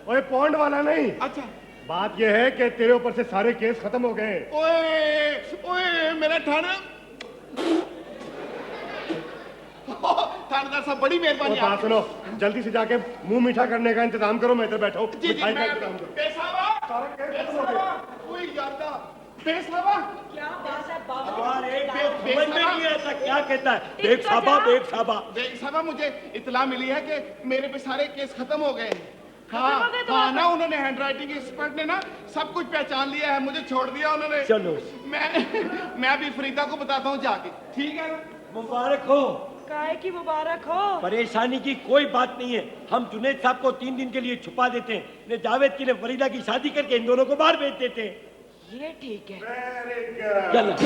ओए पौंड वाला नहीं, अच्छा बात यह है कि तेरे ऊपर से सारे केस खत्म हो गए। ओए मेरा थाना थानेदार साहब बड़ी मेहरबानी। बात सुनो, जल्दी से जाके मुंह मीठा करने का इंतजाम करो। मैं इधर बैठा हूँ, जी मिठाई का मैं इंतजाम करो। क्या बात है बाबू? और एक बेग समझ में नहीं आता क्या कहता है। बेग साहबा मुझे इतला मिली है कि मेरे पे सारे केस खत्म हो गए हैं। हाँ ना, उन्होंने हैंडराइटिंग एक्सपर्ट ने ना सब कुछ पहचान लिया है, मुझे छोड़ दिया उन्होंने। चलो मैं अभी फरीदा को बताता हूँ जाके। ठीक है, मुबारक हो। काहे की मुबारक हो? परेशानी की कोई बात नहीं है, हम जुनैद साहब को 3 दिन के लिए छुपा देते हैं, ने जावेद की ने फरीदा की शादी करके इन दोनों को बाहर भेज देते हैं। ये ठीक है। चलो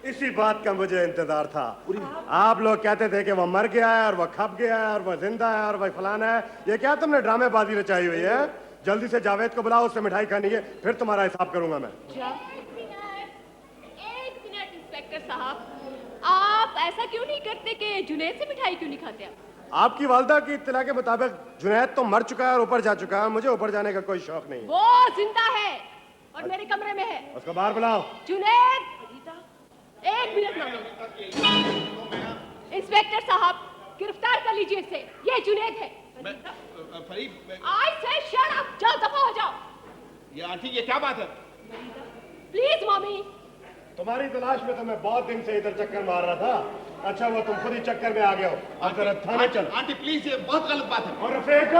इसी बात का मुझे इंतजार था। आप लोग कहते थे कि वो मर गया है और वो खप गया है और वो जिंदा है और वो फलाना है। ये क्या तुमने ड्रामेबाजी रचाई हुई है? जल्दी से जावेद को बुलाओ, उससे मिठाई खानी है, फिर तुम्हारा हिसाब करूंगा मैं। एक मिनट इंस्पेक्टर साहब, आप ऐसा क्यों नहीं करते कि जुनैद से मिठाई क्यों नहीं खाते आप? आपकी वालदा की इत्तला के मुताबिक जुनैद तो मर चुका है और ऊपर जा चुका है, मुझे ऊपर जाने का कोई शौक नहीं। वो जिंदा है और मेरे कमरे में है। उसको बाहर बुलाओ। जुनैद, एक मिनट इंस्पेक्टर साहब, गिरफ्तार कर लीजिए इसे। ये जुनैद है। आई से शट अप, जाओ दफा हो जाओ। ये आंटी ये क्या बात है? Please mummy. तुम्हारी तलाश में तो मैं बहुत दिन से इधर चक्कर मार रहा था। अच्छा वो तुम खुद ही चक्कर में आ गए हो। अब जरा थाने चल। आंटी प्लीज, ये बहुत गलत बात है। और रफीक,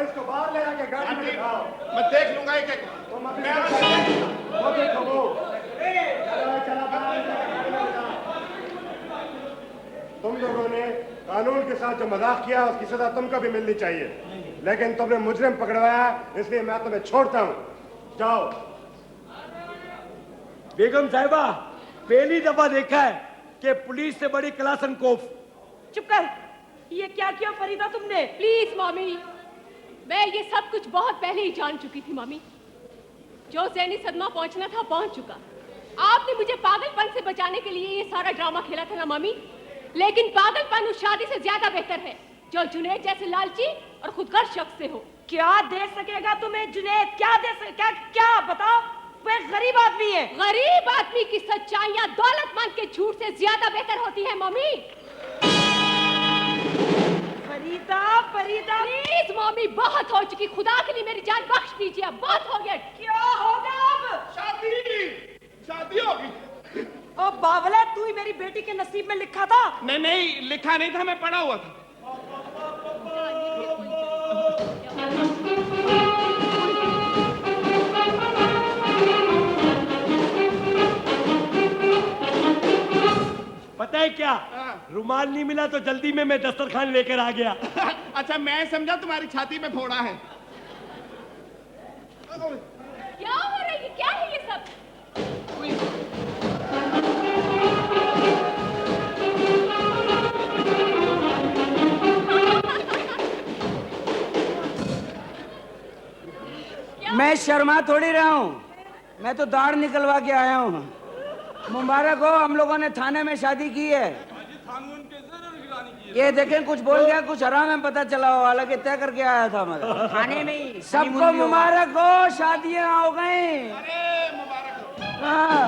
इसको बाहर ले आके गाड़ी में बिठाओ। मैं देख लूंगा एक एक। तुम अभी वो देखो वो चला बाहर गाड़ी में बिठाओ। तुम लोगों ने कानून के साथ जो मजाक किया उसकी सजा तुमको भी मिलनी चाहिए, लेकिन तुमने मुजरिम पकड़वाया इसलिए मैं तुम्हें छोड़ता हूँ। जाओ। बेगम साहिबा, पहली दफा देखा है कि पुलिस से बड़ी क्लासनकोफ। चुप कर। ये क्या किया फरीदा तुमने? प्लीज मम्मी, मैं ये सब कुछ बहुत पहले ही जान चुकी थी मम्मी। जो ज़हनी सदमा पहुंचना था पहुंच चुका। आपने मुझे पागलपन से बचाने के लिए ये सारा ड्रामा खेला था ना मम्मी, लेकिन पागलपन उस शादी से ज्यादा बेहतर है जो जुनैद जैसे लालची और खुदगर्ज शख्स से हो। क्या दे सकेगा तुम्हें जुनैद? क्या दे सके? क्या बताओ? वह गरीब आदमी है। गरीब आदमी की सच्चाइयां दौलतमंद के झूठ से ज्यादा बेहतर होती है mummy. Farida, Farida please mummy, बहुत हो चुकी, खुदा के लिए मेरी जान बख्श दीजिए, अब बहुत हो गया। क्या होगा अब? शादी होगी। ओ बावला, तू ही मेरी बेटी के नसीब में लिखा था। नहीं नहीं, लिखा नहीं था, मैं पढ़ा हुआ था। पता है क्या, रुमाल नहीं मिला तो जल्दी में मैं दस्तरखान लेकर आ गया। अच्छा, मैं समझा तुम्हारी छाती में फोड़ा है। क्या हो रहा है? क्या है ये सब? मैं शर्मा थोड़ी रहा हूँ, मैं तो दाढ़ निकलवा के आया हूँ। मुबारक हो, हम लोगों ने थाने में शादी की है। ये देखें, कुछ बोल गया, कुछ हराम है पता चला हो, हालांकि तय करके आया था मैं थाने में ही। सबको मुबारक हो, शादियां हो गई। अरे मुबारक हो। हाँ।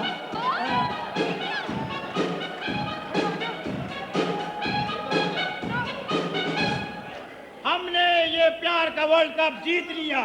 हमने ये प्यार का वर्ल्ड कप जीत लिया।